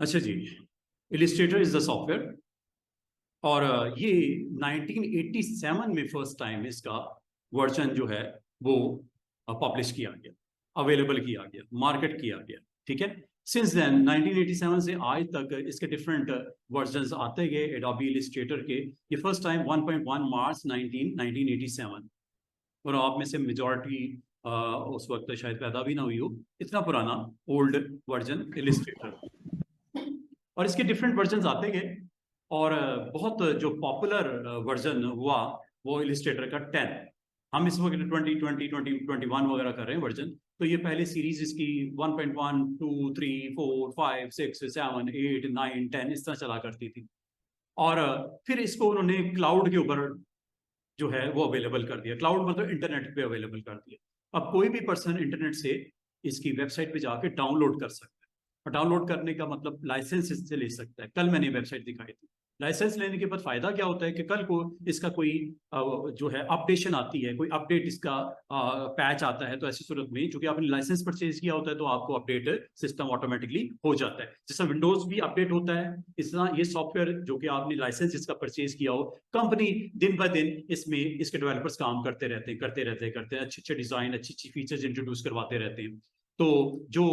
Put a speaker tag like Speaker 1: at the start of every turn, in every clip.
Speaker 1: अच्छा जी, Illustrator is the software और ये 1987 में फर्स्ट टाइम इसका वर्जन जो है वो पब्लिश किया गया, अवेलेबल किया गया, मार्केट किया गया। ठीक है, सिंस देन 1987 से आज तक इसके डिफरेंट वर्जन्स आते गए एडोबी इलिस्ट्रेटर के। ये फर्स्ट टाइम 1.1 मार्च 1987, और आप में से मेजॉरिटी उस वक्त शायद पैदा भी ना हुई हो, इतना पुराना ओल्ड वर्जन इलिस्ट्रेटर। और इसके डिफरेंट वर्जन आते गए और बहुत जो पॉपुलर वर्जन हुआ वो इलिस्ट्रेटर का 10। हम इस वक्त 2021 वगैरह कर रहे हैं वर्जन। तो ये पहले सीरीज इसकी 1.1 2 3 4 5 6 7 8 9 10 इस तरह चला करती थी। और फिर इसको उन्होंने क्लाउड के ऊपर जो है वो अवेलेबल कर दिया। क्लाउड मतलब इंटरनेट पे अवेलेबल कर दिया। अब कोई भी पर्सन इंटरनेट से इसकी वेबसाइट पे जाके डाउनलोड कर सकता है। और डाउनलोड करने का मतलब लाइसेंस इससे ले सकता है। कल मैंने वेबसाइट दिखाई थी। लाइसेंस लेने के बाद फायदा क्या होता है कि कल को इसका कोई जो है अपडेशन आती है, कोई अपडेट इसका पैच आता है, तो ऐसी सूरत में चूंकि आपने लाइसेंस परचेज किया होता है तो आपको अपडेट सिस्टम ऑटोमेटिकली हो जाता है। जैसा विंडोज भी अपडेट होता है, इस तरह ये सॉफ्टवेयर जो कि आपने लाइसेंस इसका परचेज किया हो, कंपनी दिन ब दिन इसमें इसके डेवलपर्स काम करते हैं, अच्छे अच्छे डिजाइन, अच्छी अच्छी फीचर्स इंट्रोड्यूस करवाते रहते हैं। तो जो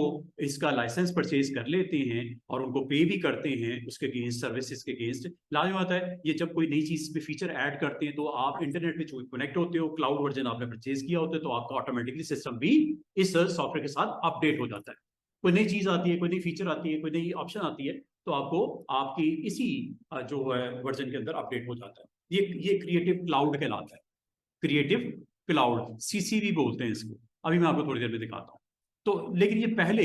Speaker 1: इसका लाइसेंस परचेज कर लेते हैं और उनको पे भी करते हैं उसके अगेंस्ट, सर्विसेज के अगेंस्ट, लाजमी होता है ये जब कोई नई चीज पे फीचर ऐड करते हैं तो आप इंटरनेट पे कनेक्ट होते हो, क्लाउड वर्जन आपने परचेज किया होता है, तो आपका ऑटोमेटिकली सिस्टम भी इस सॉफ्टवेयर के साथ अपडेट हो जाता है। कोई नई चीज आती है, कोई नई फीचर आती है, कोई नई ऑप्शन आती है, तो आपको आपकी इसी जो है वर्जन के अंदर अपडेट हो जाता है। ये क्रिएटिव क्लाउड कहलाता है। क्रिएटिव क्लाउड, सीसीवी बोलते हैं इसको। अभी मैं आपको थोड़ी देर में दिखाता हूँ। तो लेकिन ये पहले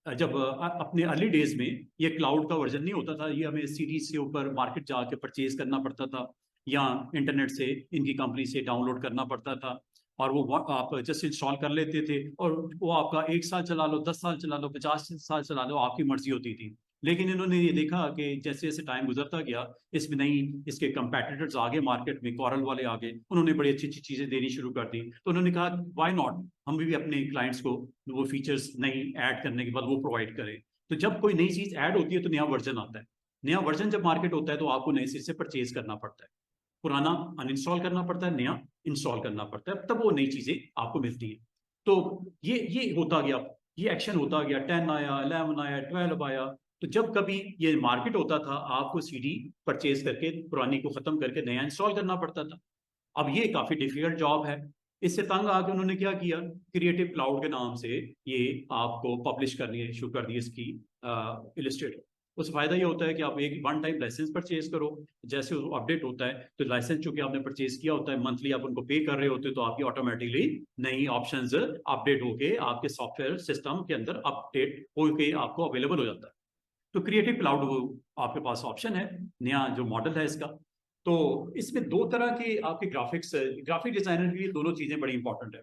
Speaker 1: जब अपने अर्ली डेज में ये क्लाउड का वर्जन नहीं होता था, ये हमें सीडीज के ऊपर मार्केट जाके परचेज करना पड़ता था या इंटरनेट से इनकी कंपनी से डाउनलोड करना पड़ता था। और वो आप जस्ट इंस्टॉल कर लेते थे और वो आपका 1 साल चला लो, 10 साल चला लो, 50 साल चला लो, आपकी मर्जी होती थी। लेकिन इन्होंने ये देखा कि जैसे जैसे टाइम गुजरता गया, इसमें नई इसके कंपेटिटर्स आगे मार्केट में, कॉरल वाले आगे, उन्होंने बड़ी अच्छी अच्छी चीजें देनी शुरू कर दी। तो उन्होंने कहा व्हाई नॉट, हम भी अपने क्लाइंट्स को वो फीचर्स नई ऐड करने के बाद वो प्रोवाइड करें। तो जब कोई नई चीज ऐड होती है तो नया वर्जन आता है। नया वर्जन जब मार्केट होता है तो आपको नए सिरे से परचेज करना पड़ता है, पुराना अनइंस्टॉल करना पड़ता है, नया इंस्टॉल करना पड़ता है, तब वो नई चीजें आपको मिलती है। तो ये होता गया, ये एक्शन होता गया। 10 आया, 11 आया, 12 आया। तो जब कभी ये मार्केट होता था आपको सीडी परचेज करके पुरानी को खत्म करके नया इंस्टॉल करना पड़ता था। अब ये काफी डिफिकल्ट जॉब है। इससे तंग आके उन्होंने क्या किया, क्रिएटिव क्लाउड के नाम से ये आपको पब्लिश करनी शुरू कर दी इसकी इलिस्ट्रेटर। उससे फायदा ये होता है कि आप एक वन टाइम लाइसेंस परचेज करो, जैसे वो अपडेट होता है तो लाइसेंस चूंकि आपने परचेज किया होता है, मंथली आप उनको पे कर रहे होते हो, तो आपकी ऑटोमेटिकली नई ऑप्शंस अपडेट होके आपके सॉफ्टवेयर सिस्टम के अंदर अपडेट होके आपको अवेलेबल हो जाता है। तो क्रिएटिव क्लाउड वो आपके पास ऑप्शन है, नया जो मॉडल है इसका। तो इसमें दो तरह के आपके ग्राफिक्स, ग्राफिक डिजाइनर के लिए दोनों चीजें बड़ी इंपॉर्टेंट है।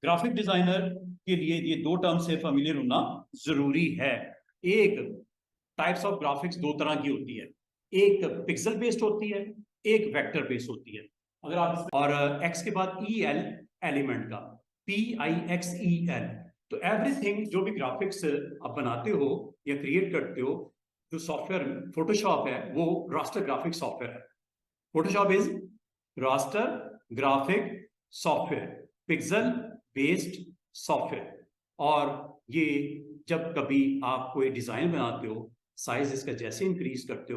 Speaker 1: ग्राफिक डिजाइनर के लिए ये दो टर्म से फेमिलियर होना जरूरी है। एक, टाइप्स ऑफ ग्राफिक्स दो तरह की होती है, एक पिक्सल बेस्ड होती है, एक वेक्टर बेस्ड होती है। अगर आप और एक्स के बाद ई एल एलिमेंट का, PIXEL। तो एवरीथिंग जो भी ग्राफिक्स आप बनाते हो या क्रिएट करते हो, जो सॉफ्टवेयर फोटोशॉप है वो रास्टर ग्राफिक सॉफ्टवेयर है। Photoshop is raster graphic software, pixel based software. और ये जब कभी आप कोई डिजाइन बनाते हो, साइज इसका जैसे इंक्रीज करते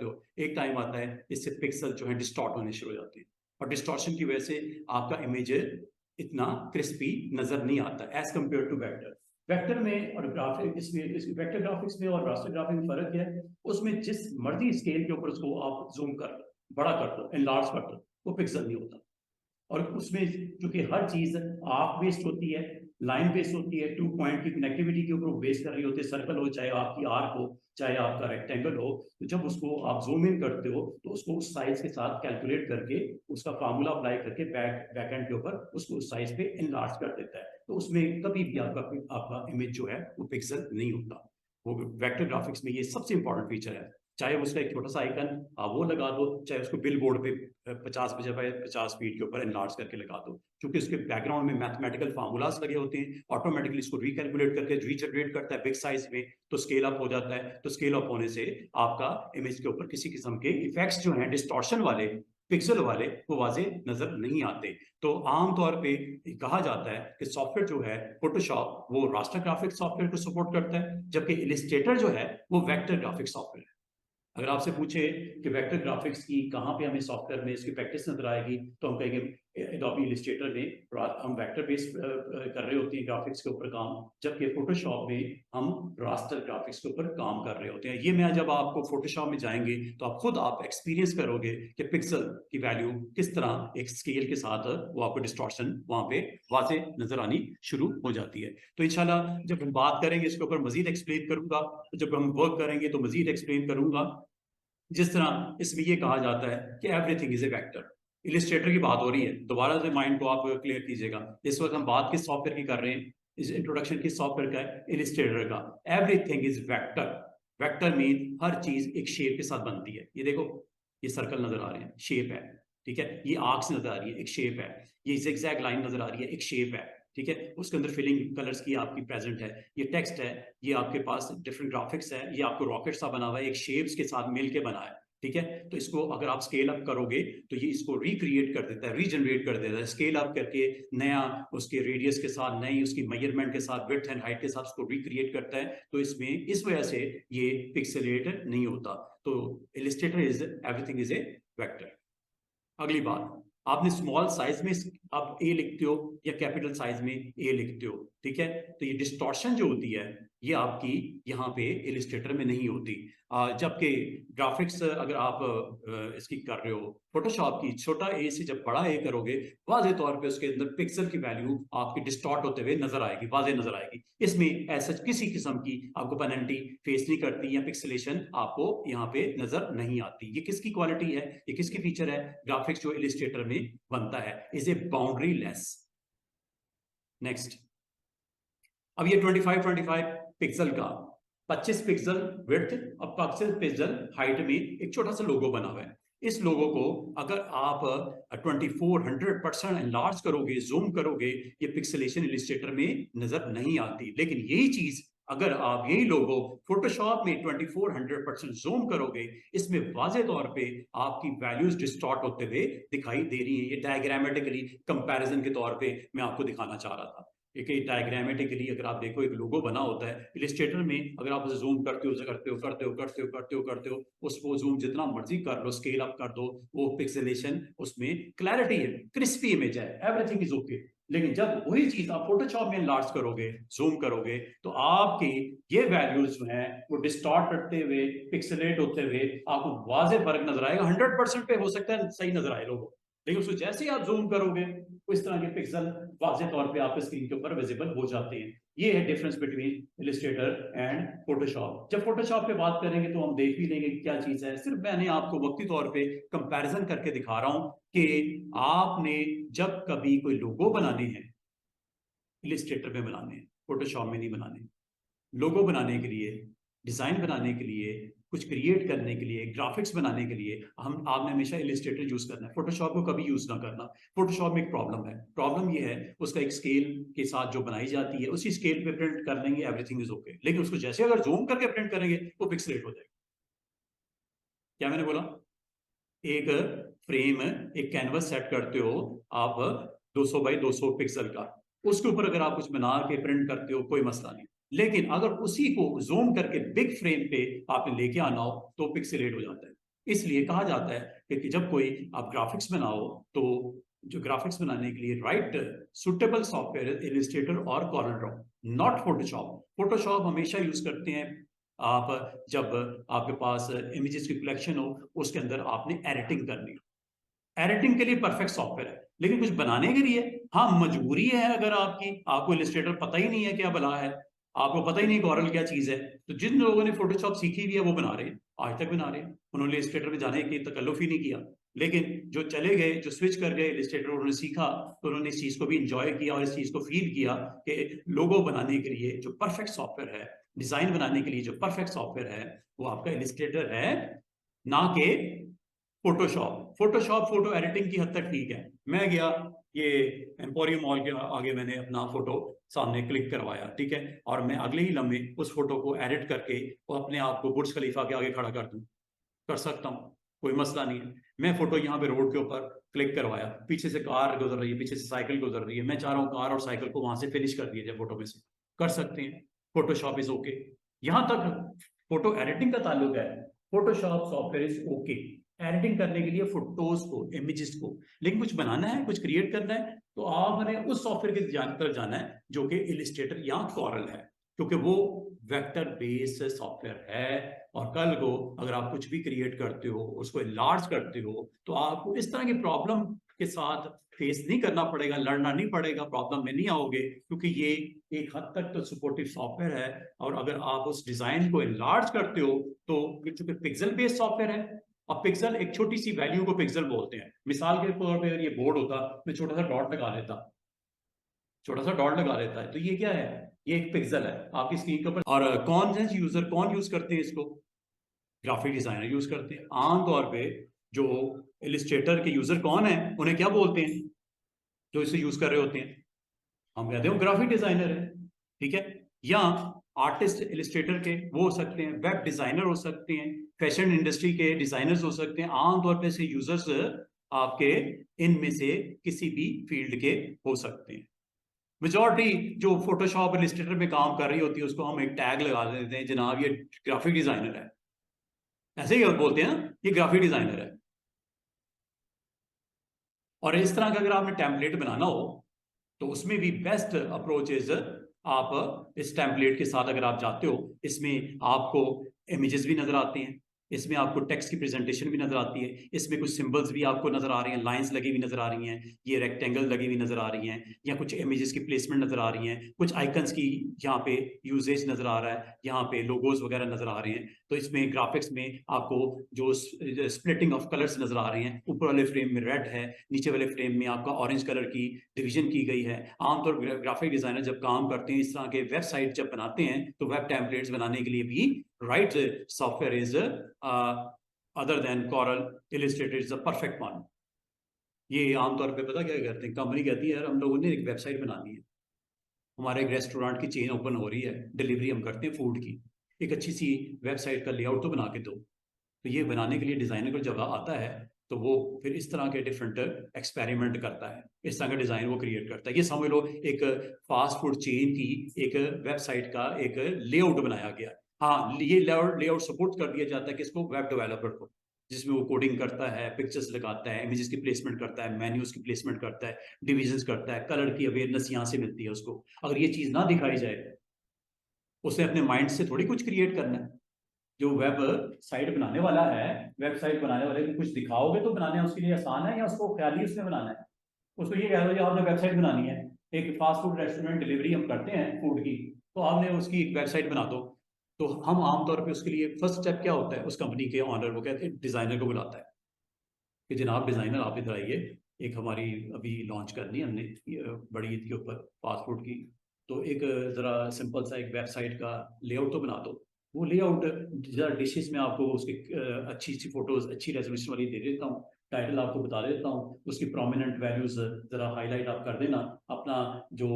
Speaker 1: हो, एक टाइम आता है इससे पिक्सल जो है डिस्टॉर्ट होने शुरू हो जाते हैं। और डिस्टॉर्शन की वजह से आपका इमेज इतना क्रिस्पी नजर नहीं आता as compare to vector. Vector में और ग्राफिक इसमें वेक्टर ग्राफिक्स में और रास्टर ग्राफिक में फर्क है, उसमें जिस मर्जी स्केल के ऊपर उसको आप जूम कर लो, बड़ा कर दो, एनलार्ज कर दो, वो पिक्सल नहीं होता। और उसमें चूंकि हर चीज आर्क बेस्ड होती है, लाइन बेस्ड होती है, 2 पॉइंट की कनेक्टिविटी के ऊपर बेस कर रही होती है, सर्कल हो चाहे आपकी आर्क हो चाहे आपका रेक्टेंगल हो। तो जब उसको आप जूम इन करते हो तो उसको उस साइज के साथ कैलकुलेट करके उसका फार्मूला अप्लाई करके बैक एंड के ऊपर उसको उस साइज पे इनलार्ज कर देता है। तो उसमें कभी भी आपका इमेज जो है वो पिक्सल नहीं होता। वो वेक्टर ग्राफिक्स में ये सबसे इंपॉर्टेंट फीचर है। चाहे उसका एक छोटा सा आइकन वो लगा दो, चाहे उसको बिल बोर्ड पे 50 फीट के ऊपर एनलार्ज करके लगा दो, क्योंकि उसके बैकग्राउंड में मैथमेटिकल फार्मूलाज लगे होते हैं, ऑटोमेटिकली इसको रिकैलकुलेट करके रीजनरेट करता है बिग साइज में, तो स्केल अप हो जाता है। तो स्केल अप होने से आपका इमेज के ऊपर किसी किस्म के इफेक्ट्स जो हैं डिस्टॉर्शन वाले, पिक्सल वाले, वो वाजे नजर नहीं आते। तो आमतौर पे कहा जाता है कि सॉफ्टवेयर जो है फोटोशॉप वो रास्टर ग्राफिक्स सॉफ्टवेयर को सपोर्ट करता है, जबकि इलिस्ट्रेटर जो है वो वेक्टर ग्राफिक्स सॉफ्टवेयर है। अगर आपसे पूछे कि वेक्टर ग्राफिक्स की कहाँ पे हमें सॉफ्टवेयर में इसकी प्रैक्टिस नजर आएगी, तो हम कहेंगे एडोबी इलस्ट्रेटर में हम वेक्टर बेस्ड कर रहे होते हैं ग्राफिक्स के ऊपर काम, जबकि फोटोशॉप में हम रास्टर ग्राफिक्स के ऊपर काम कर रहे होते हैं। ये मैं जब आपको फोटोशॉप में जाएंगे तो आप खुद आप एक्सपीरियंस करोगे कि पिक्सल की वैल्यू किस तरह एक स्केल के साथ वो आपको डिस्टॉर्शन वहां पे वाजे नजर आनी शुरू हो जाती है। तो इंशाल्लाह जब हम बात करेंगे इसके ऊपर मजीद एक्सप्लेन करूंगा, जब हम वर्क करेंगे तो मजीद एक्सप्लेन करूंगा। जिस तरह इसमें यह कहा जाता है कि everything is a vector, Illustrator की बात हो रही है, दोबारा से माइंड को आप क्लियर कीजिएगा। इस वक्त हम बात किस सॉफ्टवेयर की कर रहे हैं, इस इंट्रोडक्शन किस सॉफ्टवेयर का है, इलिस्ट्रेटर का। Everything is vector, vector mean हर चीज एक शेप के साथ बनती है। ये देखो, ये सर्कल नजर आ रहे हैं, शेप है, ठीक है, ये आर्क्स नजर आ रही है, एक शेप है, ये जिगजैग लाइन नजर आ रही है, एक शेप है, ठीक है, उसके अंदर फिलिंग कलर्स की आपकी प्रेजेंट है, ये टेक्स्ट है, ये आपके पास डिफरेंट ग्राफिक्स है, ये आपको रॉकेट सा बना हुआ है, एक शेप्स के साथ मिलके बना है, ठीक है। तो इसको अगर आप स्केल अप करोगे तो ये इसको रिक्रिएट कर देता है, रीजनरेट कर देता है, स्केल अप करके नया उसके रेडियस के साथ, नई उसकी मेजरमेंट के साथ, विड्थ एंड हाइट के साथ उसको रिक्रिएट करता है। तो इसमें इस वजह से ये पिक्सेलेट नहीं होता। तो Illustrator is everything is a vector. अगली बात, आपने स्मॉल साइज में आप ए लिखते हो या कैपिटल साइज में ए लिखते हो, ठीक है, तो ये डिस्टॉर्शन जो होती है ये आपकी यहाँ पे इलिस्ट्रेटर में नहीं होती। जबकि ग्राफिक्स अगर आप इसकी कर रहे हो फोटोशॉप की, छोटा ए से जब बड़ा ए करोगे, वाजे तौर पे उसके अंदर पिक्सल की वैल्यू आपकी डिस्टॉर्ट होते हुए नजर आएगी, वाजे नजर आएगी। इसमें ऐसा किसी किस्म की आपको पेनल्टी फेस नहीं करती या पिक्सलेशन आपको यहाँ पे नजर नहीं आती। ये किसकी क्वालिटी है, ये किसकी फीचर है, ग्राफिक्स जो इलिस्ट्रेटर में बनता है, is a boundary less. Next, अब ये 25 पिक्सल का 25 पिक्सल विड्थ और 25 पिक्सल हाइट में एक छोटा सा लोगो बना हुआ है। इस लोगो को अगर आप 2400% एनलार्ज करोगे, जूम करोगे, ये पिक्सेलेशन इलिस्ट्रेटर में नजर नहीं आती। लेकिन यही चीज अगर आप यही लोगो फोटोशॉप में 2400% जूम करोगे, इसमें वाजे तौर पे आपकी वैल्यूज डिस्टॉर्ट होते हुए दिखाई दे रही है। ये डायग्रामेटिकली कंपैरिजन के तौर पे मैं आपको दिखाना चाह रहा था। एक डायग्रामेटिकली अगर आप देखो एक लोगो बना होता है इलिस्ट्रेटर में, अगर आप उसे जूम करते हो करते हो उसको जूम जितना मर्जी कर लो, स्केल अप कर दो, वो पिक्सेलेशन उसमें क्लैरिटी है, क्रिस्पी इमेज है, एवरीथिंग इज ओके। लेकिन जब वही चीज आप फोटोशॉप में लार्ज करोगे, जूम करोगे, तो आपकी ये वैल्यूज जो है वो डिस्टॉर्ट करते हुए, पिक्सेलेट होते हुए आपको वाजे फर्क नजर आएगा। 100% पे हो सकता है सही नजर आए लोगों, लेकिन उसको जैसे ही आप जूम करोगे इस तरह के पिक्सल वाज़े तौर पे आपके स्क्रीन के ऊपर विजिबल हो जाते हैं। ये है difference between Illustrator and Photoshop. जब फोटोशॉप पे बात करेंगे तो हम देख भी लेंगे क्या चीज है। सिर्फ मैंने आपको वक्ती तौर पे कंपैरिजन करके दिखा रहा हूं कि आपने जब कभी कोई लोगो बनाने हैं इलिस्ट्रेटर में बनाने हैं, फोटोशॉप में नहीं बनाने। लोगो बनाने के लिए, डिजाइन बनाने के लिए, कुछ क्रिएट करने के लिए, ग्राफिक्स बनाने के लिए हम आपने हमेशा इलिस्ट्रेटर यूज करना है, फोटोशॉप को कभी यूज ना करना। फोटोशॉप में एक प्रॉब्लम है, प्रॉब्लम ये है उसका एक स्केल के साथ जो बनाई जाती है उसी स्केल पे प्रिंट कर लेंगे, एवरीथिंग इज ओके, लेकिन उसको जैसे अगर जूम करके प्रिंट करेंगे वो पिक्सलेट हो जाएगा। क्या मैंने बोला, एक फ्रेम, एक कैनवस सेट करते हो आप 200 बाई 200 पिक्सल का, उसके ऊपर अगर आप कुछ बना के प्रिंट करते हो कोई मसला नहीं, लेकिन अगर उसी को जूम करके बिग फ्रेम पे आपने लेके आना हो तो पिक्सेलेट हो जाता है। इसलिए कहा जाता है कि जब कोई आप ग्राफिक्स बनाओ तो जो ग्राफिक्स बनाने के लिए राइट सुटेबल सॉफ्टवेयर इलिस्ट्रेटर और corner draw, not Photoshop. Photoshop हमेशा यूज करते हैं आप जब आपके पास इमेजेस की कलेक्शन हो, उसके अंदर आपने एडिटिंग करनी हो, एडिटिंग के लिए परफेक्ट सॉफ्टवेयर है। लेकिन कुछ बनाने के लिए हाँ मजबूरी है, अगर आपको इलिस्ट्रेटर पता ही नहीं है क्या भला है, आपको पता ही नहीं कॉरल क्या चीज है, तो जिन लोगों ने फोटोशॉप सीखी हुई है वो बना रहे हैं, आज तक बना रहे हैं, उन्होंने इलिस्ट्रेटर में जाने की तकल्लुफ ही नहीं किया। लेकिन जो चले गए, जो स्विच कर गए इलिस्ट्रेटर, उन्होंने सीखा, तो उन्होंने इस चीज को भी इंजॉय किया और इस चीज को फील किया कि लोगो बनाने के लिए जो परफेक्ट सॉफ्टवेयर है, डिजाइन बनाने के लिए जो परफेक्ट सॉफ्टवेयर है, वो आपका इलिस्ट्रेटर है, ना कि फोटोशॉप। फोटोशॉप फोटो एडिटिंग की हद तक ठीक है। मैं गया, ये एम्पोरियम मॉल के आगे मैंने अपना फोटो सामने क्लिक करवाया, ठीक है, और मैं अगले ही लम्हे उस फोटो को एडिट करके और अपने आप को बुर्ज खलीफा के आगे खड़ा कर दूं, कर सकता हूँ, कोई मसला नहीं है। मैं फोटो यहाँ पे रोड के ऊपर क्लिक करवाया, पीछे से कार गुजर रही है, पीछे से साइकिल गुजर रही है, मैं चाह रहा हूँ कार और साइकिल को वहां से फिनिश कर दिया जाए फोटो में से, कर सकते हैं। Photoshop is okay. यहाँ तक फोटो एडिटिंग का ताल्लुक है, Photoshop software is okay editing करने के लिए फोटोज को, इमेजेस को। लेकिन कुछ बनाना है, कुछ क्रिएट करना है, तो आपने उस सॉफ्टवेयर की तरफ जाना है जो कि इलिस्ट्रेटर या कॉरल है, क्योंकि वो वेक्टर बेस्ड सॉफ्टवेयर है। और कल को अगर आप कुछ भी क्रिएट करते हो, उसको लार्ज करते हो, तो आपको इस तरह की प्रॉब्लम के साथ फेस नहीं करना पड़ेगा, लड़ना नहीं पड़ेगा, प्रॉब्लम में नहीं आओगे, क्योंकि ये एक हद तक तो सपोर्टिव सॉफ्टवेयर है। और अगर आप उस डिजाइन को लार्ज करते हो, तो चूंकि पिक्सल बेस्ड सॉफ्टवेयर है, और पिक्सल एक छोटी सी वैल्यू को पिक्सल बोलते हैं। मिसाल के तौर पर अगर ये बोर्ड होता, मैं छोटा सा डॉट लगा लेता, छोटा सा डॉट लगा लेता है, तो ये क्या है, ये एक पिक्सल है आपकी स्क्रीन के ऊपर। और कौन से यूजर कौन यूज करते हैं इसको, ग्राफिक डिजाइनर यूज करते हैं आमतौर पे। जो इलिस्ट्रेटर के यूजर कौन है, उन्हें क्या बोलते हैं जो इसे यूज कर रहे होते हैं, हम कहते हैं ग्राफिक डिजाइनर है, ठीक है। या आर्टिस्ट इलिस्ट्रेटर के वो हो सकते हैं, वेब डिजाइनर हो सकते हैं, फैशन इंडस्ट्री के डिजाइनर्स हो सकते हैं। आमतौर पर से यूजर्स आपके इनमें से किसी भी फील्ड के हो सकते हैं। मेजॉरिटी जो फोटोशॉप इलिस्ट्रेटर में काम कर रही होती है, उसको हम एक टैग लगा देते हैं, जनाब ये ग्राफिक डिजाइनर है, ऐसे ही बोलते हैं ना, ये ग्राफिक डिजाइनर है। और इस तरह का अगर आपने टेम्पलेट बनाना हो, तो उसमें भी बेस्ट अप्रोच इज, आप इस टेम्पलेट के साथ अगर आप जाते हो, इसमें आपको इमेजेस भी नजर आते हैं, इसमें आपको टेक्स्ट की प्रेजेंटेशन भी नजर आती है, इसमें कुछ सिंबल्स भी आपको नजर आ रही हैं, लाइंस लगी हुई नजर आ रही हैं, ये रेक्टेंगल लगी हुई नजर आ रही हैं, या कुछ इमेजेस की प्लेसमेंट नजर आ रही हैं, कुछ आइकन्स की यहाँ पे यूजेज नजर आ रहा है, यहाँ पे लोगोज वगैरह नजर आ रहे हैं। तो इसमें ग्राफिक्स में आपको जो स्प्लिटिंग ऑफ कलर्स नजर आ रहे हैं, ऊपर वाले फ्रेम में रेड है, नीचे वाले फ्रेम में आपका ऑरेंज कलर की डिवीजन की गई है। आमतौर पर ग्राफिक डिजाइनर जब काम करते हैं, इस तरह के वेबसाइट जब बनाते हैं, तो वेब टेम्पलेट्स बनाने के लिए भी right software is other than Corel Illustrator is the perfect one. ये आमतौर पे पता क्या करते हैं, कंपनी कहती है यार हम लोगों ने एक वेबसाइट बनानी है, हमारे एक रेस्टोरेंट की चेन ओपन हो रही है, डिलीवरी हम करते हैं फूड की, एक अच्छी सी वेबसाइट का लेआउट तो बना के दो। तो ये बनाने के लिए डिजाइनर को जब आता है, तो वो फिर इस तरह के डिफरेंट एक्सपेरिमेंट करता है, इस तरह का डिजाइन वो क्रिएट करता है। ये समझ लो एक फास्ट फूड चेन की एक वेबसाइट का एक लेआउट बनाया गया। हाँ, ये लेआउट सपोर्ट कर दिया जाता है किसको, वेब डेवलपर को, जिसमें वो कोडिंग करता है, पिक्चर्स लगाता है, इमेजेस की प्लेसमेंट करता है, मेन्यूज की प्लेसमेंट करता है, डिविजन्स करता है, कलर की अवेयरनेस यहाँ से मिलती है उसको। अगर ये चीज ना दिखाई जाए, उसे अपने माइंड से थोड़ी कुछ क्रिएट करना है। जो वेब साइट बनाने वाला है, वेबसाइट बनाने वाले को कुछ दिखाओगे तो बनाने उसके लिए आसान है, या उसको ख्याली उसमें बनाना है। उसको ये कह दो कि आपने वेबसाइट बनानी है, एक फास्ट फूड रेस्टोरेंट डिलीवरी हम करते हैं फूड की, तो आपने उसकी एक वेबसाइट बना दो। तो हम आमतौर पे उसके लिए फर्स्ट स्टेप क्या होता है, उस कंपनी के ऑनर वो कहते हैं, डिजाइनर को बुलाता है कि जनाब डिजाइनर आप इधर आइए, एक हमारी अभी लॉन्च करनी है हमने बड़ी ईद के ऊपर फास्ट फूड की, तो एक जरा सिंपल सा एक वेबसाइट का लेआउट तो बना दो। वो लेआउट जरा डिशेस में आपको उसकी अच्छी सी फोटोज अच्छी रेजोल्यूशन वाली दे देता हूँ, टाइटल आपको बता देता हूँ, उसकी प्रोमिनेंट वैल्यूज जरा हाईलाइट आप कर देना। अपना जो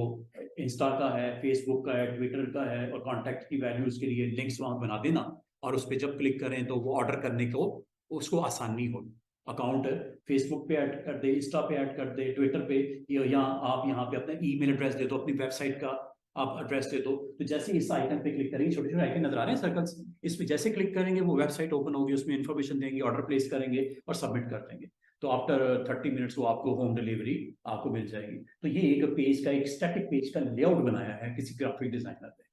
Speaker 1: इंस्टा का है, फेसबुक का है, ट्विटर का है, और कॉन्टैक्ट की वैल्यूज के लिए लिंक्स वहां बना देना, और उस पर जब क्लिक करें तो वो ऑर्डर करने को उसको आसानी हो। अकाउंट फेसबुक पे ऐड कर दे, इंस्टा पे ऐड कर दे, ट्विटर पे, या आप यहाँ पे अपना ईमेल एड्रेस दे दो, अपनी वेबसाइट का आप एड्रेस दे दो। तो जैसे इस आइकन पे क्लिक करेंगे, छोटे छोटे आइकन नजर आ रहे हैं सर्कल्स, इस पे जैसे क्लिक करेंगे वो वेबसाइट ओपन होगी, उसमें इन्फॉर्मेशन देंगे, ऑर्डर प्लेस करेंगे और सबमिट कर देंगे। तो आफ्टर 30 मिनट्स वो आपको होम डिलीवरी आपको मिल जाएगी। तो ये एक पेज का, एक स्टैटिक पेज का लेआउट बनाया है किसी ग्राफिक डिजाइनर ने।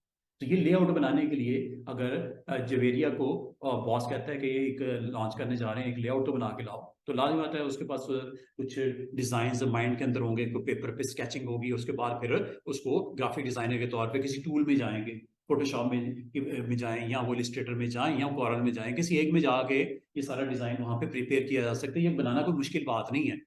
Speaker 1: तो ये लेआउट बनाने के लिए अगर जवेरिया को बॉस कहता है कि ये एक लॉन्च करने जा रहे हैं, एक लेआउट तो बना के लाओ, तो लाजमी बात है उसके पास कुछ डिजाइन माइंड के अंदर होंगे, कोई पेपर पे स्केचिंग होगी, उसके बाद फिर उसको ग्राफिक डिजाइनर के तौर पे किसी टूल में जाएंगे, फोटोशॉप में जाएं या वो इलस्ट्रेटर में जाएं या कॉरल में जाएं, किसी एक में जाके ये सारा डिजाइन वहां पे प्रिपेयर किया जा सकता है। ये बनाना कोई मुश्किल बात नहीं है,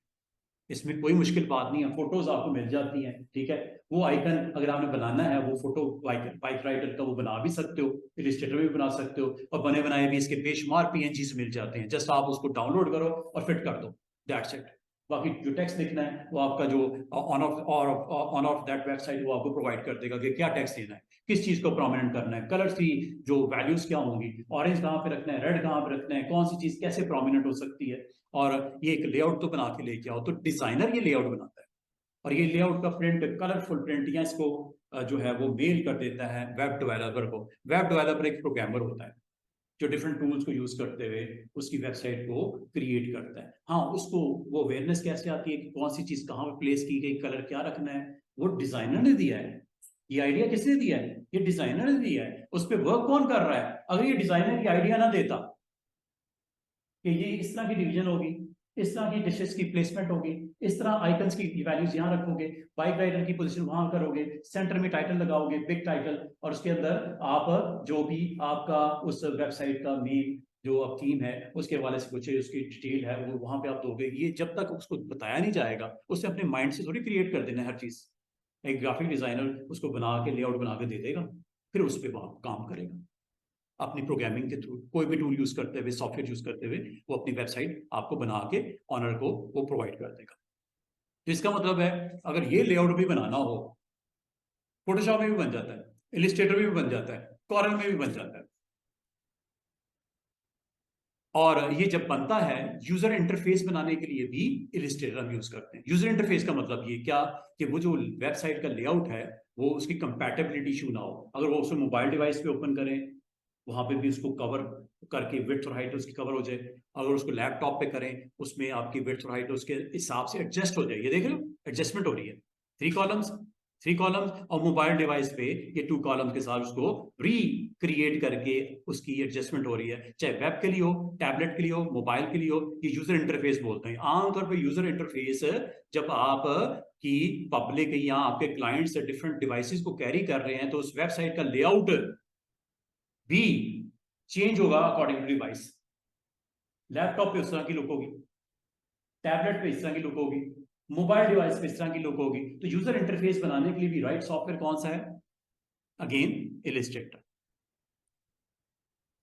Speaker 1: इसमें कोई मुश्किल बात नहीं है, फोटोज आपको मिल जाती हैं, ठीक है। वो आइकन अगर आपने बनाना है, वो फोटो बाइक राइटर का वो बना भी सकते हो, इलस्ट्रेटर में भी बना सकते हो, और बने बनाए भी इसके बेशुमार पीएनजी मिल जाते हैं। जस्ट आप उसको डाउनलोड करो और फिट कर दो, दैट्स इट। बाकी जो टेक्स्ट लिखना है वो आपका जो ऑन ऑफ दैट वेबसाइट वो आपको प्रोवाइड कर देगा कि क्या टेक्स्ट देना है, किस चीज को प्रोमिनेंट करना है, कलर की जो वैल्यूज क्या होंगी, ऑरेंज कहाँ पे रखना है, रेड कहाँ पे रखना है, कौन सी चीज कैसे प्रोमिनेंट हो सकती है। और ये एक लेआउट तो बना के लेके आओ, तो डिजाइनर ये लेआउट बनाता है, और ये लेआउट का प्रिंट, कलरफुल प्रिंट, या इसको जो है वो मेल कर देता है वेब डेवलपर को। वेब डेवलपर एक प्रोग्रामर होता है जो डिफरेंट टूल्स को यूज करते हुए उसकी वेबसाइट को क्रिएट करता है। हाँ, उसको वो अवेयरनेस कैसे आती है कि कौन सी चीज कहाँ पे प्लेस की गई, कलर क्या रखना है, वो डिजाइनर ने दिया है। ये आइडिया किसने दिया है? ये डिजाइनर ने दिया है। उस पर वर्क कौन कर रहा है? अगर ये डिजाइनर की आइडिया ना देता कि ये इस तरह की डिवीजन होगी, इस तरह की डिशेस की प्लेसमेंट होगी, इस तरह आइकन्स की वैल्यूज यहाँ रखोगे, बाइक राइडर की पोजीशन वहां करोगे, सेंटर में टाइटल लगाओगे, बिग टाइटल, और उसके अंदर आप जो भी आपका उस वेबसाइट का मेन जो अब थीम है उसके हवाले से कुछ उसकी डिटेल है वो वहां पे आप दोगे। ये जब तक उसको बताया नहीं जाएगा, उससे अपने माइंड से थोड़ी क्रिएट कर देना है हर चीज। एक ग्राफिक डिजाइनर उसको बना के लेआउट बना के दे देगा, फिर उस पर काम करेगा अपनी प्रोग्रामिंग के थ्रू, कोई भी टूल यूज करते हुए, सॉफ्टवेयर यूज करते हुए वो अपनी वेबसाइट आपको बना के ऑनर को वो प्रोवाइड कर देगा। तो इसका मतलब है अगर ये लेआउट भी बनाना हो, फोटोशॉप में भी बन जाता है, इलिस्ट्रेटर में भी बन जाता है, कॉरल में भी बन जाता है। और ये जब बनता है, यूजर इंटरफेस बनाने के लिए भी इलिस्ट्रेटर हम यूज करते हैं। यूजर इंटरफेस का मतलब ये क्या कि वो जो वेबसाइट का लेआउट है वो उसकी कंपैटिबिलिटी इशू ना हो। अगर वो उसको मोबाइल डिवाइस पे ओपन करें, वहां पे भी उसको कवर करके विड्थ और हाइट उसकी कवर हो जाए। अगर उसको लैपटॉप पे करें, उसमें आपकी विड्थ और हाइट उसके हिसाब से एडजस्ट हो जाए। ये देख रहे हो, एडजस्टमेंट हो रही है। 3 कॉलम्स, 3 कॉलम्स, और मोबाइल डिवाइस पे ये 2 कॉलम्स के साथ उसको क्रिएट करके उसकी एडजस्टमेंट हो रही है। चाहे वेब के लिए हो, टैबलेट के लिए हो, मोबाइल के लिए हो, ये यूजर इंटरफेस बोलते हैं। आमतौर पर यूजर इंटरफेस जब आप की पब्लिक या आपके क्लाइंट्स डिफरेंट डिवाइसेस को कैरी कर रहे हैं, तो उस वेबसाइट का लेआउट भी चेंज होगा अकॉर्डिंग टू डिवाइस। लैपटॉप पे उस तरह की लुक होगी, टैबलेट पे इस तरह की लुक होगी, मोबाइल डिवाइस पे इस तरह की लुक होगी। तो यूजर इंटरफेस बनाने के लिए भी राइट सॉफ्टवेयर कौन सा है? Again, Illustrator.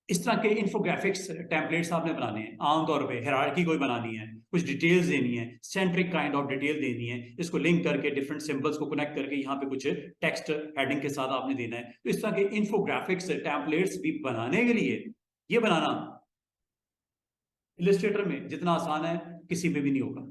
Speaker 1: इस तरह के इन्फोग्राफिक्स टेम्पलेट्स आपने बनाने हैं, आमतौर पे हायरार्की कोई बनानी है, कुछ डिटेल्स देनी है, सेंट्रिक काइंड ऑफ डिटेल देनी है, इसको लिंक करके डिफरेंट सिंबल्स को कनेक्ट करके यहाँ पे कुछ टेक्स्ट हेडिंग के साथ आपने देना है। तो इस तरह के इन्फोग्राफिक्स टेम्पलेट्स भी बनाने के लिए, ये बनाना इलिस्ट्रेटर में जितना आसान है किसी में भी नहीं होगा।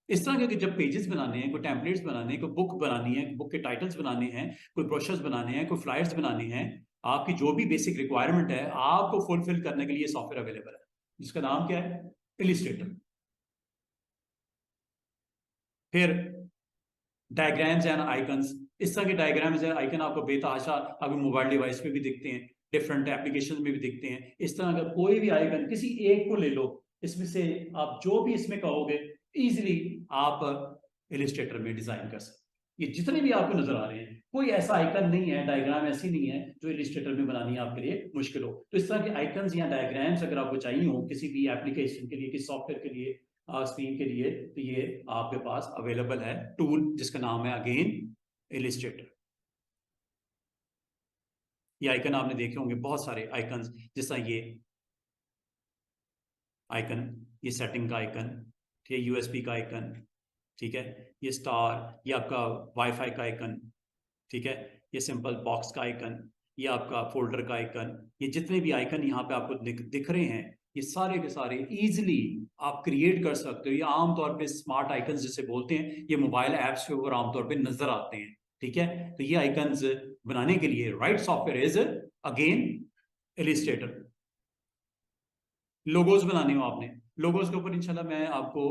Speaker 1: इस तरह के जब पेजेस बनाने हैं, कोई टेम्पलेट्स बनाने हैं, कोई बुक बनानी है, बुक के टाइटल्स बनाने हैं, कोई ब्रोशर्स बनाने हैं, कोई फ्लायर्स बनाने हैं, आपकी जो भी बेसिक रिक्वायरमेंट है आपको फुलफिल करने के लिए सॉफ्टवेयर अवेलेबल है, जिसका नाम क्या है? इलिस्ट्रेटर। फिर डायग्राम्स एंड आइकन्स। इस तरह के डायग्राम्स एंड आइकन आपको बेतहाशा आपके मोबाइल डिवाइस पे भी दिखते हैं, डिफरेंट एप्लीकेशन में भी दिखते हैं। इस तरह का कोई भी आइकन, किसी एक को ले लो, इसमें से आप जो भी इसमें कहोगे इजीली आप इलिस्ट्रेटर में डिजाइन कर सकते। ये जितने भी आपको नजर आ रहे हैं, कोई ऐसा आइकन नहीं है, डायग्राम ऐसी नहीं है जो इलिस्ट्रेटर में बनानी है आपके लिए मुश्किल हो। तो इस तरह के आइकन्स या डायग्राम्स अगर आपको चाहिए हो किसी भी एप्लीकेशन के लिए, किसी सॉफ्टवेयर के लिए, स्क्रीन के लिए, तो ये आपके पास अवेलेबल है टूल जिसका नाम है अगेन इलिस्ट्रेटर। ये आइकन आपने देखे होंगे, बहुत सारे आइकन, जैसा ये आइकन, ये सेटिंग का आइकन, ठीक है, यूएसबी का आइकन, ठीक है, ये स्टार, ये आपका वाईफाई का आइकन, ठीक है, ये सिंपल बॉक्स का आइकन, ये आपका फोल्डर का आइकन। ये जितने भी आइकन यहाँ पे आपको दिख रहे हैं, ये सारे के सारे इजीली आप क्रिएट कर सकते हो। ये आमतौर पे स्मार्ट आइकन्स जिसे बोलते हैं, ये मोबाइल ऐप्स के ऊपर आमतौर पे नजर आते हैं, ठीक है। तो ये आइकन्स बनाने के लिए right software is again Illustrator. Logos बनाने हो आपने, लोगोज के ऊपर इंशाल्लाह मैं आपको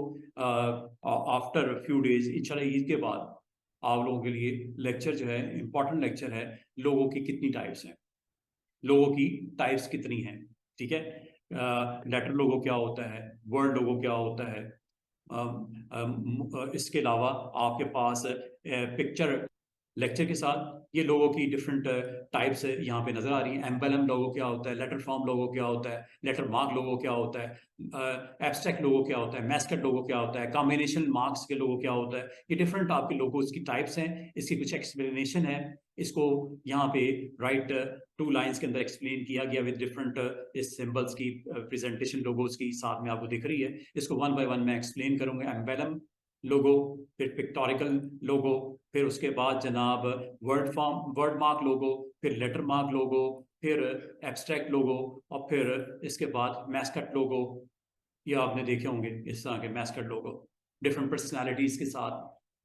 Speaker 1: आफ्टर फ्यू डेज इंशाल्लाह ईद के बाद आप लोगों के लिए लेक्चर जो है, इंपॉर्टेंट लेक्चर है, लोगों की कितनी टाइप्स हैं, लोगों की टाइप्स कितनी हैं, ठीक है। लेटर लोगो क्या होता है, वर्ड लोगो क्या होता है, इसके अलावा आपके पास पिक्चर लेक्चर के साथ ये लोगों की डिफरेंट टाइप्स यहाँ पे नजर आ रही है। एम्बलम लोगो क्या होता है, लेटर फॉर्म लोगो क्या होता है, लेटर मार्क लोगो क्या होता है, एब्स्ट्रैक्ट लोगो क्या होता है, मैस्कट लोगो क्या होता है, कॉम्बिनेशन मार्क्स के लोगो क्या होता है। ये डिफरेंट आपके लोगोस की टाइप्स हैं, इसकी कुछ एक्सप्लेनेशन है। इसको यहाँ पे राइट 2 लाइन्स के अंदर एक्सप्लेन किया गया विद डिफरेंट इस सिंबल्स की प्रेजेंटेशन लोगोस की साथ में आपको दिख रही है। इसको 1 बाय 1 मैं एक्सप्लेन करूंगा। एम्बेलम लोगो, फिर पिक्टोरिकल लोगो, फिर उसके बाद जनाब वर्ड मार्क लोगो, फिर लेटर मार्क लोगो, फिर एब्स्ट्रैक्ट लोगो, और फिर इसके बाद मैस्कट लोगो। ये आपने देखे होंगे इस तरह के मैस्कट लोगो, डिफरेंट पर्सनालिटीज के साथ,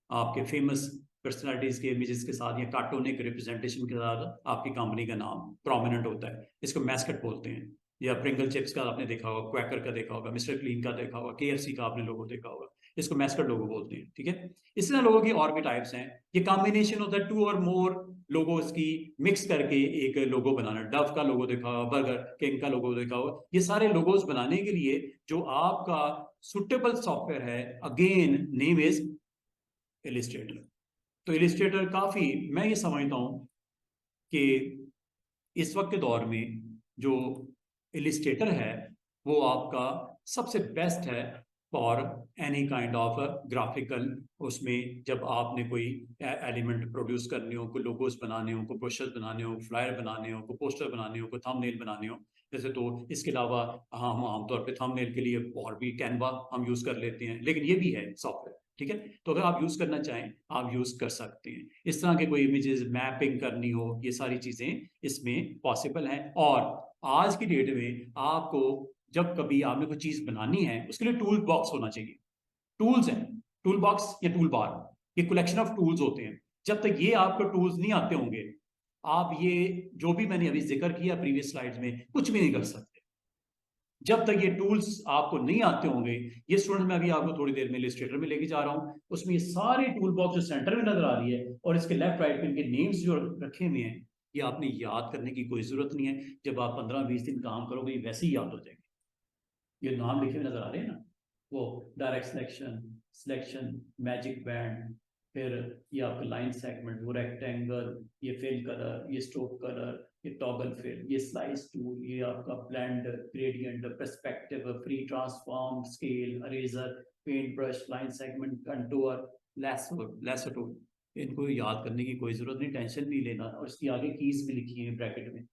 Speaker 1: आपके फेमस पर्सनालिटीज के इमेजेस के साथ या कार्टूनिक रिप्रेजेंटेशन के साथ आपकी कंपनी का नाम प्रोमिनेंट होता है। इसको मैस्कट बोलते हैं। या प्रिंगल चिप्स का आपने देखा होगा, क्वैकर का देखा होगा, मिस्टर क्लीन का देखा होगा, KFC का आपने लोगो देखा होगा। इसको मैस्कट लोगो बोलते हैं, ठीक है। इस तरह लोगों की और भी टाइप्स हैं। ये कॉम्बिनेशन होता है 2 और मोर लोगोस की मिक्स करके एक लोगो बनाना। डव का लोगो देखा होगा, बर्गर किंग का लोगो देखा होगा। ये सारे लोगोस बनाने के लिए जो आपका सुटेबल सॉफ्टवेयर है, अगेन नेम इज इलिस्ट्रेटर। तो इलिस्ट्रेटर काफी, मैं ये समझता हूं कि इस वक्त के दौर में जो इलिस्ट्रेटर है वो आपका सबसे बेस्ट है for any kind of graphical. उसमें जब आपने कोई एलिमेंट प्रोड्यूस करने हो, कोई लोगोस बनाने हो, कोई ब्रोशर्स बनाने हो, फ्लायर बनाने हो, कोई पोस्टर बनाने हो, कोई थंबनेल बनाने हो, जैसे। तो इसके अलावा हम आमतौर पे थंबनेल के लिए और भी कैनवा हम यूज कर लेते हैं, लेकिन ये भी है सॉफ्टवेयर, ठीक है। तो अगर आप यूज करना चाहें आप यूज कर सकते हैं। इस तरह के कोई इमेजेस मैपिंग करनी हो, ये सारी चीजें इसमें पॉसिबल हैं। और आज की डेट में आपको जब कभी आपने कोई चीज बनानी है उसके लिए टूल बॉक्स होना चाहिए। टूल्स हैं, टूल बॉक्स या टूल बार, ये कलेक्शन ऑफ टूल्स होते हैं। जब तक ये आपको टूल्स नहीं आते होंगे, आप ये जो भी मैंने अभी जिक्र किया प्रीवियस स्लाइड्स में कुछ भी नहीं कर सकते। जब तक ये टूल्स आपको नहीं आते होंगे, ये स्टूडेंट मैं अभी आपको थोड़ी देर में इलस्ट्रेटर में लेके जा रहा हूं, उसमें ये सारे टूल बॉक्स जो सेंटर में नजर आ रही है और इसके लेफ्ट राइट में इनके नेम्स जो रखे हुए हैं, ये आपने याद करने की कोई जरूरत नहीं है। जब आप 15-20 दिन काम करोगे ये वैसे ही याद हो जाएंगे। ये नाम लिखे हुए नजर आ रहे हैं ना, वो direct selection, selection, magic band, फिर ये आपका लाइन सेगमेंट, वो रेक्टेंगल, ये फिल कलर, ये स्ट्रोक कलर, ये टॉगल फिल, ये स्लाइस टूल, ये आपका blend, gradient, perspective, free transform, scale, eraser, paint brush, line segment, contour, lasso tool. इनको याद करने की कोई जरूरत नहीं, टेंशन नहीं लेना। और इसकी आगे कीज भी लिखी है ब्रैकेट में,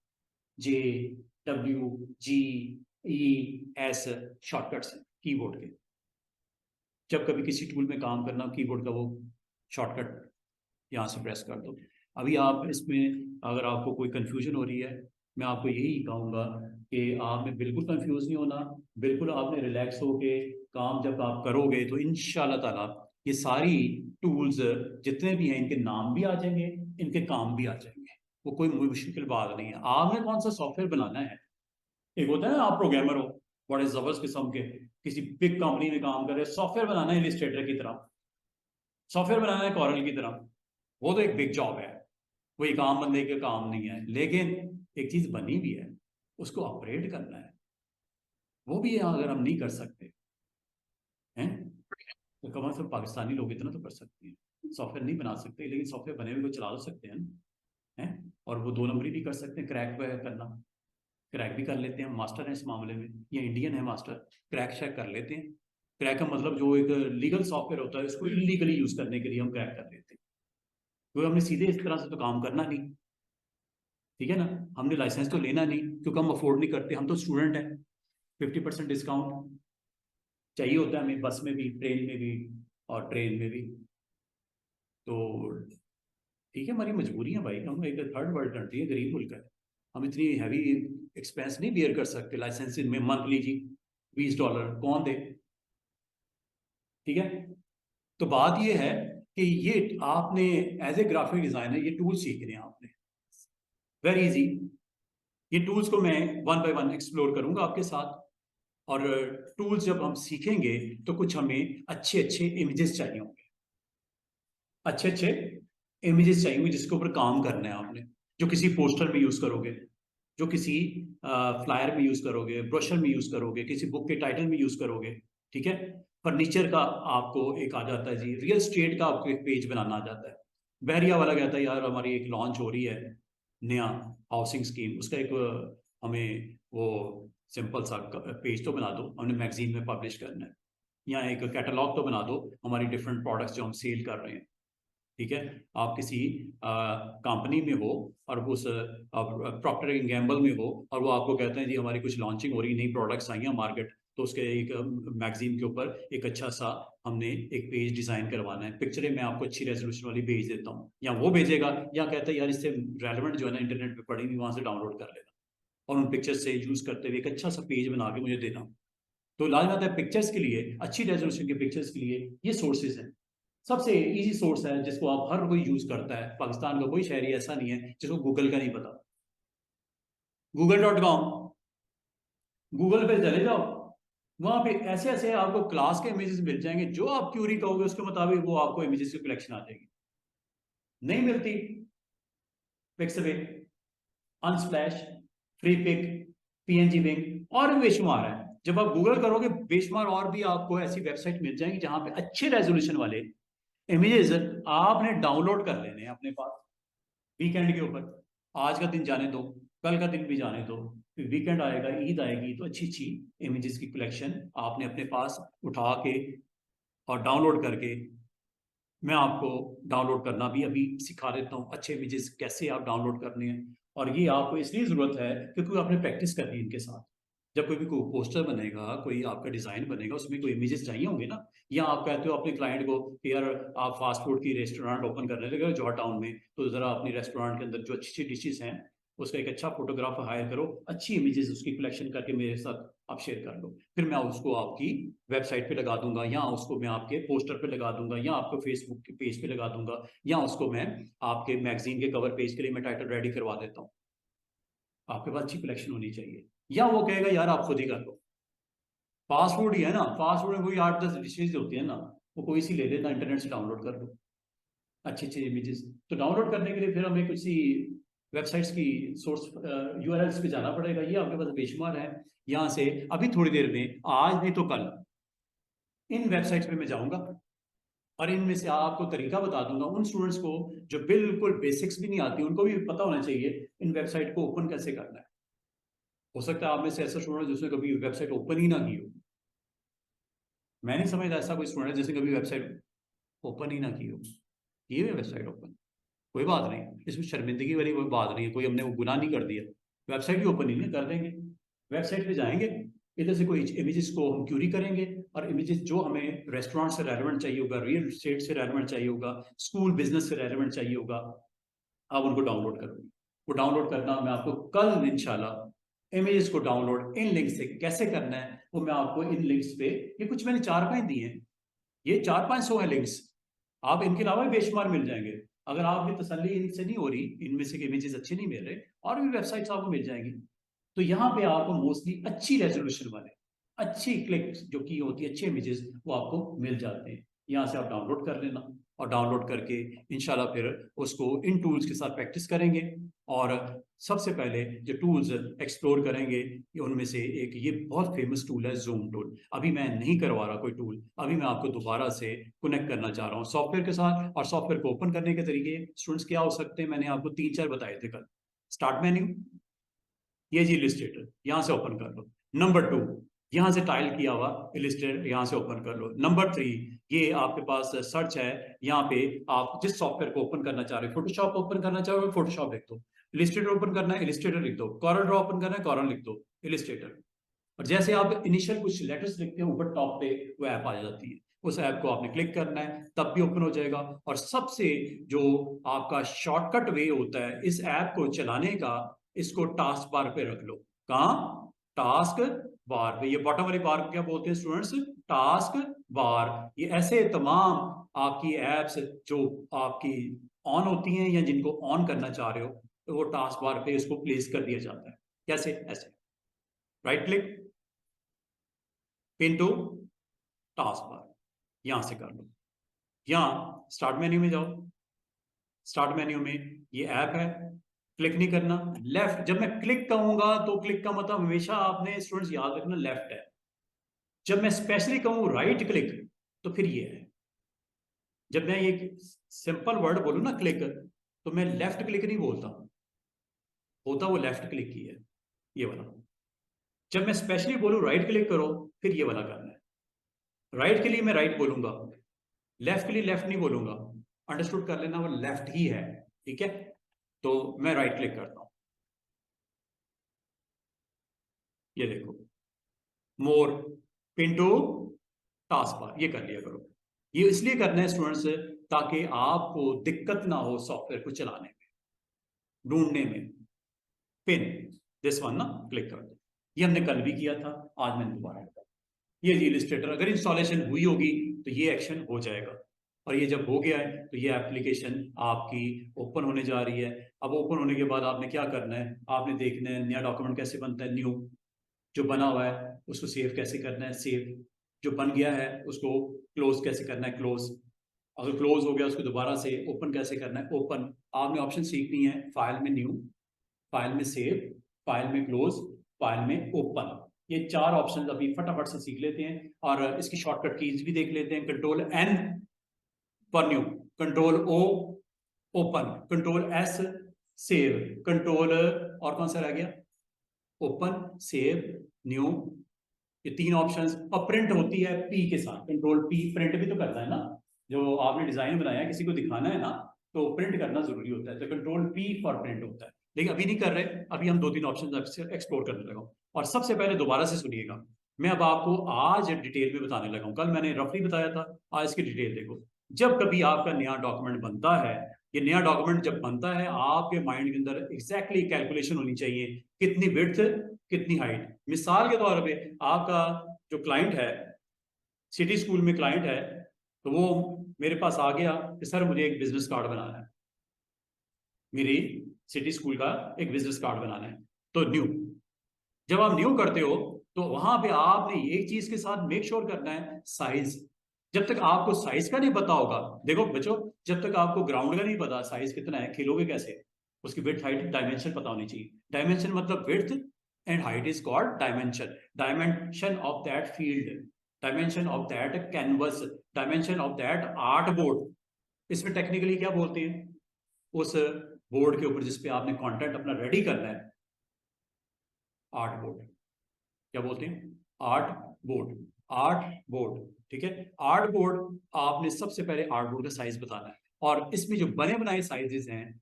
Speaker 1: JWGES शॉर्टकट्स हैं कीबोर्ड के। जब कभी किसी टूल में काम करना, कीबोर्ड का वो शॉर्टकट यहाँ से प्रेस कर दो। अभी आप इसमें अगर आपको कोई कंफ्यूजन हो रही है, मैं आपको यही कहूँगा कि आपने बिल्कुल कंफ्यूज नहीं होना। बिल्कुल आपने रिलैक्स होके काम जब आप करोगे तो इंशाल्लाह ताला ये सारी टूल्स जितने भी हैं इनके नाम भी आ जाएंगे, इनके काम भी आ जाएंगे। वो कोई मुश्किल बात नहीं है। आपने कौन सा सॉफ्टवेयर बनाना है, एक होता है ना आप प्रोग्रामर हो बड़े जबरदस्त किस्म के, किसी बिग कंपनी में काम कर रहे, सॉफ्टवेयर बनाना है इलिस्ट्रेटर की तरह, सॉफ्टवेयर बनाना है कॉरल की तरह, वो तो एक बिग जॉब है, वो एक आम बंदे का काम नहीं है। लेकिन एक चीज बनी भी है, उसको अपग्रेड करना है, वो भी अगर हम नहीं कर सकते हैं तो कम से कम पाकिस्तानी लोग इतना तो कर सकते हैं। सॉफ्टवेयर नहीं बना सकते लेकिन सॉफ्टवेयर बने हुए को चला तो सकते हैं, हैं। और वो 2 नंबरी भी कर सकते हैं, क्रैक करना, क्रैक भी कर लेते हैं, मास्टर हैं इस मामले में, ये इंडियन है मास्टर, क्रैक शैक कर लेते हैं। क्रैक का मतलब जो एक लीगल सॉफ्टवेयर होता है उसको इलीगली यूज करने के लिए हम क्रैक कर लेते हैं, क्योंकि हमने सीधे इस तरह से तो काम करना नहीं, ठीक है ना। हमने लाइसेंस तो लेना नहीं क्योंकि हम अफोर्ड नहीं करते, हम तो स्टूडेंट हैं। 50% डिस्काउंट चाहिए होता है हमें, बस में भी, ट्रेन में भी और ट्रेन में भी। तो ठीक है, हमारी मजबूरी है भाई, हम एक थर्ड वर्ल्ड कंट्री है, गरीब मुल्क है, हम इतनी हैवी एक्सपेंस नहीं बियर कर सकते लाइसेंस में मंथली जी $20 कौन दे, ठीक है। तो बात ये है कि ये आपने एज ए ग्राफिक डिजाइनर ये टूल सीखने हैं आपने, वेरी इजी। ये टूल्स को मैं 1 बाय 1 एक्सप्लोर करूंगा आपके साथ। और टूल्स जब हम सीखेंगे तो कुछ हमें अच्छे अच्छे इमेजेस चाहिए होंगे, अच्छे अच्छे इमेजेस चाहिए होंगे जिसके ऊपर काम करना है आपने, जो किसी पोस्टर में यूज करोगे, जो किसी फ्लायर में यूज करोगे, ब्रोशर में यूज करोगे, किसी बुक के टाइटल में यूज करोगे, ठीक है। फर्नीचर का आपको एक आ जाता है जी, रियल स्टेट का आपको एक पेज बनाना आ जाता है, बहरिया वाला कहता है यार हमारी एक लॉन्च हो रही है नया हाउसिंग स्कीम, उसका एक हमें वो सिंपल सा पेज तो बना दो, हमने मैगजीन में पब्लिश करना है, या एक कैटलॉग तो बना दो हमारी डिफरेंट प्रोडक्ट्स जो हम सेल कर रहे हैं। ठीक है, आप किसी कंपनी में हो और उस प्रॉक्टर एंड गैम्बल में हो और वो आपको कहते हैं जी हमारी कुछ लॉन्चिंग हो रही, नई प्रोडक्ट्स आई हैं मार्केट, तो उसके एक मैगजीन के ऊपर एक अच्छा सा हमने एक पेज डिजाइन करवाना है, पिक्चरें मैं आपको अच्छी रेजोल्यूशन वाली भेज देता हूँ, या वो भेजेगा या कहता है यार इससे रेलेवेंट जो है ना इंटरनेट पे पड़ी हुई वहां से डाउनलोड कर लेना और उन पिक्चर्स से यूज करते हुए एक अच्छा सा पेज बना के मुझे देना। तो लाजमी बात है पिक्चर्स के लिए, अच्छी रेजोल्यूशन के पिक्चर्स के लिए ये सोर्सेज हैं। सबसे इजी सोर्स है जिसको आप हर कोई यूज करता है, पाकिस्तान का कोई शहरी ऐसा नहीं है जिसको गूगल का नहीं पता। google.com, गूगल पे चले जाओ, वहां पे ऐसे ऐसे आपको क्लास के इमेजेस मिल जाएंगे, जो आप क्यूरी कहोगे उसके मुताबिक वो आपको इमेजेस की कलेक्शन आ जाएगी। नहीं मिलती, Pixabay, Unsplash, Freepik, PNG wing और भी बेशुमार है। जब आप गूगल करोगे बेशुमार और भी आपको ऐसी वेबसाइट मिल जाएंगी जहां पे अच्छे रेजोल्यूशन वाले इमेजेस आपने डाउनलोड कर लेने हैं अपने पास वीकेंड के ऊपर। आज का दिन जाने दो, कल का दिन भी जाने दो, फिर वीकेंड आएगा, ईद आएगी, तो अच्छी अच्छी इमेजेस की कलेक्शन आपने अपने पास उठा के और डाउनलोड करके, मैं आपको डाउनलोड करना भी अभी सिखा देता हूँ, अच्छे इमेजेस कैसे आप डाउनलोड करने हैं। और ये आपको इसलिए जरूरत है क्योंकि आपने प्रैक्टिस करनी है इनके साथ। जब कोई भी कोई पोस्टर बनेगा, कोई आपका डिजाइन बनेगा, उसमें कोई इमेजेस चाहिए होंगे ना, या आप कहते हो अपने क्लाइंट को कि यार आप फास्ट फूड की रेस्टोरेंट ओपन करने लगे जॉर्ज टाउन में, तो जरा अपनी रेस्टोरेंट के अंदर जो अच्छी अच्छी डिशेज हैं उसका एक अच्छा फोटोग्राफर हायर करो, अच्छी इमेजेस उसकी कलेक्शन करके मेरे साथ आप शेयर कर लो, फिर मैं उसको आपकी वेबसाइट पे लगा दूंगा, या उसको मैं आपके पोस्टर पे लगा दूंगा, या आपको फेसबुक के पेज पे लगा दूंगा, या उसको मैं आपके मैगजीन के कवर पेज के लिए मैं टाइटल रेडी करवा देता हूँ। आपके पास अच्छी कलेक्शन होनी चाहिए। या वो कहेगा यार आप खुद ही कर लो, फास्ट फूड ही है ना, फास्ट फूड में कोई 8-10 डिशेज होती है ना, वो कोई सी ले लेना, इंटरनेट से डाउनलोड कर लो अच्छी अच्छी इमेजेस। तो डाउनलोड करने के लिए फिर हमें कुछ सी वेबसाइट्स की सोर्स यूआरएल्स पे जाना पड़ेगा, ये आपके पास बेशुमार है। यहाँ से अभी थोड़ी देर में, आज नहीं तो कल, इन वेबसाइट्स पे मैं जाऊंगा और इनमें से आपको तरीका बता दूंगा उन स्टूडेंट्स को जो बिल्कुल बेसिक्स भी नहीं आती, उनको भी पता होना चाहिए इन वेबसाइट को ओपन कैसे करना है। हो सकता है आप में से ऐसा स्टूडेंट जिसने कभी वेबसाइट ओपन ही ना की हो, मैं नहीं समझता ऐसा कोई स्टूडेंट जिसने कभी वेबसाइट ओपन ही ना की हो, ये है वेबसाइट ओपन, कोई बात नहीं, इसमें शर्मिंदगी वाली कोई बात नहीं है, कोई हमने वो गुनाह नहीं कर दिया, वेबसाइट भी ओपन ही नहीं कर देंगे। वेबसाइट पे जाएंगे, इधर से कोई इमेजेस को हम क्यूरी करेंगे और इमेजेस जो हमें रेस्टोरेंट से रेलेवेंट चाहिए होगा, रियल एस्टेट से रेलेवेंट चाहिए होगा, स्कूल बिजनेस से रेलेवेंट चाहिए होगा, आप उनको डाउनलोड करोगे। वो डाउनलोड करना मैं आपको कल इंशाल्लाह इमेजेस को डाउनलोड इन लिंक से कैसे करना है वो मैं आपको इन लिंक्स पे, ये कुछ मैंने 4-5 दिए हैं, ये 400-500 है लिंक्स, आप इनके अलावा भी बेशुमार मिल जाएंगे। अगर आप भी तसल्ली इनसे नहीं हो रही, इनमें से इमेजेस अच्छे नहीं मिल रहे, और भी वेबसाइट्स आपको मिल जाएंगी। तो यहाँ पे आपको मोस्टली अच्छी रेजोल्यूशन वाले, अच्छी क्लिक जो की होती है, अच्छे इमेजेस वो आपको मिल जाते हैं। यहाँ से आप डाउनलोड कर लेना और डाउनलोड करके इंशाल्लाह फिर उसको इन टूल्स के साथ प्रैक्टिस करेंगे। और सबसे पहले जो टूल्स एक्सप्लोर करेंगे ये उनमें से एक ये बहुत फेमस टूल है जूम टूल। अभी मैं नहीं करवा रहा कोई टूल, अभी मैं आपको दोबारा से कनेक्ट करना चाह रहा हूँ सॉफ्टवेयर के साथ। और सॉफ्टवेयर को ओपन करने के तरीके स्टूडेंट्स क्या हो सकते हैं, मैंने आपको 3-4 बताए थे कल। स्टार्ट मेन्यू, ये जी इलिस्ट्रेटर, यहां से ओपन कर लो। नंबर 2, यहां से टाइल किया हुआ इलिस्ट्रेटर यहां से ओपन कर लो। नंबर 3, ये आपके पास सर्च है, यहाँ पे आप जिस सॉफ्टवेयर को ओपन करना चाह रहे हो, फोटोशॉप ओपन करना चाह रहे हो फोटोशॉप लिख दो, इलिस्ट्रेटर ओपन करना है इलिस्ट्रेटर लिख दो, कॉरल ड्रॉ ओपन करना है कॉरल लिख दो, इलिस्ट्रेटर। और जैसे आप इनिशियल कुछ लेटर्स लिखते हो ऊपर टॉप पे वो ऐप आ जाती है, उस ऐप को आपने क्लिक करना है तब भी ओपन हो जाएगा। और सबसे जो आपका शॉर्टकट वे होता है इस ऐप को चलाने का, इसको टास्क बार पे रख लो। कहाँ? टास्क बार पे। ये बॉटम वाली बार को क्या बोलते हैं स्टूडेंट्स? Task bar. ये ऐसे तमाम आपकी एप्स जो आपकी ऑन होती हैं या जिनको ऑन करना चाह रहे हो, तो वो टास्क बार पे इसको प्लेस कर दिया जाता है। कैसे? ऐसे right click, pin to taskbar, यहां से कर लो। यहां स्टार्ट मेन्यू में जाओ, स्टार्ट मेन्यू में ये ऐप है, क्लिक नहीं करना, लेफ्ट। जब मैं क्लिक कहूंगा तो क्लिक का मतलब हमेशा आपने स्टूडेंट्स याद रखना लेफ्ट है। जब मैं स्पेशली कहूं राइट क्लिक तो फिर ये है। जब मैं ये सिंपल वर्ड बोलूं ना क्लिक, तो मैं लेफ्ट क्लिक नहीं बोलता, होता वो लेफ्ट क्लिक की है, ये वाला। जब मैं स्पेशली बोलूं राइट क्लिक करो, फिर ये वाला करना है। राइट के लिए मैं राइट बोलूंगा, लेफ्ट के लिए लेफ्ट नहीं बोलूंगा। अंडरस्टूड कर लेना, वो लेफ्ट ही है, ठीक है। तो मैं राइट क्लिक करता हूं, ये देखो, मोर पिंटू टास्क बार, ये कर लिया करो। ये इसलिए करना है स्टूडेंट्स, ताकि आपको दिक्कत ना हो सॉफ्टवेयर को चलाने में, ढूंढने में। पिन दिस वन ना क्लिक कर दो, ये हमने कल भी किया था, आज मैंने दोबारा किया। ये इलिस्ट्रेटर अगर इंस्टॉलेशन हुई होगी तो ये एक्शन हो जाएगा, और ये जब हो गया है तो ये एप्लीकेशन आपकी ओपन होने जा रही है। अब ओपन होने के बाद आपने क्या करना है, आपने देखना है नया डॉक्यूमेंट कैसे बनता है, न्यू, जो बना हुआ है उसको सेव कैसे करना है, सेव, जो बन गया है उसको क्लोज कैसे करना है, क्लोज, अगर क्लोज हो गया उसको दोबारा से ओपन कैसे करना है, ओपन। आपने ऑप्शन सीखनी है, फाइल में न्यू, फाइल में सेव, फाइल में क्लोज, फाइल में ओपन। ये चार ऑप्शन अभी फटाफट से सीख लेते हैं, और इसकी शॉर्टकट कीज भी देख लेते हैं। Control N for new, control O open, control S save, control और कौन सा रह गया, ओपन, सेव, न्यू, ये तीन ऑप्शंस। और प्रिंट होती है पी के साथ, कंट्रोल पी, प्रिंट भी तो करना है ना, जो आपने डिजाइन बनाया किसी को दिखाना है ना, तो प्रिंट करना जरूरी होता है, तो कंट्रोल पी फॉर प्रिंट होता है। लेकिन अभी नहीं कर रहे, अभी हम दो तीन ऑप्शन एक्सप्लोर करने लगा। और सबसे पहले दोबारा से सुनिएगा, मैं अब आपको आज डिटेल में बताने लगा हूं, कल मैंने रफली बताया था, आज इसकी डिटेल देखो। जब कभी आपका नया डॉक्यूमेंट बनता है, ये नया डॉक्यूमेंट जब बनता है, आपके माइंड के अंदर एग्जैक्टली कैलकुलेशन होनी चाहिए, कितनी विड्थ कितनी हाइट। मिसाल के तौर पे आपका जो क्लाइंट है, सिटी स्कूल में क्लाइंट है, तो वो मेरे पास आ गया कि सर मुझे एक बिजनेस कार्ड बनाना है, मेरी सिटी स्कूल का एक बिजनेस कार्ड बनाना है। तो न्यू, जब आप न्यू करते हो तो वहां पे आपने एक चीज के साथ मेक श्योर करना है, साइज। जब तक आपको साइज का नहीं पता होगा, देखो बच्चों, जब तक आपको ग्राउंड का नहीं पता साइज कितना है, खेलोगे कैसे, उसकी विड्थ हाइट डायमेंशन पता होनी चाहिए। डायमेंशन मतलब width and height is called dimension, dimension of that field, dimension of that canvas, dimension of that art board. इसमें टेक्निकली क्या बोलते हैं, उस बोर्ड के ऊपर जिसपे आपने कंटेंट अपना रेडी करना है, आर्ट बोर्ड, क्या बोलते हैं, आर्ट बोर्ड, आर्ट बोर्ड, ठीक है। आर्ट बोर्ड, आपने सबसे पहले आर्ट बोर्ड का साइज बताना है, और इसमें जो बने बनाए साइजेस हैं,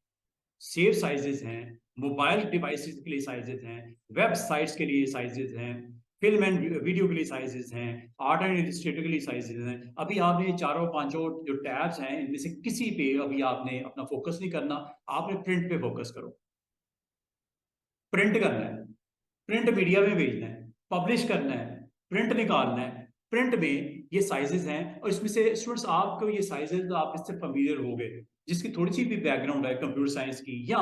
Speaker 1: सेव साइजेस हैं, मोबाइल डिवाइसेस के लिए साइजेस हैं, वेबसाइट्स के लिए साइजेस हैं, फिल्म एंड वीडियो के लिए साइजेस हैं, आर्ट एंड इलस्ट्रेटर के लिए साइजेस हैं। अभी आपने चारों पांचों जो टैब्स हैं, इनमें से किसी पे अभी आपने अपना फोकस नहीं करना, आपने प्रिंट पे फोकस करो। प्रिंट करना है, प्रिंट मीडिया में भेजना है, पब्लिश करना है, प्रिंट निकालना है। प्रिंट में ये साइजेस हैं, और इसमें से स्टूडेंट्स आपको ये साइजेस आप इससे फैमिलियर हो गए, जिसकी थोड़ी सी भी बैकग्राउंड है कंप्यूटर साइंस की, या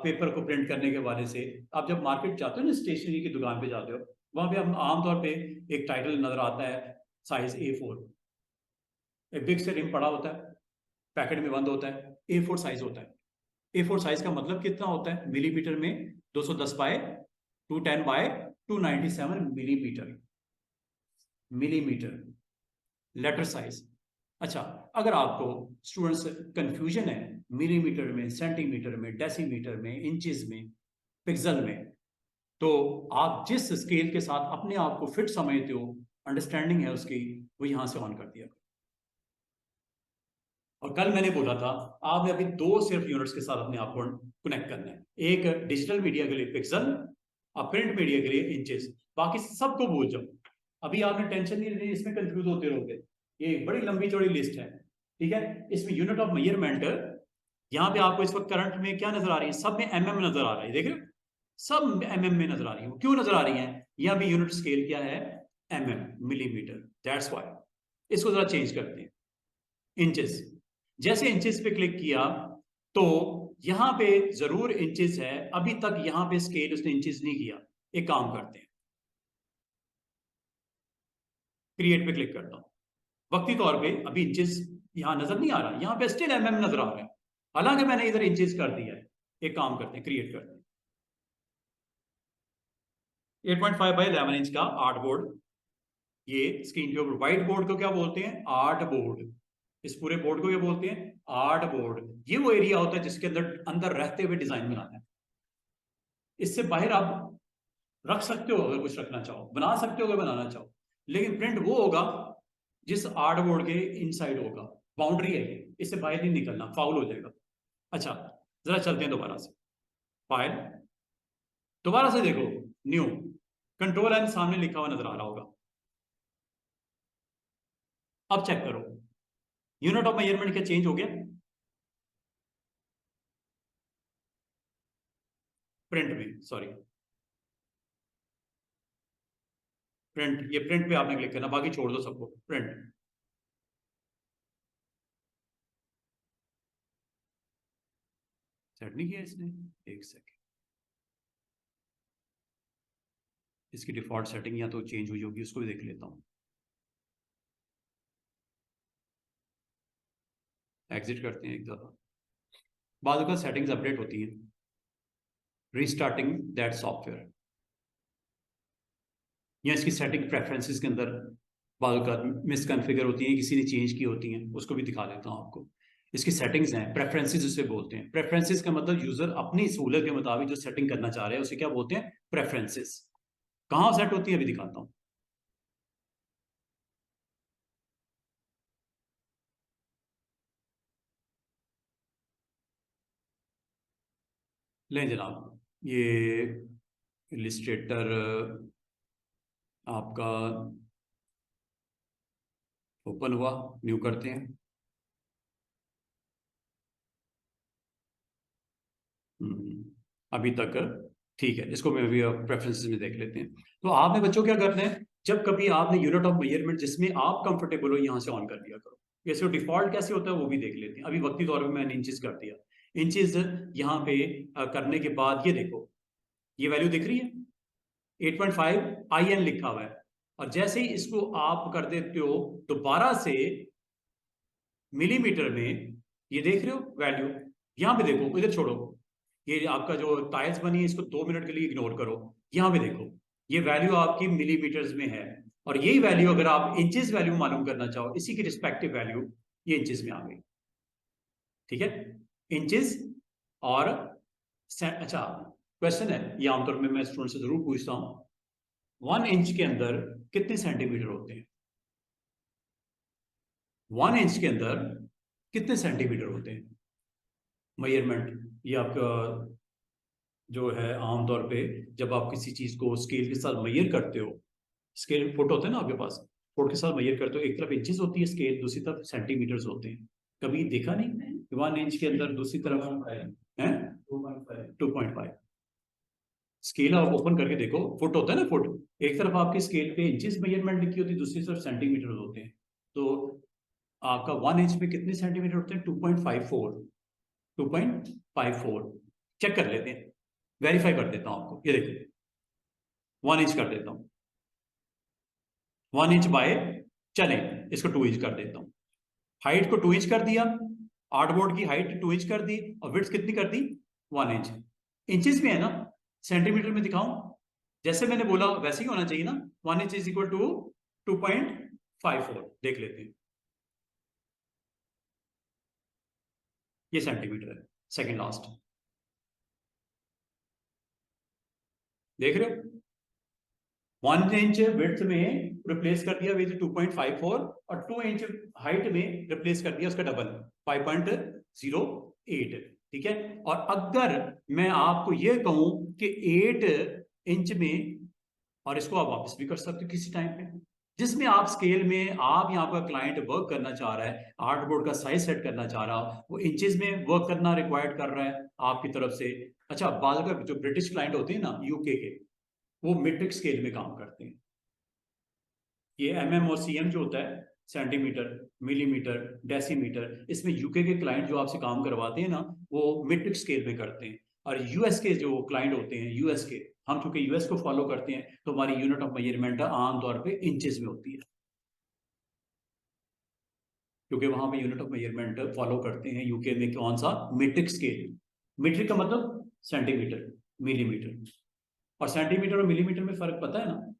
Speaker 1: पेपर को प्रिंट करने के वाले से। आप जब मार्केट जाते हो ना, स्टेशनरी की दुकान पे जाते हो, वहां पे हम आमतौर पे एक टाइटल नजर आता है, साइज A4, एक बिग से रिम पड़ा होता है, पैकेट में बंद होता है, A4 साइज होता है। A4 साइज का मतलब कितना होता है मिलीमीटर में, 210 by 210 by 297 millimetre, millimetre letter size. अच्छा, अगर आपको स्टूडेंट्स कंफ्यूजन है मिलीमीटर में, सेंटीमीटर में, डेसीमीटर में, इंचेस में, पिक्सल में, तो आप जिस स्केल के साथ अपने आप को फिट समझते हो, अंडरस्टैंडिंग है उसकी, वो यहां से ऑन कर दिया। और कल मैंने बोला था, आपने अभी दो सिर्फ यूनिट्स के साथ अपने आप को कनेक्ट करना है, एक डिजिटल मीडिया के लिए पिक्सल, और प्रिंट मीडिया के लिए इंचेस, बाकी सबको भूल जाओ। अभी आपने टेंशन नहीं लेनी, इसमें कंफ्यूज होते रहोगे, ये एक बड़ी लंबी चौड़ी लिस्ट है, ठीक है। इसमें यूनिट ऑफ मेजरमेंट, यहाँ पे आपको इस वक्त करंट में क्या नजर आ रही है, सब में mm नजर आ रहा है, देख रहे हो, सब mm में नजर आ रही है। क्यों नजर आ रही है, यहाँ भी यूनिट स्केल क्या है, mm, मिलीमीटर, दैट्स व्हाई। इसको जरा चेंज करते हैं, इंचेस। जैसे इंचेस पे क्लिक किया, तो यहां पे जरूर इंचेस है, अभी तक यहां पे स्केल उसने इंचेस नहीं किया। एक काम करते हैं, क्रिएट पे क्लिक करता हूं। वक्ती तौर पे अभी इंचेस यहां नजर नहीं आ रहा, यहां पे स्टिल नजर आ रहा है, हालांकि मैंने इधर इंचेस कर दिया है। एक काम करते हैं, क्रिएट करते हैं, 8.5 बाई 11 इंच का आर्ट बोर्ड। ये स्क्रीन के ऊपर, व्हाइट बोर्ड को क्या बोलते हैं, आर्ट बोर्ड। इस पूरे बोर्ड को क्या बोलते हैं, आर्ट बोर्ड ये वो एरिया होता है जिसके अंदर अंदर रहते हुए डिजाइन बनाना है। इससे बाहर आप रख सकते हो अगर कुछ रखना चाहो, बना सकते हो अगर बनाना चाहो, लेकिन प्रिंट वो होगा जिस आर्ट बोर्ड के इनसाइड होगा। बाउंड्री है ये, इससे बाहर नहीं निकलना, फाउल हो जाएगा। अच्छा, जरा चलते हैं दोबारा से। फाइल, दोबारा से देखो, न्यू, कंट्रोल एन सामने लिखा हुआ नजर आ रहा होगा। अब चेक करो, यूनिट ऑफ मेजरमेंट क्या चेंज हो गया? प्रिंट में, सॉरी, प्रिंट, ये प्रिंट पे आपने क्लिक करना, बाकी छोड़ दो सबको। प्रिंट, सेट नहीं किया इसने, एक सेकेंड, इसकी डिफॉल्ट सेटिंग या तो चेंज हुई होगी, उसको भी देख लेता हूं। एग्जिट करते हैं एक दफा, बाद का सेटिंग्स अपडेट होती हैं। रीस्टार्टिंग दैट सॉफ्टवेयर, या इसकी सेटिंग प्रेफरेंसेस के अंदर बाद का मिसकॉन्फ़िगर होती है, किसी ने चेंज की होती हैं, उसको भी दिखा देता हूं आपको। इसकी सेटिंग्स हैं, प्रेफरेंसेस उसे बोलते हैं। प्रेफरेंसेस का मतलब यूजर अपनी सहूलत के मुताबिक जो सेटिंग करना चाह रहे हैं उसे क्या बोलते हैं? प्रेफरेंसेस। कहां सेट होती है अभी दिखाता हूं। लें जनाब, ये इलिस्ट्रेटर आपका ओपन हुआ, न्यू करते हैं। अभी तक ठीक है, इसको मैं अभी प्रेफरेंसेस में देख लेते हैं। तो आपने बच्चों क्या करना है, जब कभी आपने यूनिट ऑफ मेजरमेंट जिसमें आप कंफर्टेबल हो यहां से ऑन कर दिया करो। जैसे डिफॉल्ट कैसे होता है वो भी देख लेते हैं। अभी वक्ती तौर पे मैंने इंचेस कर दिया, इंचेस यहाँ पे करने के बाद ये देखो, ये वैल्यू दिख रही है 8.5 IN लिखा हुआ है। और जैसे ही इसको आप कर देते हो दोबारा से मिलीमीटर में, ये देख रहे हो वैल्यू, यहां पे देखो, इधर छोड़ो, ये आपका जो टाइल्स बनी है इसको 2 मिनट के लिए इग्नोर करो। यहां पे देखो, ये वैल्यू आपकी मिलीमीटर्स में है, और यही वैल्यू अगर आप इंचेस वैल्यू मालूम करना चाहो, इसी की रिस्पेक्टिव वैल्यू ये इंचेस में आ गई। ठीक है, इंचेस और अच्छा, क्वेश्चन है ये आमतौर में मैं स्टूडेंट से जरूर पूछता हूं, 1 इंच के अंदर कितने सेंटीमीटर होते हैं? 1 इंच के अंदर कितने सेंटीमीटर होते हैं? मेजरमेंट ये आपका जो है आमतौर पे जब आप किसी चीज को स्केल के साथ मेजर करते हो, स्केल फुट होता है ना आपके पास, फुट के साथ मेजर करते हो, एक तरफ इंचेस होती है स्केल, दूसरी तरफ सेंटीमीटर्स होते हैं। कभी देखा नहीं 1 इंच के अंदर दूसरी तरफ है 2.5। स्केल आप ओपन करके देखो, फुट होता है ना, फुट, एक तरफ आपके स्केल पे इंचेस मेजरमेंट लिखी होती है, दूसरी तरफ सेंटीमीटर होते हैं। तो आपका 1 इंच में कितने सेंटीमीटर होते हैं? 2.54, 2.54। चेक कर लेते हैं, वेरीफाई कर देता हूं आपको, ये देखो 1 इंच कर देता हूं, 1 इंच बाय, चले इसको 2 इंच कर देता हूं। हाइट को 2 इंच कर दिया, आर्टबोर्ड की हाइट 2 इंच कर दी, और विड्थ कितनी कर दी? 1 इंच। इंचेस में है ना, सेंटीमीटर में दिखाऊं? जैसे मैंने बोला वैसे ही होना चाहिए ना, 1 इंच इज इक्वल टू 2.54। देख लेते हैं, ये सेंटीमीटर है, सेकेंड लास्ट, देख रहे हो? 1 इंच विड्थ में रिप्लेस कर दिया विद 2.54, और 2 इंच हाइट में रिप्लेस कर दिया उसका डबल 5.08। ठीक है, और अगर मैं आपको यह कहूं कि 8 इंच में, और इसको आप वापस भी कर सकते हो किसी टाइम पे, जिसमें आप स्केल में, आप यहाँ पर क्लाइंट वर्क करना चाह रहा है, आर्ट बोर्ड का साइज सेट करना चाह रहा हो, वो इंचेस में वर्क करना रिक्वायर्ड कर रहा है आपकी तरफ से। अच्छा, बाद का जो ब्रिटिश क्लाइंट होते हैं ना यूके के, वो मीट्रिक स्केल में काम करते हैं। ये और सीएम जो होता है, सेंटीमीटर, मिलीमीटर, डेसीमीटर, इसमें यूके के क्लाइंट जो आपसे काम करवाते हैं ना, वो मीट्रिक स्केल में करते हैं। और यूएस के जो क्लाइंट होते हैं, यूएस के, हम चूंकि यूएस को फॉलो करते हैं तो हमारी यूनिट ऑफ मेजरमेंट आमतौर पे इंचेस में होती है, क्योंकि वहां पे यूनिट ऑफ मेजरमेंट फॉलो करते हैं यूके में कौन सा? Metric scale. मीट्रिक का मतलब सेंटीमीटर, मिलीमीटर, और सेंटीमीटर और मिलीमीटर में फर्क पता है ना?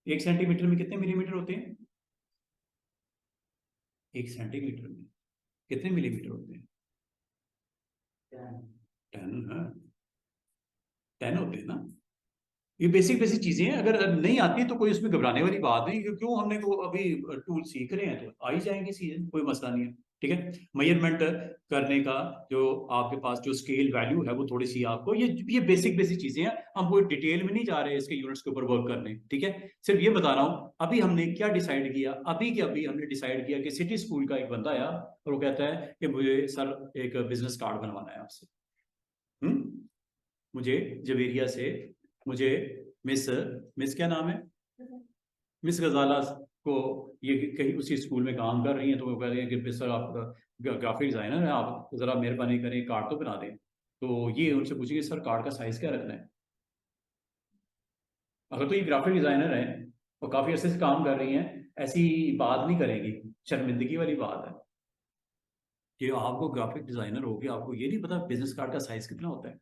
Speaker 1: 1 सेंटीमीटर में कितने मिलीमीटर होते हैं? 1 सेंटीमीटर में कितने मिलीमीटर होते हैं? 10 है, 10 होते हैं ना। ये बेसिक बेसिक चीजें हैं, अगर नहीं आती तो कोई उसमें घबराने वाली बात नहीं, क्यों हमने तो अभी टूल सीख रहे हैं तो आ ही जाएंगे सीजन, कोई मसला नहीं है। ठीक है, मेजरमेंट करने का जो आपके पास जो स्केल वैल्यू है वो थोड़ी सी आपको, ये बेसिक बेसिक चीजें हैं, हम कोई डिटेल में नहीं जा रहे इसके यूनिट्स के ऊपर वर्क करने। ठीक है, सिर्फ ये बता रहा हूँ अभी हमने क्या डिसाइड किया, अभी के अभी हमने डिसाइड किया कि सिटी स्कूल का एक बंदा आया और वो कहता है कि मुझे सर एक बिजनेस कार्ड बनवाना है आपसे। मुझे जवेरिया से, मुझे मिस मिस क्या नाम है, मिस गजाला को, ये कहीं उसी स्कूल में काम कर रही हैं, तो वो कह रही हैं कि सर आप ग्राफिक डिजाइनर हैं, आप ज़रा मेहरबानी करें कार्ड तो बना दें। तो ये उनसे पूछेंगे सर कार्ड का साइज़ क्या रखना है। अगर तो ये ग्राफिक डिजाइनर हैं और काफ़ी अच्छे से काम कर रही हैं, ऐसी बात नहीं करेंगी, शर्मिंदगी वाली बात है कि आपको ग्राफिक डिजाइनर हो गया, आपको ये नहीं पता बिजनेस कार्ड का साइज़ कितना होता है।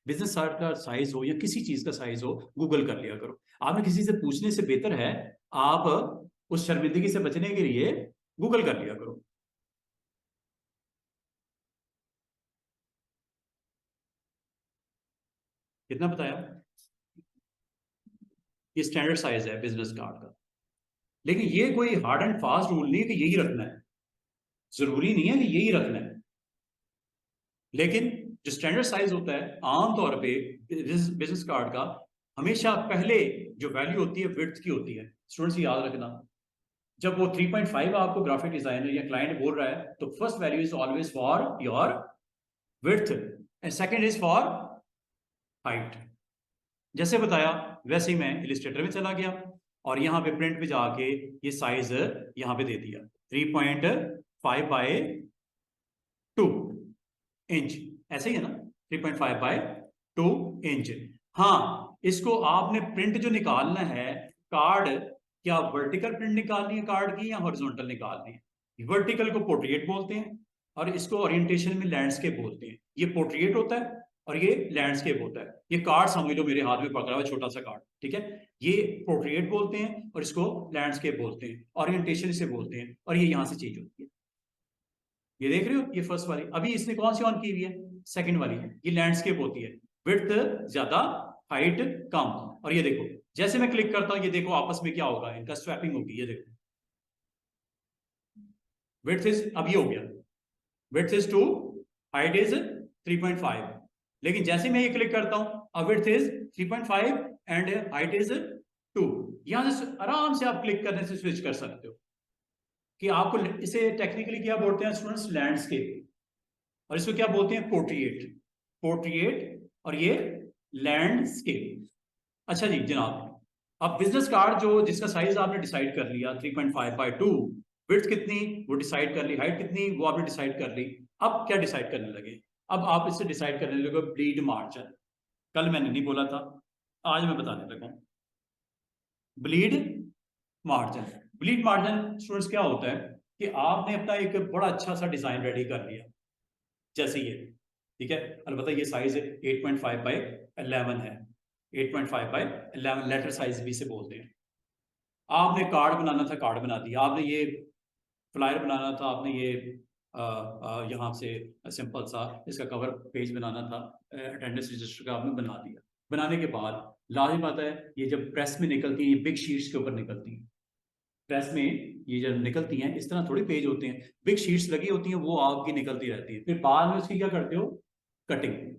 Speaker 1: बिजनेस कार्ड का साइज हो या किसी चीज का साइज हो, गूगल कर लिया करो। आपने किसी से पूछने से बेहतर है आप उस शर्मिंदगी से बचने के लिए गूगल कर लिया करो। कितना बताया? ये स्टैंडर्ड साइज है बिजनेस कार्ड का, लेकिन ये कोई हार्ड एंड फास्ट रूल नहीं है कि यही रखना है, जरूरी नहीं है कि यही रखना है। लेकिन जो स्टैंडर्ड साइज होता है आमतौर पे बिजनेस कार्ड का, हमेशा पहले जो वैल्यू होती है विड्थ की होती है। स्टूडेंट्स याद रखना, जब वो 3.5 आपको ग्राफिक डिजाइनर या क्लाइंट बोल रहा है तो first value is always for your width and second is for height. जैसे बताया वैसे ही मैं इलिस्ट्रेटर में चला गया और यहाँ पे प्रिंट पे जाके ये साइज यहाँ पे दे दिया 3.5/2 इंच, ऐसे ही है ना, 3.5/2 इंच। हाँ, इसको आपने प्रिंट जो निकालना है कार्ड, क्या वर्टिकल प्रिंट निकालनी है कार्ड की या हॉरिजॉन्टल निकालनी है? वर्टिकल को पोर्ट्रेट बोलते हैं और इसको ओरिएंटेशन में लैंडस्केप बोलते हैं। ये पोर्ट्रेट होता है और ये लैंडस्केप होता है। ये कार्ड समझ लो मेरे हाथ में पकड़ा हुआ छोटा सा कार्ड, ठीक है, ये पोर्ट्रेट बोलते हैं और इसको लैंडस्केप बोलते हैं, ओरिएंटेशन इसे बोलते हैं, और ये यहां से चेंज होती है। ये देख रहे हो, ये फर्स्ट वाली, अभी इसने कौन सी ऑन की हुई है? सेकंड वाली। ये लैंडस्केप होती है, विड्थ ज्यादा हाइट कम। और ये देखो जैसे मैं क्लिक करता हूं, ये देखो आपस में क्या होगा, इनका स्वैपिंग होगी। ये देखो विड्थ इज, अब ये हो गया विड्थ इज 2, हाइट इज 3.5। लेकिन जैसे मैं ये क्लिक करता हूं अब width is 3.5 and height is 2। यहां से आराम से आप क्लिक करने से स्विच कर सकते हो कि आपको इसे टेक्निकली क्या बोलते हैं स्टूडेंट्स, लैंडस्केप, और इसको क्या बोलते हैं, पोर्ट्रेट। पोर्ट्रेट और ये लैंडस्केप। अच्छा जी जनाब, अब बिजनेस कार्ड जो जिसका साइज आपने डिसाइड कर लिया 3.5/2, विड्थ कितनी वो डिसाइड कर ली, हाइट कितनी वो आपने डिसाइड कर ली। अब क्या डिसाइड करने लगे? अब आप इससे डिसाइड करने लगे ब्लीड मार्जिन। कल मैंने नहीं बोला था, आज मैं बताने लगा। Bleed margin, bleed margin students क्या होता है कि आपने अपना एक बड़ा अच्छा सा डिजाइन रेडी कर लिया, जैसे ये, ठीक है, अलबत्ता ये साइज 8.5/11 है, 8.5/11 लेटर साइज भी से बोलते हैं। आपने कार्ड बनाना था, कार्ड बना दिया आपने, ये फ्लायर बनाना था आपने, ये यहाँ से सिंपल सा इसका कवर पेज बनाना था, अटेंडेंस रजिस्टर का आपने बना दिया। बनाने के बाद लाजमी बात है ये जब प्रेस में निकलती है, ये बिग शीट्स के ऊपर निकलती हैं, प्रेस में ये जब निकलती हैं इस तरह थोड़ी पेज होते हैं, बिग शीट्स लगी होती हैं, वो आपकी निकलती रहती है। फिर बाद में उसकी क्या करते हो, कटिंग,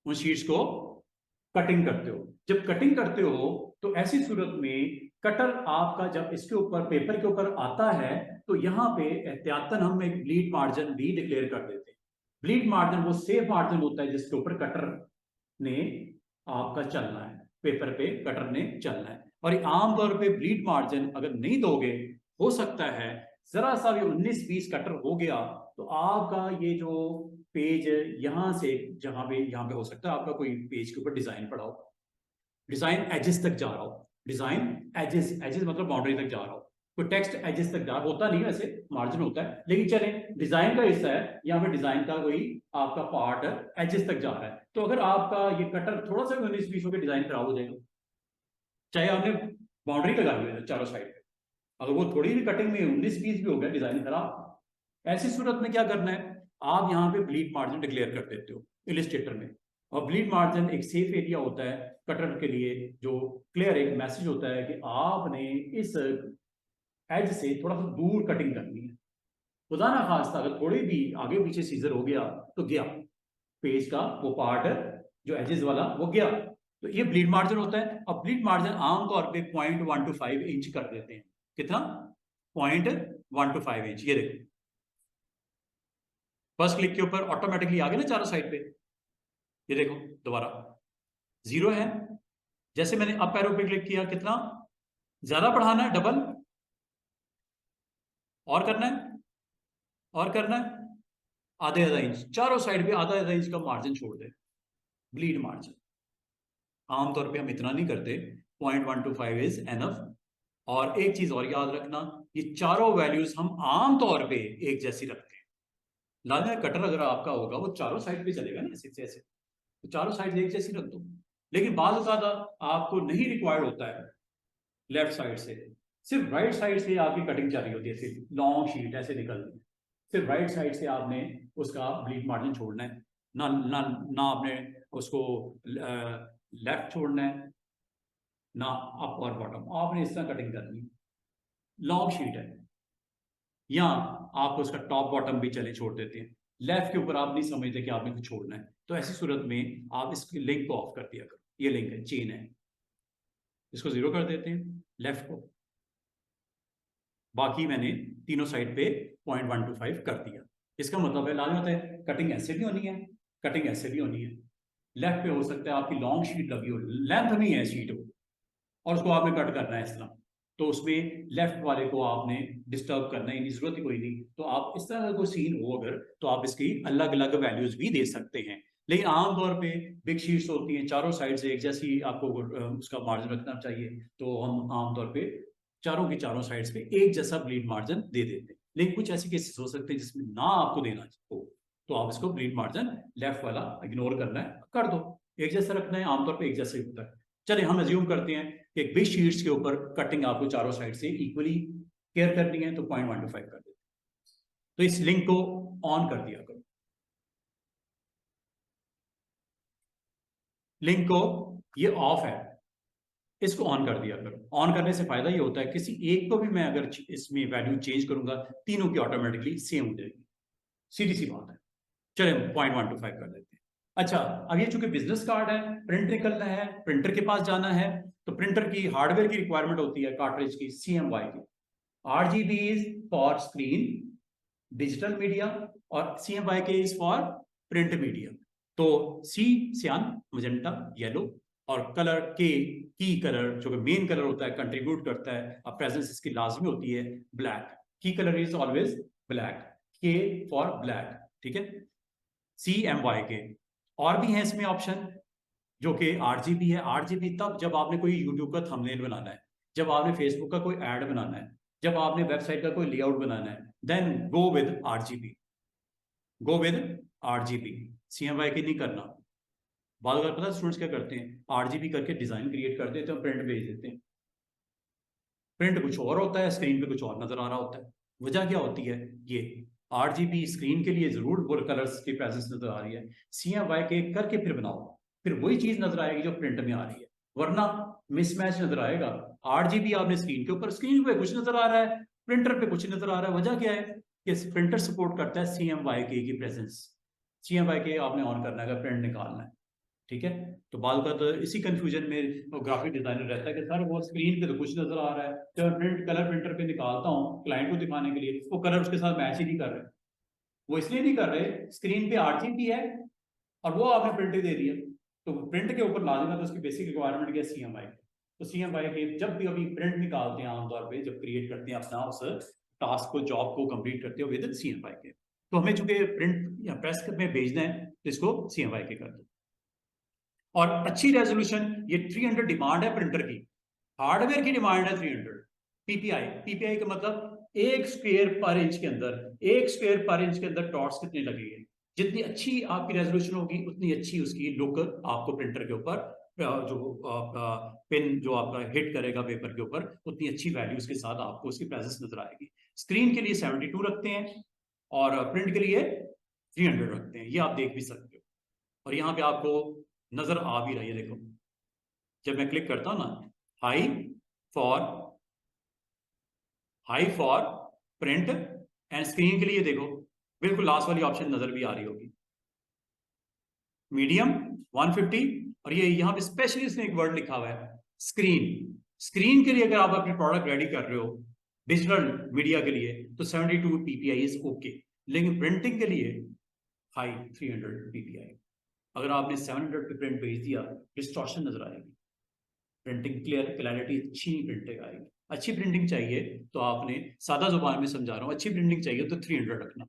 Speaker 1: उन शीट्स को कटिंग करते हो। जब कटिंग करते हो तो ऐसी सूरत में कटर आपका जब इसके ऊपर पेपर के ऊपर आता है तो यहाँ पे एहतियातन हम एक ब्लीड मार्जिन भी डिक्लेयर कर देते हैं। ब्लीड मार्जिन वो सेफ मार्जिन होता है जिसके ऊपर कटर ने आपका चलना है, पेपर पे कटर ने चलना है। और आमतौर पे ब्लीड मार्जिन अगर नहीं दोगे, हो सकता है जरा सा भी 19-20 कटर हो गया तो आपका ये जो पेज यहां से जहां पे यहाँ पे हो सकता है आपका कोई पेज के ऊपर डिजाइन पड़ा हो, डिजाइन एजेस तक जा रहा हो, डिजाइन एजेस, एजेस मतलब बाउंड्री तक जा रहा हो, कोई टेक्स्ट एजेस तक जा रहा होता नहीं, वैसे मार्जिन होता है, लेकिन चले डिजाइन का हिस्सा है, यहाँ पे डिजाइन का कोई आपका पार्ट एजेस तक जा रहा है, तो अगर आपका ये कटर थोड़ा सा 19-20 हो के डिजाइन खराब हो जाएगा, चाहे आपने बाउंड्री लगाई हुई है चारों साइड पे, अगर वो थोड़ी भी कटिंग में 19-20 भी हो गया डिजाइन खराब। ऐसी सूरत में क्या करना है, आप यहाँ पे ब्लीड मार्जिन डिक्लेयर कर देते हो इलिस्ट्रेटर में। और ब्लीड मार्जिन एक सेफ एरिया होता है कटर के लिए, जो क्लियर एक मैसेज होता है कि आपने इस एज से थोड़ा सा दूर कटिंग करनी है। खुदा ना खास्ता अगर थोड़ी भी आगे पीछे सीजर हो गया तो गया, पेज का वो पार्ट जो एजेस वाला वो गया, तो ये ब्लीड मार्जिन होता है। अब ब्लीड मार्जिन आमतौर पे 0.1 to 5 इंच कर देते हैं। कितना? 0.1 to 5 इंच। ये देखो फर्स्ट क्लिक के ऊपर ऑटोमेटिकली आ गया ना चारों साइड पे। ये देखो दोबारा 0 है। जैसे मैंने अप एरो पे क्लिक किया, कितना ज्यादा बढ़ाना है, डबल, और करना है, और करना है, आधे आधा इंच चारों साइड पे आधा आधा इंच का मार्जिन छोड़ दे, ब्लीड मार्जिन। आमतौर पे हम इतना नहीं करते, 0.1 to 5 इज एनफ। और एक चीज और याद रखना, ये चारों वैल्यूज हम आमतौर पे एक जैसी रखते हैं। लाजमी कटर अगर आपका होगा वो चारों साइड पे चलेगा ना, ऐसे ऐसे, तो चारों साइड एक जैसी रख दो। लेकिन बाद ज्यादा आपको नहीं रिक्वायर्ड होता है लेफ्ट साइड से, सिर्फ राइट साइड से आपकी कटिंग चल रही होती है, सिर्फ लॉन्ग शीट ऐसे निकलती है, सिर्फ राइट साइड से आपने उसका ब्लीड मार्जिन छोड़ना है, ना ना ना आपने उसको लेफ्ट छोड़ना है, ना अप और बॉटम, आपने इस तरह कटिंग करनी है। लॉन्ग शीट है, या आप उसका टॉप बॉटम भी चले छोड़ देते हैं, लेफ्ट के ऊपर आप नहीं समझते कि आपने कुछ छोड़ना है, तो ऐसी सूरत में आप इस लिंक को ऑफ कर दिया करो। ये लिंक है, चेन है, इसको 0 कर देते हैं लेफ्ट को। बाकी मैंने तीनों साइड पे 0.1 to 5 कर दिया। इसका मतलब है लाजमत है कटिंग ऐसे भी होनी है, कटिंग ऐसे भी होनी है। लेफ्ट पे हो सकता है आपकी लॉन्ग शीट लगी हो, लेंथ नहीं है शीट वो, और उसको आपने कट करना है इस तरह, तो उसमें लेफ्ट वाले को आपने डिस्टर्ब करना ही नहीं, जरूरत ही कोई नहीं। तो आप इस तरह का कोई सीन हो अगर, तो आप इसकी अलग अलग वैल्यूज भी दे सकते हैं। लेकिन आमतौर पे बिग शीट्स होती हैं, चारों साइड से एक जैसी आपको उसका मार्जिन रखना चाहिए, तो हम आमतौर पे चारों की चारों साइड्स पे एक जैसा ब्लीड मार्जिन दे देते हैं। लेकिन कुछ ऐसे केसेस हो सकते हैं जिसमें ना आपको देना हो, तो आप इसको ब्लीड मार्जिन लेफ्ट वाला इग्नोर करना है, कर दो, एक जैसा रखना है, आमतौर पर एक जैसा ही होता है। चलिए हम अज्यूम करते हैं कि बिग शीट्स के ऊपर कटिंग आपको चारों साइड से इक्वली केयर करनी है, तो 0.1 to 5 कर देते हैं। तो इस लिंक को ऑन कर दिया करो, लिंक को, ये ऑफ है, इसको ऑन कर दिया करो। ऑन करने से फायदा ये होता है किसी एक को भी मैं अगर इसमें वैल्यू चेंज करूंगा, तीनों की ऑटोमेटिकली सेम हो जाएगी, सीधी सी बात है। चले 0.1 to 5 कर देते हैं। अच्छा, अब ये चूंकि बिजनेस कार्ड है, प्रिंट निकलना है, प्रिंटर के पास जाना है, तो प्रिंटर की हार्डवेयर की रिक्वायरमेंट होती है कार्ट्रिज की, CMY की। RGB is for screen digital media, और CMYK is for print media. तो C सियान, मजेंटा, येलो, और कलर के, की कलर जो मेन कलर होता है, कंट्रीब्यूट करता है, अब प्रेजेंस इसकी लाजमी होती है, ब्लैक। की colour is always black, K for black, ठीक है, CMYK। और भी है इसमें ऑप्शन जो कि RGB है। RGB तब जब आपने कोई यूट्यूब का थंबनेल बनाना है, जब आपने फेसबुक का कोई ऐड बनाना है, जब आपने वेबसाइट का कोई लेआउट बनाना है, then go with RGB, go with RGB, CMYK नहीं करना। बाद अगर पता स्टूडेंट्स क्या करते हैं, RGB करके डिजाइन क्रिएट कर देते हैं, प्रिंट भेज देते हैं, प्रिंट कुछ और होता है, स्क्रीन पे कुछ और नजर आ रहा होता है। वजह क्या होती है, ये RGB स्क्रीन के लिए जरूर वो कलर्स की प्रेजेंस नजर आ रही है, CMYK करके फिर बनाओ, फिर वही चीज नजर आएगी जो प्रिंट में आ रही है, वरना मिसमैच नजर आएगा। RGB आपने स्क्रीन के ऊपर, स्क्रीन पे कुछ नजर आ रहा है, प्रिंटर पे कुछ नजर आ रहा है। वजह क्या है कि प्रिंटर सपोर्ट करता है CMYK की प्रेजेंस, CMYK आपने ऑन करना है अगर प्रिंट निकालना है, ठीक है। तो बाल का तो इसी कंफ्यूजन में ग्राफिक डिजाइनर रहता है कि सर वो स्क्रीन पे तो कुछ नजर आ रहा है, जब प्रिंट कलर प्रिंटर पे निकालता हूँ क्लाइंट को दिखाने के लिए, वो कलर उसके साथ मैच ही नहीं कर रहे। वो इसलिए नहीं कर रहे, स्क्रीन पे RGB है और वो आपने प्रिंट ही दे दिया, तो प्रिंट के ऊपर लाजिम है, तो उसकी बेसिक रिक्वायरमेंट क्या, CMYK। तो CMYK जब भी अभी प्रिंट निकालते हैं आमतौर पर, जब क्रिएट करते हैं अपना उस टास्क को, जॉब को कंप्लीट करते हो विद CMYK, तो हमें चूंकि प्रिंट या प्रेस में भेजना है तो इसको CMYK कर दो। और अच्छी रेजोल्यूशन, ये 300 डिमांड है प्रिंटर की, हार्डवेयर की डिमांड है 300। PPI का मतलब एक स्क्वायर पर इंच के अंदर, एक स्क्वायर पर इंच के अंदर डॉट्स कितने लगेंगे। जितनी अच्छी आपकी रेजोल्यूशन होगी उतनी अच्छी उसकी लुक आपको प्रिंटर के ऊपर, जो पेन जो आपका हिट करेगा पेपर के ऊपर, उतनी अच्छी वैल्यूज के साथ आपको उसकी प्रेजेंस नजर आएगी। स्क्रीन के लिए 72 रखते हैं, और प्रिंट के लिए 300 रखते हैं, ये आप देख भी सकते हो। और यहाँ पे आपको नजर आ भी रही है, देखो जब मैं क्लिक करता हूँ ना, high for print and screen के लिए देखो बिल्कुल लास्ट वाली ऑप्शन नजर भी आ रही होगी, मीडियम 150। और ये यहाँ पे स्पेशली इसने एक वर्ड लिखा हुआ है स्क्रीन। स्क्रीन के लिए अगर आप अपने प्रोडक्ट रेडी कर रहे हो डिजिटल मीडिया के लिए तो 72 ppi इज ओके, लेकिन प्रिंटिंग के लिए हाई 300 ppi। अगर आपने 700 पे प्रिंट भेज दिया डिस्टॉर्शन नजर आएगी, प्रिंटिंग क्लैरिटी अच्छी प्रिंटिंग आएगी। अच्छी प्रिंटिंग चाहिए तो आपने, सादा जुबान में समझा रहा हूँ, अच्छी प्रिंटिंग चाहिए तो 300 रखना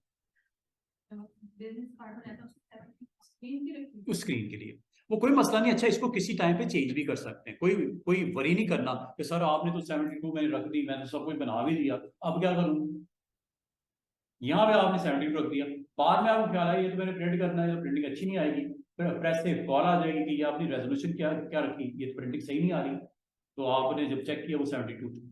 Speaker 1: उस स्क्रीन के लिए। वो कोई मसला नहीं, अच्छा इसको किसी टाइम पे चेंज भी कर सकते हैं, कोई कोई वरी नहीं करना कि सर आपने तो 72 मैंने रख दी, मैंने सब कुछ बना भी दिया, अब क्या करूं। यहाँ पे आपने 72 रख दिया, बाद में आपको ख्याल आया ये तो मैंने प्रिंट करना है, प्रिंटिंग अच्छी नहीं आएगी, फिर प्रेस से कॉल आ जाएगी कि ये आपने रेजोल्यूशन क्या क्या रखी, ये प्रिंटिंग सही नहीं आ रही। तो आपने जब चेक किया वो 72 थी।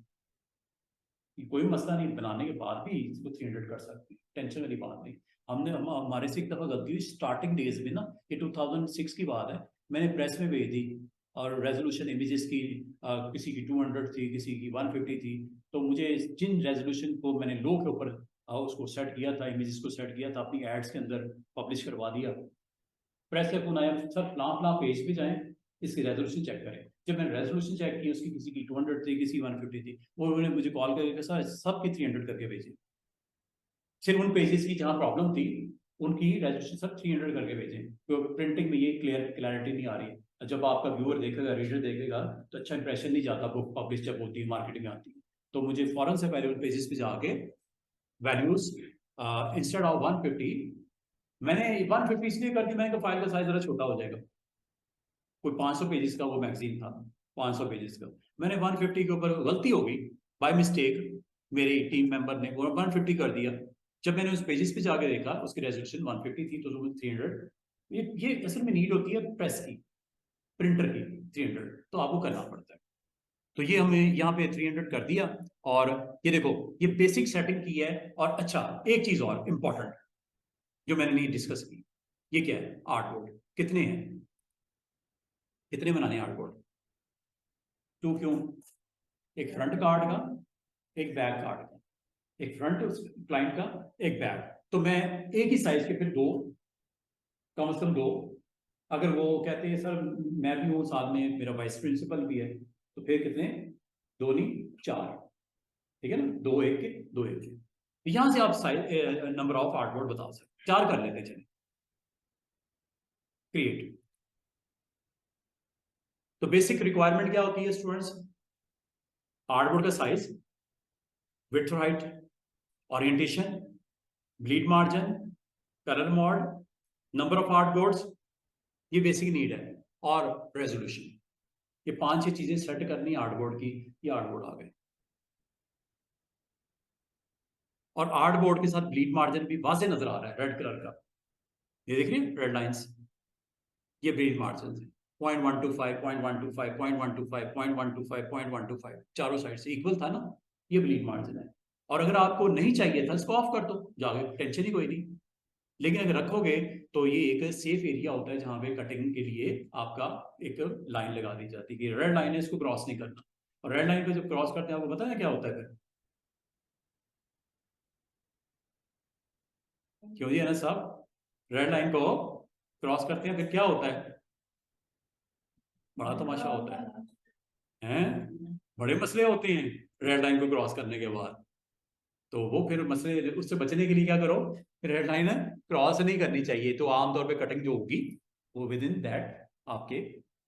Speaker 1: कोई मसला नहीं, बनाने के बाद भी इसको 300 कर सकते हैं, टेंशन वाली बात नहीं। हमारे से एक दफा गलती हुई स्टार्टिंग डेज में ना, ये 2006 की बात है, मैंने प्रेस में भेज दी और रेजोल्यूशन इमेजेस की किसी की 200 थी, किसी की 150 थी। तो मुझे जिन रेजोल्यूशन को मैंने लो के ऊपर उसको सेट किया था, इमेजेस को सेट किया था, अपनी एड्स के अंदर पब्लिश करवा दिया। प्रेस से फोन आया, सर फलां पेज पे जाएं, इसकी रेजोल्यूशन चेक करें। जब मैंने रेजोल्यूशन चेक की, उसकी किसी की 200 थी, किसी 150 थी, वो उन्होंने मुझे कॉल करके सर सबकी 300 करके भेजी। सिर्फ उन पेजेस की जहां प्रॉब्लम थी उनकी रेजोल्यूशन सब 300 करके भेजें, तो प्रिंटिंग में ये क्लैरिटी नहीं आ रही। जब आपका व्यूअर देखेगा, रीडर देखेगा तो अच्छा इंप्रेशन नहीं जाता बुक पब्लिश जब होती है, मार्केट में आती है। तो मुझे फौरन से पहले उन पेजेस पे जाके वैल्यूज इंस्टेड ऑफ 150, मैंने 150 इसलिए कर दी, मैंने कहा फाइल का साइज जरा छोटा हो जाएगा। कोई 500 पेजेस का वो मैगजीन था, 500 पेजेस का, मैंने 150 के ऊपर, गलती हो गई बाय मिस्टेक, मेरी टीम मेंबर ने 150 कर दिया। जब मैंने उस पेजेस पे जाके देखा उसकी रेजोल्यूशन 150 थी, तो 300। ये असल में नीड होती है प्रेस की, प्रिंटर की 300, तो आपको करना पड़ता है। तो ये हमें यहाँ पे 300 कर दिया। और ये देखो ये बेसिक सेटिंग की है। और अच्छा एक चीज और इंपॉर्टेंट जो मैंने नहीं डिस्कस की, ये क्या है, आर्टबोर्ड कितने हैं, कितने बनाने हैं आर्टबोर्ड, 2 क्यों, एक फ्रंट कार्ड का, एक बैक कार्ड का, एक फ्रंट क्लाइंट का, एक बैक। तो मैं एक ही साइज के फिर दो, कम से कम दो। अगर वो कहते हैं सर मैं भी हूँ साथ में, मेरा वाइस प्रिंसिपल भी है, तो फिर कितने, दो नहीं 4, ठीक है ना, दो एक के, दो एक के। यहां से आप साइज नंबर ऑफ आर्टबोर्ड बता सकते, 4 कर लेते चले, क्रिएट। तो बेसिक रिक्वायरमेंट क्या होती है स्टूडेंट्स, आर्टबोर्ड का साइज, विड्थ और height, orientation, bleed margin, colour mod, number of artboards, ये बेसिक नीड है, और रेजोल्यूशन। ये 5-6 चीजें सेट करनी है आर्टबोर्ड की, ये आर्टबोर्ड आ गए। और आर्टबोर्ड के साथ ब्लीड मार्जिन भी वाजे नजर आ रहा है रेड कलर का, ये देखिए रेड लाइंस, ये ब्लीड मार्जिन है 0.125, 0.125, 0.125, 0.125, 0.125, चारों साइड से इक्वल था ना, ये ब्लीड मार्जिन है। और अगर आपको नहीं चाहिए था इसको ऑफ कर दो जाके, टेंशन ही कोई नहीं। लेकिन अगर रखोगे तो ये एक सेफ एरिया होता है जहां पे कटिंग के लिए आपका एक लाइन लगा दी जाती है कि रेड लाइन है, इसको क्रॉस नहीं करना। और रेड लाइन को जब क्रॉस करते हैं आपको पता है क्या होता है फिर, क्यों जी अनस साहब, रेड लाइन को क्रॉस करते हैं फिर क्या होता है, बड़ा तमाशा होता है, हैं बड़े मसले होते हैं रेड लाइन को क्रॉस करने के बाद। तो वो फिर मसले, उससे बचने के लिए क्या करो, रेड लाइन क्रॉस नहीं करनी चाहिए। तो आमतौर पे कटिंग जो होगी वो विद इन दैट आपके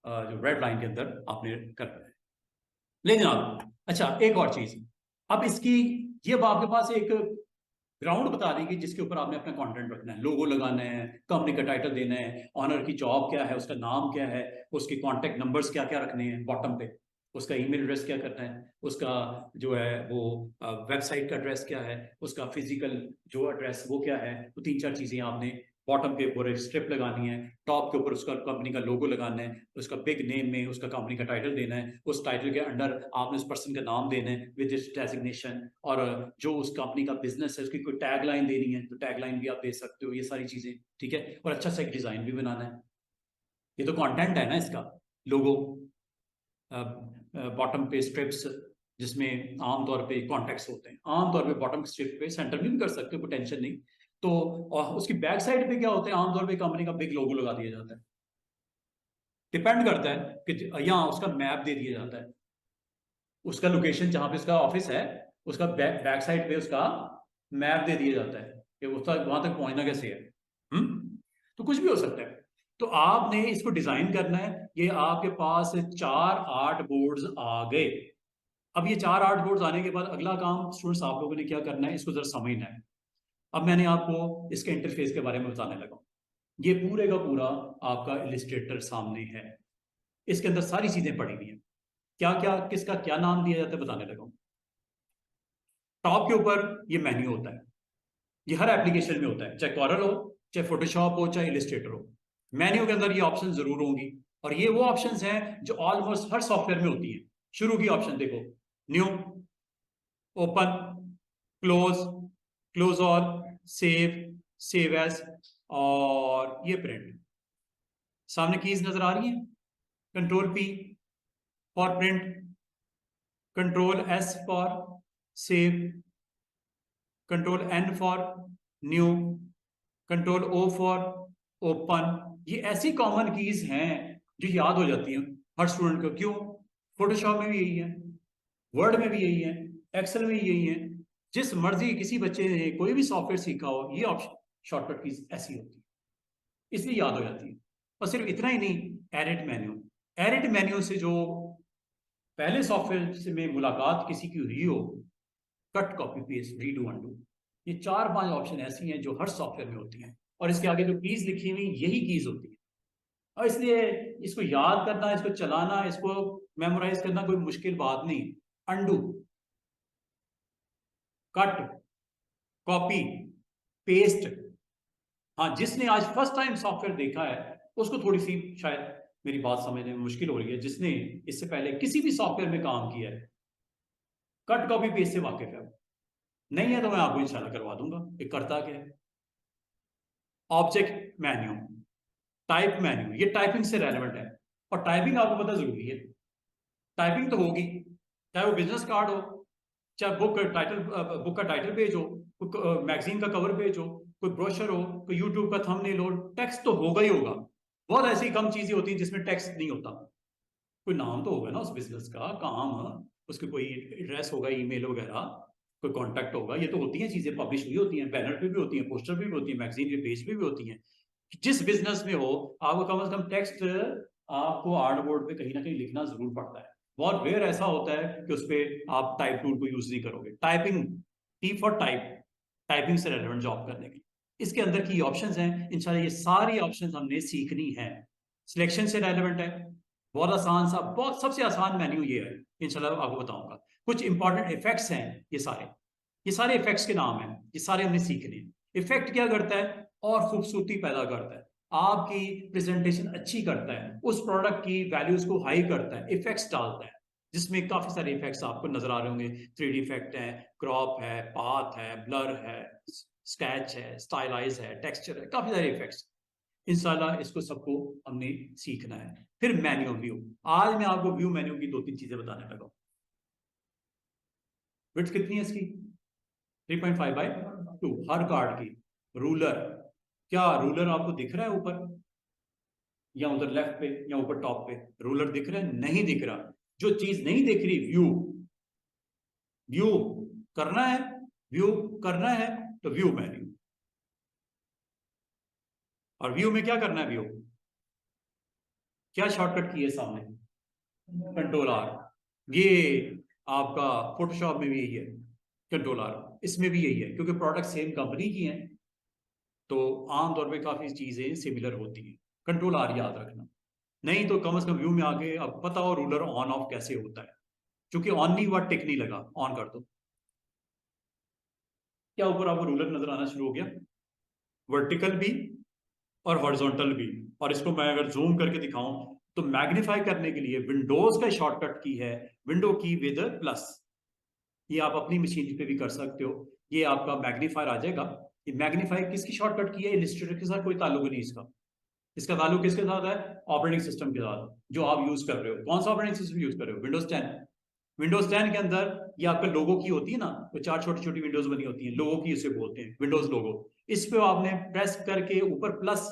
Speaker 1: जो रेड लाइन के अंदर आपने करना है। लेकिन आप अच्छा एक और चीज, अब इसकी ये अब आपके पास एक ग्राउंड बता दी कि जिसके ऊपर आपने अपना कंटेंट रखना है, लोगो लगाना है, कंपनी का टाइटल देना है, ऑनर की जॉब क्या है, उसका नाम क्या है, उसके कॉन्टेक्ट नंबर्स क्या क्या रखने हैं बॉटम पे, उसका ईमेल एड्रेस क्या करना है, उसका जो है वो वेबसाइट का एड्रेस क्या है, उसका फिजिकल जो एड्रेस वो क्या है, वो 3-4 चीजें आपने बॉटम के ऊपर एक स्ट्रिप लगानी है, टॉप के ऊपर उसका कंपनी का लोगो लगाना है, उसका बिग नेम में उसका कंपनी का टाइटल देना है, उस टाइटल के अंडर आपने उस पर्सन का नाम देना है विद इट्स डेजिग्नेशन, और जो उस कंपनी का बिजनेस है उसकी कोई टैग लाइन देनी है तो टैग लाइन भी आप दे सकते हो, ये सारी चीजें, ठीक है। और अच्छा सा एक डिजाइन भी बनाना है, ये तो कंटेंट है ना इसका, लोगो, बॉटम पे स्ट्रिप्स जिसमें आमतौर पे कॉन्टेक्ट्स होते हैं, आमतौर पे बॉटम स्ट्रिप पे सेंटर में भी कर सकते हो, कोई टेंशन नहीं। तो और उसकी बैक साइड पे क्या होता है, आमतौर पे कंपनी का बिग लोगो लगा दिया जाता है, डिपेंड करता है कि यहाँ उसका मैप दे दिया जाता है, उसका लोकेशन जहां पे उसका ऑफिस है उसका बैक साइड पे उसका मैप दे दिया जाता है कि उसका वहां तक पहुंचना कैसे है। तो कुछ भी हो सकता है। तो आपने इसको डिजाइन करना है, ये आपके पास 4 आर्ट बोर्ड्स आ गए। अब ये 4 आर्ट बोर्ड्स आने के बाद अगला काम स्टूडेंट्स आप लोगों ने क्या करना है, इसको जरा समझना है। अब मैंने आपको इसके इंटरफेस के बारे में बताने लगा, ये पूरे का पूरा आपका इलिस्ट्रेटर सामने है, इसके अंदर सारी चीजें पड़ी हुई हैं, क्या क्या किसका क्या नाम दिया जाता है बताने लगा। टॉप के ऊपर ये मेन्यू होता है, ये हर एप्लीकेशन में होता है, चाहे कॉरल हो, चाहे फोटोशॉप हो, चाहे इलिस्ट्रेटर हो, मेन्यू के अंदर ये ऑप्शन जरूर होंगी। और ये वो ऑप्शंस हैं जो ऑलमोस्ट हर सॉफ्टवेयर में होती हैं। शुरू की ऑप्शन देखो, new, open, close, close all, save, save as, और ये प्रिंट। सामने कीज नजर आ रही है, control P for print, control S for save, control N for new, control O for open. ये ऐसी कॉमन कीज हैं जो याद हो जाती हैं हर स्टूडेंट को। क्यों? फोटोशॉप में भी यही है, वर्ड में भी यही है, एक्सेल में यही है, जिस मर्जी किसी बच्चे ने कोई भी सॉफ्टवेयर सीखा हो ये ऑप्शन शॉर्टकट कीज ऐसी होती है, इसलिए याद हो जाती है। और सिर्फ इतना ही नहीं, एडिट मेन्यू, एडिट मेन्यू से जो पहले सॉफ्टवेयर से में मुलाकात किसी की हुई हो, cut copy paste redo undo, ये 4-5 ऑप्शन ऐसी हैं जो हर सॉफ्टवेयर में होती हैं, और इसके आगे जो कीज लिखी हुई यही कीज होती है। और इसलिए इसको याद करना, इसको चलाना, इसको मेमोराइज करना कोई मुश्किल बात नहीं। Undo, cut, copy, paste. हाँ, जिसने आज फर्स्ट टाइम सॉफ्टवेयर देखा है उसको थोड़ी सी शायद मेरी बात समझने में मुश्किल हो रही है, जिसने इससे पहले किसी भी सॉफ्टवेयर में काम किया है, कट कॉपी पेस्ट से वाकिफ है। नहीं है तो मैं आपको इंशाल्लाह करवा दूंगा ये करता क्या है। ऑब्जेक्ट मेन्यू, टाइप मेन्यू, ये टाइपिंग से रेलेवेंट है, और टाइपिंग आपको पता जरूरी है, टाइपिंग तो होगी, चाहे वो बिजनेस कार्ड हो, चाहे बुक का टाइटल पेज हो, कोई मैगजीन का कवर पेज हो, कोई ब्रोशर हो, कोई यूट्यूब का थंबनेल हो, टेक्स्ट तो होगा ही होगा। बहुत ऐसी कम चीजें होती हैं जिसमें टेक्स्ट नहीं होता, कोई नाम तो होगा ना उस बिजनेस का, काम, उसके कोई एड्रेस होगा, ईमेल वगैरह, कोई कॉन्टैक्ट होगा, ये तो होती हैं चीजें, पब्लिश हुई होती हैं, बैनर पे भी होती हैं, पोस्टर पे भी होती हैं, मैगजीन के पेज पे भी होती हैं। जिस बिजनेस में हो आपको कम से कम टेक्स्ट आपको आर्ट बोर्ड पे कहीं ना कहीं लिखना जरूर पड़ता है। बहुत रेयर ऐसा होता है कि उस पर आप टाइप टूल को यूज नहीं करोगे। Typing, T for type, typing से रेलेवेंट जॉब करने की, इसके अंदर की ऑप्शंस हैं, इंशाल्लाह ये सारी ऑप्शंस हमने सीखनी है। सिलेक्शन से रेलेवेंट है, बहुत आसान सा, बहुत सबसे आसान मेन्यू ये है, इंशाल्लाह आपको बताऊंगा। कुछ इंपॉर्टेंट इफेक्ट्स हैं, ये सारे इफेक्ट्स के नाम हैं, ये सारे हमने सीखने हैं। इफेक्ट क्या करता है? और खूबसूरती पैदा करता है, आपकी प्रेजेंटेशन अच्छी करता है, उस प्रोडक्ट की वैल्यूज को हाई करता है, इफेक्ट्स डालता है, जिसमें काफी सारे इफेक्ट्स आपको नजर आ रहे होंगे। 3D इफेक्ट है, क्रॉप है, पाथ है, ब्लर है, स्केच है, स्टाइलाइज है, टेक्सचर है, काफी सारे इफेक्ट्स। इंशाल्लाह इसको सबको हमने सीखना है। फिर मेन्यू व्यू, आज मैं आपको व्यू मेन्यू की 2-3 चीजें बताने लगा। विड्थ कितनी है इसकी? 3.5/2 हर कार्ड की। रूलर, क्या रूलर आपको दिख रहा है ऊपर या उधर लेफ्ट पे या ऊपर टॉप पे? रूलर दिख रहा है? नहीं दिख रहा। जो चीज नहीं दिख रही, व्यू, व्यू करना है, व्यू करना है तो व्यू मेन्यू। और व्यू में क्या करना है? व्यू क्या शॉर्टकट की है सामने? Control R। ये आपका फोटोशॉप में भी यही है, कंट्रोल R, इसमें भी यही है, क्योंकि प्रोडक्ट सेम कंपनी की हैं तो आमतौर पे काफी चीजें सिमिलर होती हैं। कंट्रोल R याद रखना, नहीं तो कम से कम व्यू में आके अब पता हो रूलर ऑन ऑफ कैसे होता है, क्योंकि ऑन नहीं हुआ, टिक नहीं लगा, ऑन कर दो। क्या ऊपर आपको रूलर नजर आना शुरू हो गया? वर्टिकल भी और हॉरिजॉन्टल भी। और इसको मैं अगर जूम करके दिखाऊं तो मैग्नीफाई करने के लिए विंडोज का शॉर्टकट की है विंडो की विद प्लस। ये आप अपनी मशीन पे भी कर सकते हो। ये आपका मैग्नीफायर आ जाएगा। ये मैग्नीफाई किसकी शॉर्टकट की है? इलस्ट्रेटर के साथ कोई ताल्लुक नहीं इसका। इसका ताल्लुक किसके साथ है? ऑपरेटिंग सिस्टम के साथ जो आप यूज कर रहे हो। कौन सा ऑपरेटिंग सिस्टम यूज कर रहे हो? विंडोज 10। विंडोज 10 के अंदर ये आपके लोगो की होती है ना, वो 4 छोटी छोटी विंडोज बनी होती है, लोगो की इसे बोलते हैं, विंडोज लोगो। इस पे आपने प्रेस करके ऊपर प्लस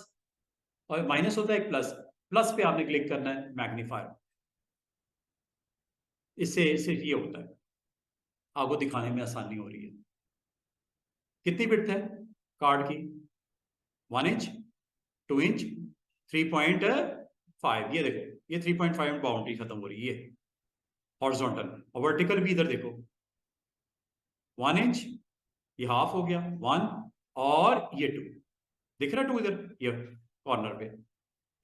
Speaker 1: और माइनस होता है एक प्लस, प्लस पे आपने क्लिक करना है मैग्नीफायर। इससे सिर्फ ये होता है, आपको दिखाने में आसानी हो रही है। कितनी बिट्स है कार्ड की? 1 इंच, 2 इंच, 3.5। ये देखो, ये 3.5 में बाउंड्री खत्म हो रही है हॉरिजॉन्टल। और वर्टिकल भी इधर देखो, 1 इंच, ये हाफ हो गया 1, और ये 2 दिख रहा है 2 इधर ये कॉर्नर पे।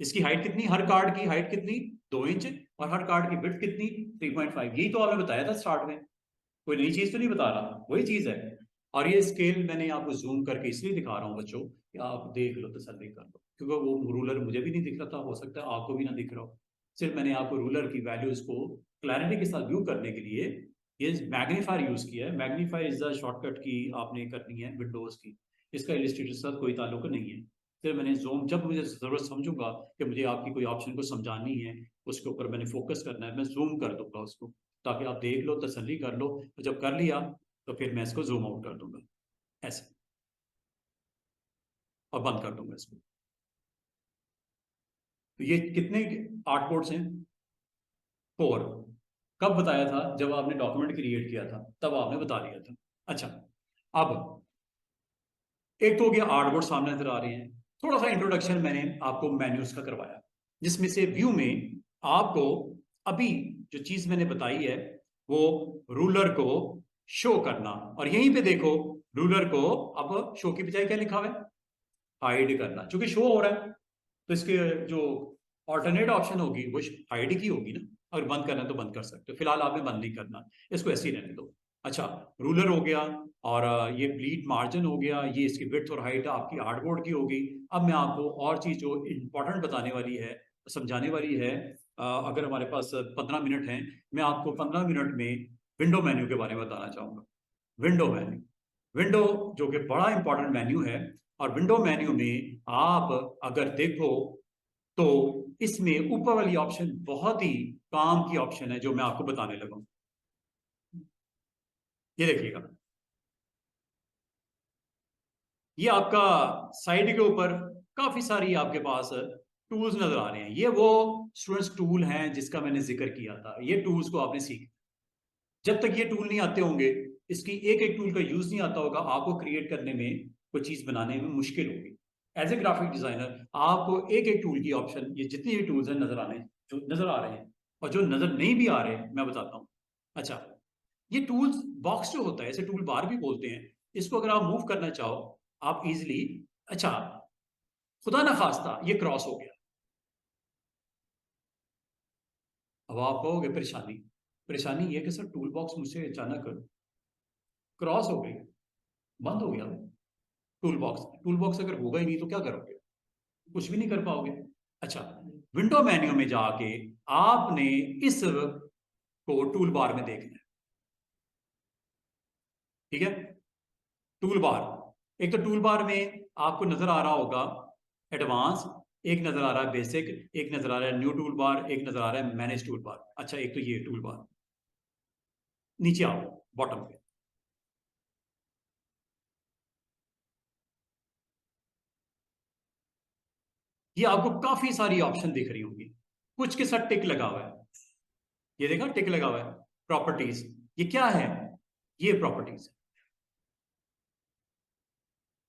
Speaker 1: इसकी हाइट कितनी? हर कार्ड की हाइट कितनी? 2 इंच। और हर कार्ड की विड्थ कितनी? 3.5। यही तो आपने बताया था स्टार्ट में, कोई नई चीज तो नहीं बता रहा, वही चीज है। और ये स्केल मैंने आपको जूम करके इसलिए दिखा रहा हूँ बच्चों कि आप देख लो, तसल्ली कर लो, क्योंकि वो रूलर मुझे भी नहीं दिख रहा था, हो सकता है आपको भी ना दिख रहा हो। सिर्फ मैंने आपको रूलर की वैल्यूज को क्लैरिटी के साथ व्यू करने के लिए ये मैग्नीफायर यूज किया है। मैग्नीफायर इज द शॉर्टकट की आपने करनी है विंडोज की। इसका इलस्ट्रेटर के साथ कोई ताल्लुक नहीं है। फिर मैंने जूम, जब मुझे जरूरत समझूंगा कि मुझे आपकी कोई ऑप्शन को समझानी है, उसके ऊपर मैंने फोकस करना है, मैं जूम कर दूंगा उसको, ताकि आप देख लो, तसल्ली कर लो। तो जब कर लिया तो फिर मैं इसको जूम आउट कर दूंगा ऐसे, और बंद कर दूंगा इसको। तो ये कितने 8 पोर्ट्स हैं? 4। कब बताया था? जब आपने डॉक्यूमेंट क्रिएट किया था तब आपने बता दिया था। अच्छा, अब एक तो हो गया 8 बोर्ड सामने नजर आ रहे हैं। थोड़ा सा इंट्रोडक्शन मैंने आपको मेन्यूज का करवाया, जिसमें से व्यू में आपको अभी जो चीज मैंने बताई है वो रूलर को शो करना। और यहीं पे देखो, रूलर को अब शो की बजाय क्या लिखा हुआ है? हाइड करना। चूंकि शो हो रहा है तो इसके जो ऑल्टरनेट ऑप्शन होगी वो हाइड की होगी ना। अगर बंद करना है तो बंद कर सकते हो, फिलहाल आपने बंद नहीं करना, इसको ऐसे ही रहने दो। अच्छा, रूलर हो गया, और ये ब्लीड मार्जिन हो गया, ये इसकी विड्थ और हाइट आपकी हार्डबोर्ड की होगी। अब मैं आपको और चीज जो इंपॉर्टेंट बताने वाली है, समझाने वाली है। अगर हमारे पास 15 मिनट हैं, मैं आपको 15 मिनट में विंडो मेन्यू के बारे में बताना चाहूंगा। विंडो मेन्यू, विंडो जो कि बड़ा इंपॉर्टेंट मेन्यू है। और विंडो मेन्यू में आप अगर देखो तो इसमें ऊपर वाली ऑप्शन बहुत ही काम की ऑप्शन है, जो मैं आपको बताने लगा हूं। ये देखिएगा, ये आपका साइड के ऊपर काफी सारी आपके पास टूल्स नजर आ रहे हैं। ये वो स्टूडेंट्स टूल हैं जिसका मैंने जिक्र किया था। ये टूल्स को आपने सीख, जब तक ये टूल नहीं आते होंगे, इसकी एक एक टूल का यूज नहीं आता होगा, आपको क्रिएट करने में, कोई चीज बनाने में मुश्किल होगी। एज ए ग्राफिक डिजाइनर आपको एक एक टूल की ऑप्शन, ये जितनी भी टूल्स हैं नजर आने, जो नजर आ रहे हैं और जो नजर नहीं भी आ रहे हैं, मैं बताता हूँ। अच्छा, ये टूल्स बॉक्स जो होता है, इसे टूल बार भी बोलते हैं, इसको अगर आप मूव करना चाहो आप इजिली। अच्छा, खुदा ना खास्ता ये क्रॉस हो गया, अब आप कहोगे परेशानी। परेशानी ये कि सर टूल बॉक्स मुझसे अचानक क्रॉस हो गई, बंद हो गया टूल बॉक्स। टूल बॉक्स अगर होगा ही नहीं तो क्या करोगे? कुछ भी नहीं कर पाओगे। अच्छा, विंडो मेन्यू में जाके आपने इस को टूल बार में देखना है। ठीक है, टूल बार, एक तो टूल बार में आपको नजर आ रहा होगा एडवांस, एक नजर आ रहा है बेसिक, एक नजर आ रहा है न्यू टूल बार, एक नजर आ रहा है मैनेज टूल बार। अच्छा, एक तो ये टूल बार, नीचे आओ बॉटम पे, ये आपको काफी सारी ऑप्शन दिख रही होंगी। कुछ के साथ टिक लगा हुआ है, ये देखा टिक लगा हुआ है। प्रॉपर्टीज, ये क्या है? ये प्रॉपर्टीज,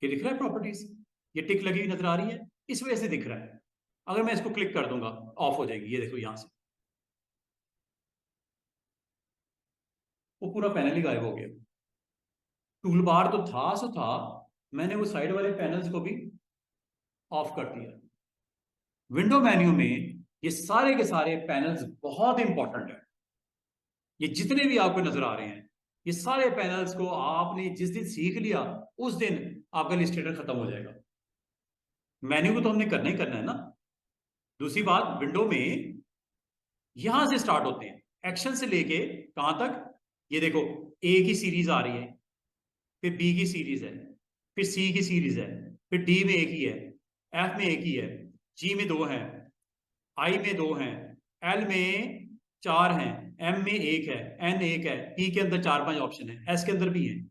Speaker 1: ये दिख रहा है प्रॉपर्टीज, ये टिक लगी हुई नजर आ रही है, इस वजह से दिख रहा है। अगर मैं इसको क्लिक कर दूंगा ऑफ हो जाएगी, ये देखो यहां से वो पूरा पैनल ही गायब हो गया। टूल बार तो था सो था, मैंने वो साइड वाले पैनल्स को भी ऑफ कर दिया। विंडो मेन्यू में ये सारे के सारे पैनल्स बहुत इंपॉर्टेंट है। ये जितने भी आपको नजर आ रहे हैं, ये सारे पैनल्स को आपने जिस दिन सीख लिया उस दिन आपका इलस्ट्रेटर खत्म हो जाएगा। मेन्यू को तो हमने करना ही करना है ना। दूसरी बात, विंडो में यहां से स्टार्ट होते हैं, एक्शन से लेके कहां तक, ये देखो ए की सीरीज आ रही है, फिर बी की सीरीज है, फिर सी की सीरीज है, फिर डी में एक ही है, एफ में एक ही है, जी में दो है, आई में दो हैं, एल में चार हैं, एम में एक है, एन एक है, पी के अंदर चार पांच ऑप्शन है, एस के अंदर भी है,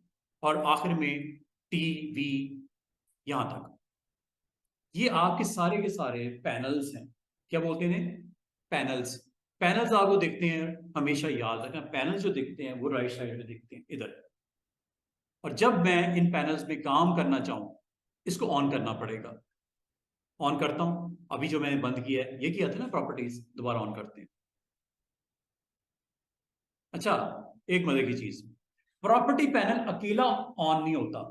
Speaker 1: और आखिर में टी वी, यहां तक। ये आपके सारे के सारे पैनल्स हैं। क्या बोलते हैं? पैनल्स। पैनल्स आपको दिखते हैं, हमेशा याद रखना, पैनल जो दिखते हैं वो राइट साइड में दिखते हैं, इधर। और जब मैं इन पैनल्स में काम करना चाहूं, इसको ऑन करना पड़ेगा। ऑन करता हूं, अभी जो मैंने बंद किया है, ये किया था ना प्रॉपर्टीज, दोबारा ऑन करते हैं। अच्छा, एक मजे की चीज, प्रॉपर्टी पैनल अकेला ऑन नहीं होता,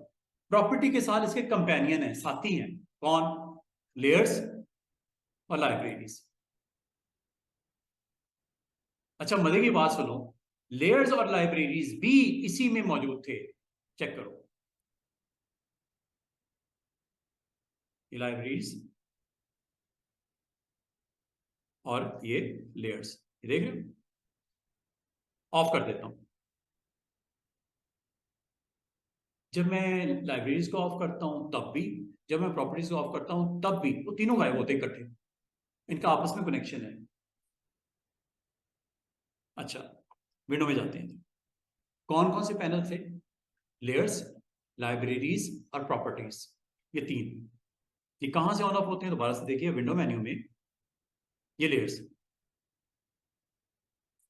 Speaker 1: प्रॉपर्टी के साथ इसके कंपेनियन है, साथी हैं। कौन? लेयर्स और लाइब्रेरीज। अच्छा, मजे की बात सुनो, लेयर्स और लाइब्रेरीज भी इसी में मौजूद थे। चेक करो, ये लाइब्रेरीज और ये लेयर्स, देख रहे हो? ऑफ कर देता हूं। जब मैं लाइब्रेरीज को ऑफ करता हूं तब भी, जब मैं प्रॉपर्टीज को ऑफ करता हूं तब भी, वो तीनों गायब होते इकट्ठे, इनका आपस में कनेक्शन है। अच्छा, विंडो में जाते हैं। कौन कौन से पैनल थे? लेयर्स, लाइब्रेरीज और प्रॉपर्टीज, ये तीन। ये कहां से ऑन ऑफ होते हैं? दोबारा से देखिए, विंडो मेन्यू में ये लेयर्स,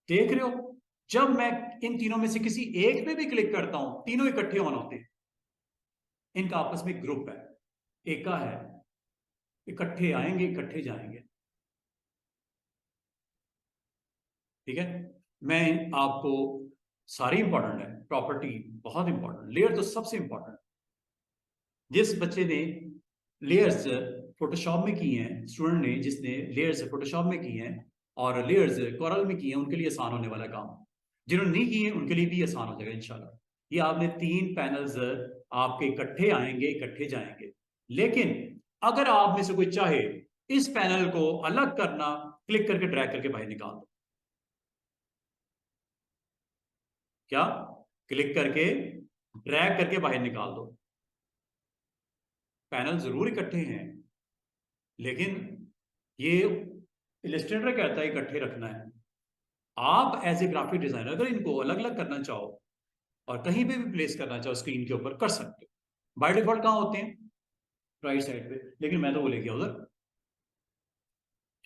Speaker 1: देख रहे हो? जब मैं इन तीनों में से किसी एक पे भी क्लिक करता हूं, तीनों इकट्ठे ऑन होते हैं। इनका आपस में ग्रुप है, एका है, इकट्ठे आएंगे इकट्ठे जाएंगे। ठीक है, मैं आपको, सारी इंपॉर्टेंट है, प्रॉपर्टी बहुत इंपॉर्टेंट, लेयर तो सबसे इंपॉर्टेंट। जिस बच्चे ने लेयर्स फोटोशॉप में की हैं, स्टूडेंट ने जिसने लेयर्स फोटोशॉप में की हैं और लेयर्स कोरल में की हैं, उनके लिए आसान होने वाला काम। जिन्होंने नहीं की है उनके लिए भी आसान हो जाएगा इंशाल्लाह। ये आपने तीन पैनल्स आपके इकट्ठे आएंगे इकट्ठे जाएंगे। लेकिन अगर आप में से कोई चाहे इस पैनल को अलग करना, क्लिक करके ड्रैग करके बाहर निकाल दो। क्या? क्लिक करके ड्रैग करके बाहर निकाल दो। पैनल जरूर इकट्ठे हैं, लेकिन ये इलस्ट्रेटर कहता है इकट्ठे रखना है। आप एज ए ग्राफिक डिजाइनर अगर इनको अलग अलग करना चाहो और कहीं पे भी प्लेस करना चाहो स्क्रीन के ऊपर, कर सकते हो। बाय डिफॉल्ट कहाँ होते हैं? राइट साइड पे, लेकिन मैं तो वो ले गया उधर।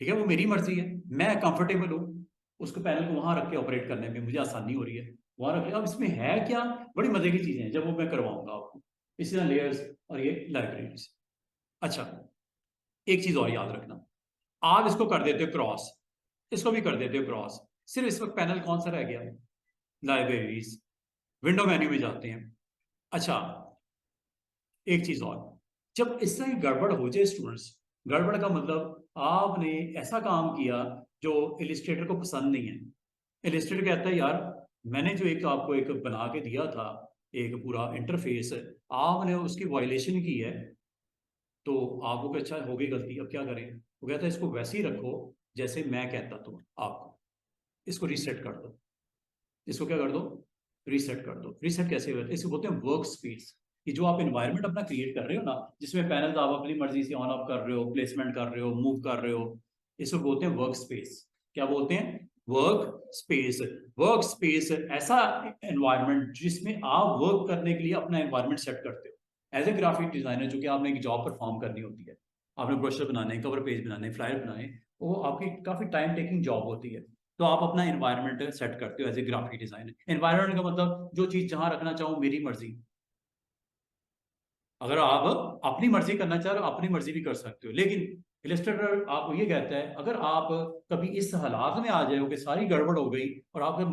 Speaker 1: ठीक है, वो मेरी मर्जी है, मैं कंफर्टेबल हूँ उसको, पैनल को वहां रख के ऑपरेट करने में मुझे आसानी हो रही है, वहां रख लिया। अब इसमें है क्या, बड़ी मजे की चीजें हैं, जब वो मैं करवाऊंगा आपको। इसी तरह लेयर्स और ये लाइब्रेरीज। अच्छा, एक चीज और याद रखना, आप इसको कर देते हो क्रॉस, इसको भी कर देते हो क्रॉस, सिर्फ इस वक्त पैनल कौन सा रह गया? लाइब्रेरीज। विंडो मेन्यू में जाते हैं। अच्छा, एक चीज और, जब इस तरह की गड़बड़ हो जाए स्टूडेंट्स, गड़बड़ का मतलब आपने ऐसा काम किया जो इलिस्ट्रेटर को पसंद नहीं है। इलिस्ट्रेटर कहता है यार, मैंने जो एक आपको एक बना के दिया था, एक पूरा इंटरफेस, आपने उसकी वायलेशन की है। तो आपको क्या, अच्छा हो गई गलती, अब क्या करें? वो कहता है इसको वैसे ही रखो जैसे मैं कहता तो आपको, इसको रीसेट कर दो। इसको क्या कर दो? रीसेट कर दो। रीसेट कैसे होता है? इसको बोलते हैं वर्क स्पेस। कि जो आप एनवायरनमेंट अपना क्रिएट कर रहे हो ना, जिसमें पैनल आप अपनी मर्जी से ऑन ऑफ कर रहे हो, प्लेसमेंट कर रहे हो, मूव कर रहे हो, इसको बोलते हैं वर्क स्पेस। क्या बोलते हैं? Work space. वर्क स्पेस ऐसा एनवायरनमेंट जिसमें आप वर्क करने के लिए अपना एनवायरनमेंट सेट करते हो एज ए ग्राफिक डिजाइनर, जो कि आपने एक जॉब परफॉर्म करनी होती है। आपने ब्रोशर बनाने, कवर पेज बनाने, फ्लायर बनाने, वो आपकी काफी टाइम टेकिंग जॉब होती है। तो आप अपना एनवायरनमेंट सेट करते हो as a graphic designer. Environment का मतलब जो चीज जहां रखना चाहो, मेरी मर्जी। अगर आप अपनी मर्जी करना चाहो, अपनी मर्जी भी कर सकते हो, लेकिन इलस्ट्रेटर आपको ये कहता है अगर आप कभी इस हालात में आ जाए हो कि सारी गड़बड़ हो गई और आपका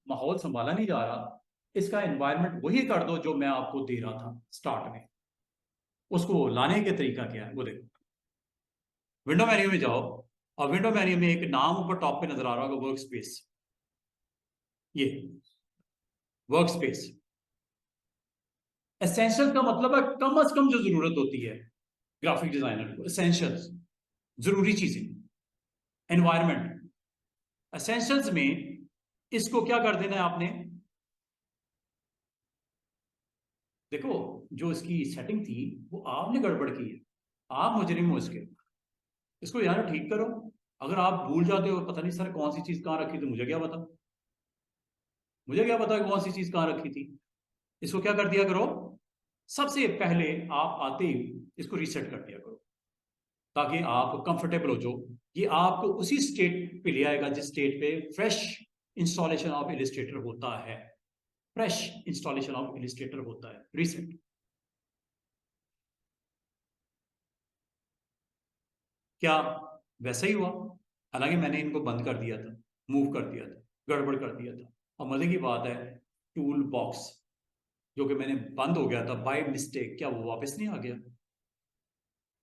Speaker 1: माहौल संभाला नहीं जा रहा, इसका एनवायरनमेंट वही कर दो जो मैं आपको दे रहा था स्टार्ट में। उसको लाने के तरीका क्या है वो देखो। विंडो मेन्यू में जाओ, और विंडो मेन्यू में एक नाम ऊपर टॉप पे नजर आ रहा होगा, वर्क स्पेस। ये वर्क स्पेस एसेंशियल का मतलब है कम से कम जो जरूरत होती है। ग्राफिक डिजाइनर को एसेंशियल्स, जरूरी चीजें, एनवायरमेंट। एसेंशियल्स में इसको क्या कर देना है आपने, देखो जो इसकी सेटिंग थी वो आपने गड़बड़ की है, आप मुजरिम हो इसके, इसको यार ठीक करो। अगर आप भूल जाते हो पता नहीं सर कौन सी चीज कहाँ रखी, तो मुझे क्या पता, मुझे क्या पता कौन सी चीज कहाँ रखी थी। इसको क्या कर दिया करो, सबसे पहले आप आते ही इसको रीसेट कर दिया करो, ताकि आप कंफर्टेबल हो जाओ। ये आपको उसी स्टेट पे ले आएगा जिस स्टेट पे फ्रेश इंस्टॉलेशन ऑफ इलिस्ट्रेटर होता है, फ्रेश इंस्टॉलेशन ऑफ इलिस्ट्रेटर होता है। रीसेट क्या वैसा ही हुआ, हालांकि मैंने इनको बंद कर दिया था, मूव कर दिया था, गड़बड़ कर दिया था। और मजे की बात है, टूल बॉक्स जो कि मैंने बंद हो गया था बाय मिस्टेक, क्या वो वापस नहीं आ गया,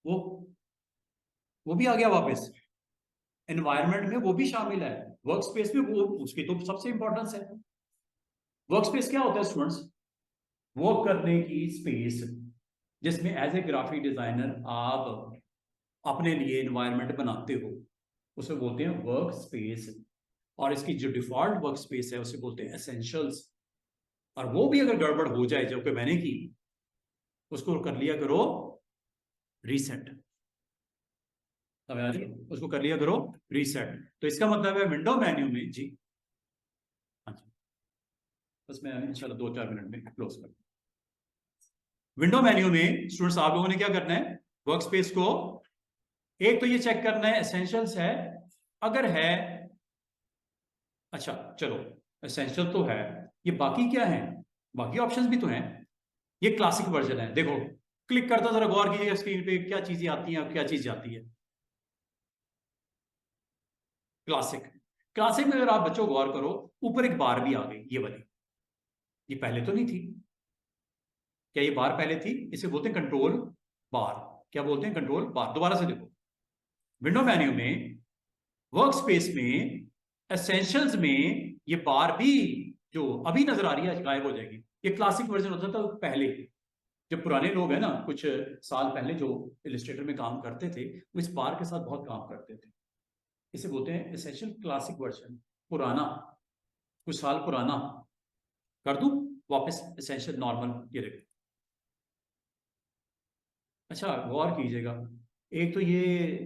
Speaker 1: वो वो भी आ गया वापस। एनवायरनमेंट में वो भी शामिल है, वर्क स्पेस में वो उसकी तो सबसे इंपॉर्टेंस है। वर्क स्पेस क्या होता है स्टूडेंट्स, वर्क करने की स्पेस जिसमें एज ए ग्राफिक डिजाइनर आप अपने लिए एनवायरनमेंट बनाते हो, उसे बोलते हैं वर्क स्पेस। और इसकी जो डिफॉल्ट वर्क स्पेस है उसे बोलते हैं एसेंशियल्स। और वो भी अगर गड़बड़ हो जाए जो कि मैंने की, उसको कर लिया करो रीसेट, उसको कर लिया करो रीसेट। तो इसका मतलब है विंडो मेन्यू में जी, हाँ जी, बस मैं इंशाल्लाह 2-4 मिनट में क्लोज कर, विंडो मेन्यू में स्टूडेंट्स आप लोगों ने क्या करना है, वर्क स्पेस को एक तो ये चेक करना है एसेंशियल्स है, अगर है, अच्छा चलो एसेंशियल तो है, ये बाकी क्या है, बाकी ऑप्शंस भी तो हैं। ये क्लासिक वर्जन है, देखो क्लिक करता जरा गौर कीजिए स्क्रीन पे क्या चीजें आती हैं और क्या चीज जाती है। क्लासिक, क्लासिक में अगर आप बच्चों गौर करो, ऊपर एक बार भी आ गई, ये वाली, ये पहले तो नहीं थी। क्या ये बार पहले थी, इसे बोलते हैं कंट्रोल बार। क्या बोलते हैं, कंट्रोल बार। दोबारा से देखो, विंडो मेन्यू में वर्क स्पेस में एसेंशियल्स में ये बार भी जो अभी नजर आ रही है गायब हो जाएगी। ये क्लासिक वर्जन होता था पहले, जब पुराने लोग हैं ना कुछ साल पहले जो इलिस्ट्रेटर में काम करते थे, वो इस बार के साथ बहुत काम करते थे। इसे बोलते हैं एसेंशियल क्लासिक वर्जन, पुराना, कुछ साल पुराना। कर दूं वापस एसेंशियल नॉर्मल, ये देखो। अच्छा गौर कीजिएगा, एक तो ये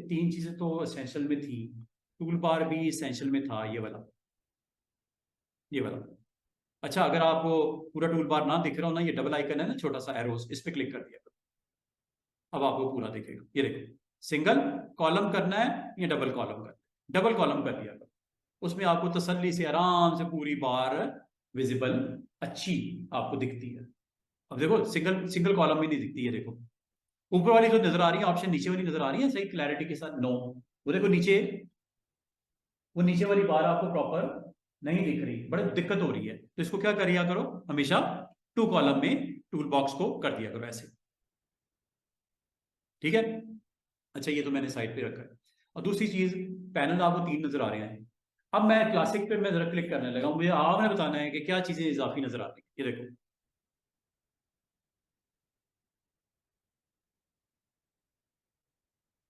Speaker 1: तीन चीजें तो एसेंशियल में थी, टूल बार भी एसेंशियल में था, ये वाला, ये वाला। अच्छा अगर आपको पूरा टूल बार ना दिख रहा हो ना, ये डबल आइकन है ना छोटा सा एरोस, इस पे क्लिक कर दिया, अब आपको पूरा दिखेगा। ये देखो, सिंगल कॉलम करना है या डबल कॉलम करना है, डबल कॉलम कर दिया, उसमें आपको तसल्ली से आराम से पूरी बार विजिबल अच्छी आपको दिखती है। अब देखो सिंगल सिंगल कॉलम में नहीं दिखती है, देखो ऊपर वाली जो नजर आ रही है ऑप्शन, नीचे वाली नजर आ रही है सही क्लैरिटी के साथ, नो, वो देखो नीचे, वो नीचे वाली बार आपको प्रॉपर नहीं दिख रही, बड़ी दिक्कत हो रही है। तो इसको क्या करिया करो, हमेशा टू कॉलम में टूल बॉक्स को कर दिया करो ऐसे, ठीक है। अच्छा ये तो मैंने साइड पे रखा है। और दूसरी चीज, पैनल आपको तीन नजर आ रहे हैं। अब मैं क्लासिक पे मैं जरा क्लिक करने लगा, मुझे आपने बताना है कि क्या चीजें इजाफी नजर आती है। ये देखो,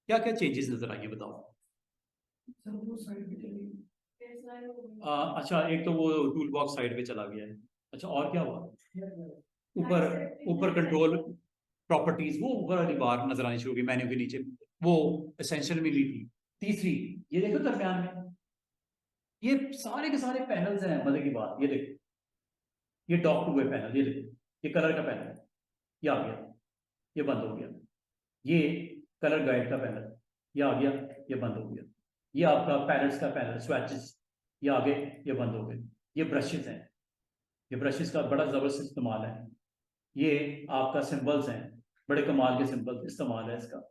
Speaker 1: क्या क्या चेंजेस नजर आई है बताओ। अच्छा एक तो वो टूल बॉक्स साइड पे चला गया है। अच्छा और क्या हुआ, ऊपर, ऊपर कंट्रोल प्रॉपर्टीज, वो ऊपर वाली बार नजर आनी शुरू हो गई मेन्यू के नीचे, वो एसेंशियल मिली थी। तीसरी, ये देखो दरमियान में, ये सारे के सारे पैनल्स हैं, मजे की बात, ये देखो, ये डॉक टू वे पैनल, ये देखो, ये कलर का पैनल, ये आ गया, ये बंद हो गया। ये कलर गाइड का पैनल, ये आ गया, ये बंद हो गया। ये आपका पैनल्स का पैनल स्वैचेस, ये आ गए, ये बंद हो गए। ये ब्रशेस हैं, ये ब्रशेस का बड़ा जबरदस्त इस्तेमाल है। ये आपका सिंबल्स हैं, बड़े कमाल के सिंबल इस्तेमाल है इसका।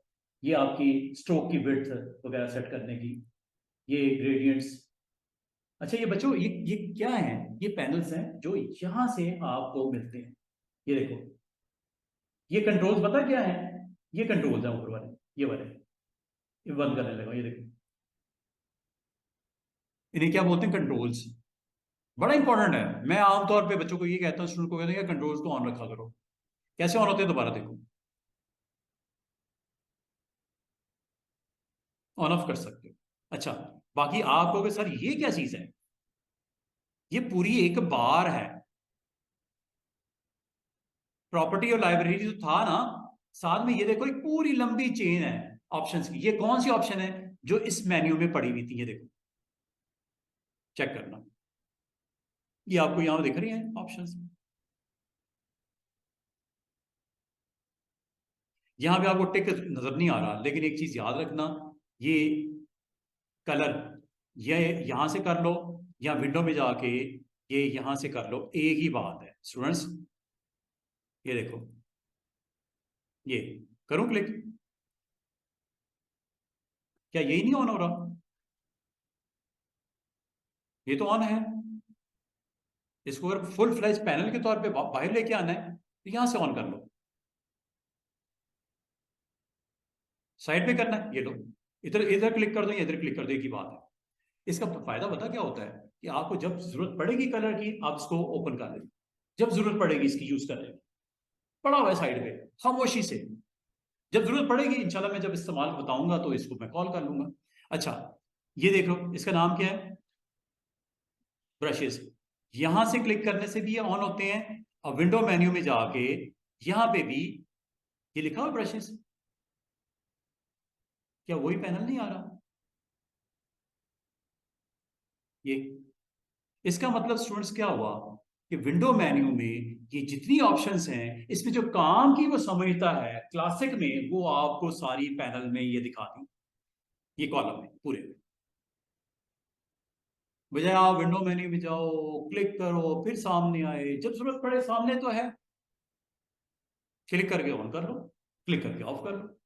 Speaker 1: ये आपकी स्ट्रोक की विड्थ वगैरह सेट करने की, ये ग्रेडियंट्स। अच्छा ये बच्चों, ये क्या है, ये पैनल्स हैं जो यहां से आपको मिलते हैं। ये देखो, ये कंट्रोल्स पता क्या है, ये कंट्रोल्स हैं ऊपर वाले, ये वाले, ये बंद करने लगा, ये देखो, इन्हें क्या बोलते हैं, कंट्रोल्स। बड़ा इंपॉर्टेंट है, मैं आमतौर पे बच्चों को ये कहता हूँ, स्टूडेंट को कहता हूँ, कंट्रोल्स को ऑन रखा करो। कैसे ऑन होते हैं दोबारा देखो, ऑन ऑफ कर सकते हो। अच्छा, बाकी आप कहोगे सर ये क्या चीज है, ये पूरी एक बार है। प्रॉपर्टी और लाइब्रेरी जो था ना, साथ में ये देखो एक पूरी लंबी चेन है ऑप्शंस की। ये कौन सी ऑप्शन है जो इस मेन्यू में पड़ी हुई थी, ये देखो, चेक करना, ये आपको यहां दिख रही है ऑप्शंस। यहां पे आपको टिक नजर नहीं आ रहा, लेकिन एक चीज याद रखना, ये कलर, ये यहां से कर लो या विंडो में जाके ये यहां से कर लो, एक ही बात है स्टूडेंट्स। ये देखो, ये करूं क्लिक, क्या यही नहीं ऑन हो रहा? ये तो ऑन है। इसको अगर फुल फ्लैश पैनल के तौर पे बाहर लेके आना है तो यहां से ऑन कर लो। साइड पे करना है, ये लो, इधर इधर क्लिक कर दो या इधर क्लिक कर दो, एक ही बात है। इसका फायदा पता क्या होता है कि आपको जब जरूरत पड़ेगी कलर की, आप इसको ओपन कर लें, जब जरूरत पड़ेगी इसकी यूज कर लें, पड़ा हुआ है साइड पे खामोशी से। जब जरूरत पड़ेगी इंशाल्लाह, मैं जब इस्तेमाल बताऊंगा तो इसको मैं कॉल कर लूंगा। अच्छा, ये देखो, इसका नाम क्या है, ब्रशेस। यहां से क्लिक करने से भी ये ऑन होते हैं, और विंडो मेन्यू में जाके यहां पे भी ये लिखा हुआ ब्रशेस, क्या वही पैनल नहीं आ रहा? ये, इसका मतलब स्टूडेंट्स क्या हुआ कि विंडो मेन्यू में ये जितनी ऑप्शंस हैं, इसमें जो काम की वो समझता है क्लासिक में, वो आपको सारी पैनल में ये दिखा दी, ये कॉलम में पूरे में। बजाय आप विंडो मेन्यू में जाओ, क्लिक करो, फिर सामने आए, जब जरूरत पड़े सामने तो है, क्लिक करके ऑन कर लो, क्लिक करके ऑफ कर लो।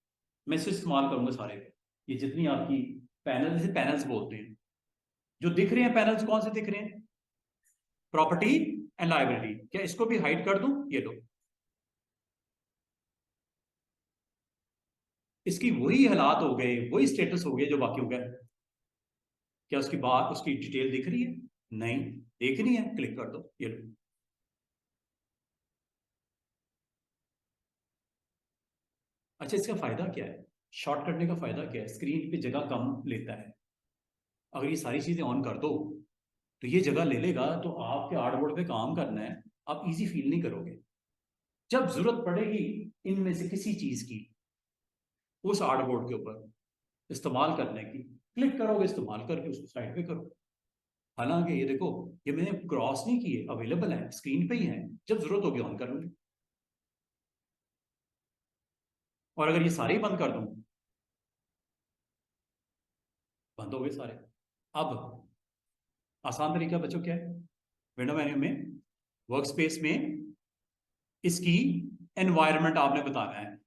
Speaker 1: मैं इसे इस्तेमाल करूंगा सारे पे। ये जितनी आपकी पैनल, जैसे पैनल्स बोलते हैं, जो दिख रहे हैं पैनल्स कौन से दिख रहे हैं, प्रॉपर्टी एंड लाइब्रेरी, क्या इसको भी हाइड कर दूं? ये लो, इसकी वही हालात हो गए, वही स्टेटस हो गए जो बाकी हो गया। क्या उसकी बात, उसकी डिटेल दिख रही है? नहीं दिख रही है, क्लिक कर दो, ये लो। अच्छा, इसका फायदा क्या है, शॉर्ट करने का फायदा क्या है? स्क्रीन पे जगह कम लेता है। अगर ये सारी चीजें ऑन कर दो तो ये जगह ले लेगा, तो आपके आर्टबोर्ड पे काम करना है, आप इजी फील नहीं करोगे। जब जरूरत पड़ेगी इनमें से किसी चीज की, उस आर्टबोर्ड के ऊपर इस्तेमाल करने की, क्लिक करोगे, इस्तेमाल करके उसको साइड पे करो। हालांकि ये देखो, ये मैंने क्रॉस नहीं किए, अवेलेबल है, स्क्रीन पे ही है, जब जरूरत होगी ऑन कर लूंगी। और अगर ये सारे ही बंद कर दूं, बंद हो गए सारे। अब आसान तरीका बच्चों क्या है, विंडो मेन्यू में वर्क स्पेस में इसकी एनवायरनमेंट आपने बताना है,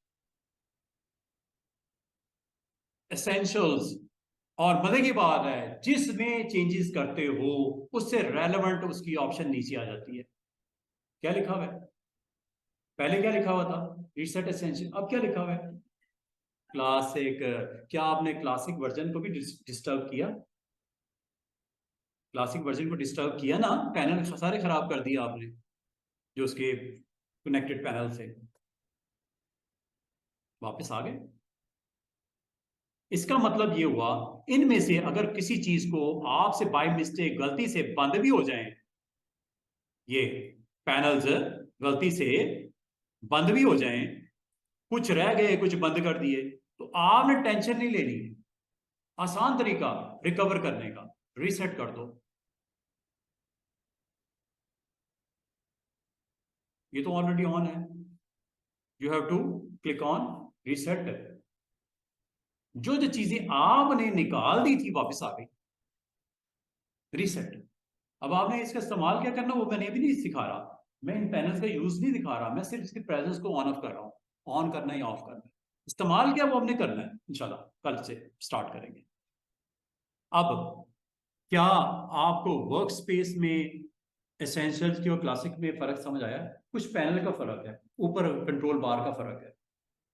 Speaker 1: एसेंशियल्स। और मजे की बात है, जिसमें चेंजेस करते हो उससे रेलेवेंट उसकी ऑप्शन नीचे आ जाती है। क्या लिखा हुआ है? पहले क्या लिखा हुआ था? Reset essential. अब क्या लिखा हुआ है? क्लासिक। क्या आपने क्लासिक वर्जन को भी डिस्टर्ब किया? क्लासिक वर्जन को डिस्टर्ब किया ना, पैनल सारे खराब कर दिया आपने, जो उसके कनेक्टेड पैनल से। वापस आ गए। इसका मतलब ये हुआ, इनमें से अगर किसी चीज को आपसे बाय मिस्टेक गलती से बंद भी हो जाए, ये पैनल्स गलती से बंद भी हो जाएं, कुछ रह गए, कुछ बंद कर दिए, तो आपने टेंशन नहीं लेनी। आसान तरीका रिकवर करने का, रीसेट कर दो। ये तो ऑलरेडी ऑन है, you have to click on reset. जो जो चीजें आपने निकाल दी थी वापस आ गई, रीसेट। अब आपने इसका इस्तेमाल क्या करना, वो मैंने भी नहीं सिखा रहा, मैं इन पैनल्स का यूज नहीं दिखा रहा, मैं सिर्फ इसके प्रेजेंस को ऑन ऑफ कर रहा हूं। ऑन करना या ऑफ करना है, इस्तेमाल क्या वो हमने करना है, इंशाल्लाह कल से स्टार्ट करेंगे। अब क्या आपको वर्क स्पेस में एसेंशियल्स की और क्लासिक में फर्क समझ आया? कुछ पैनल का फर्क है, ऊपर कंट्रोल बार का फर्क है।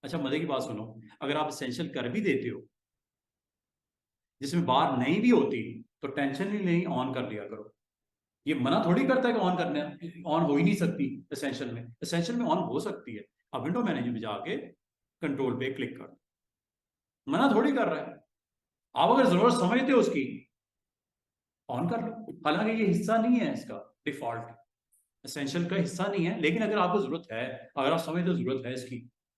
Speaker 1: अच्छा, मजे की बात सुनो, अगर आप एसेंशियल कर भी देते हो जिसमें बार नहीं भी होती, तो टेंशन ही नहीं, ऑन कर लिया करो। ये मना थोड़ी करता है कि ऑन करने, ऑन हो ही नहीं सकती एसेंशियल में, एसेंशियल में ऑन हो सकती है। अब विंडो मैनेजर में जाके कंट्रोल पे क्लिक कर दो, मना थोड़ी कर रहा है। आप अगर जरूरत समझते हो उसकी, ऑन कर लो। हालांकि ये हिस्सा नहीं है इसका, डिफॉल्ट एसेंशियल का हिस्सा नहीं है, लेकिन अगर आपको जरूरत है, अगर आप समझते हो जरूरत है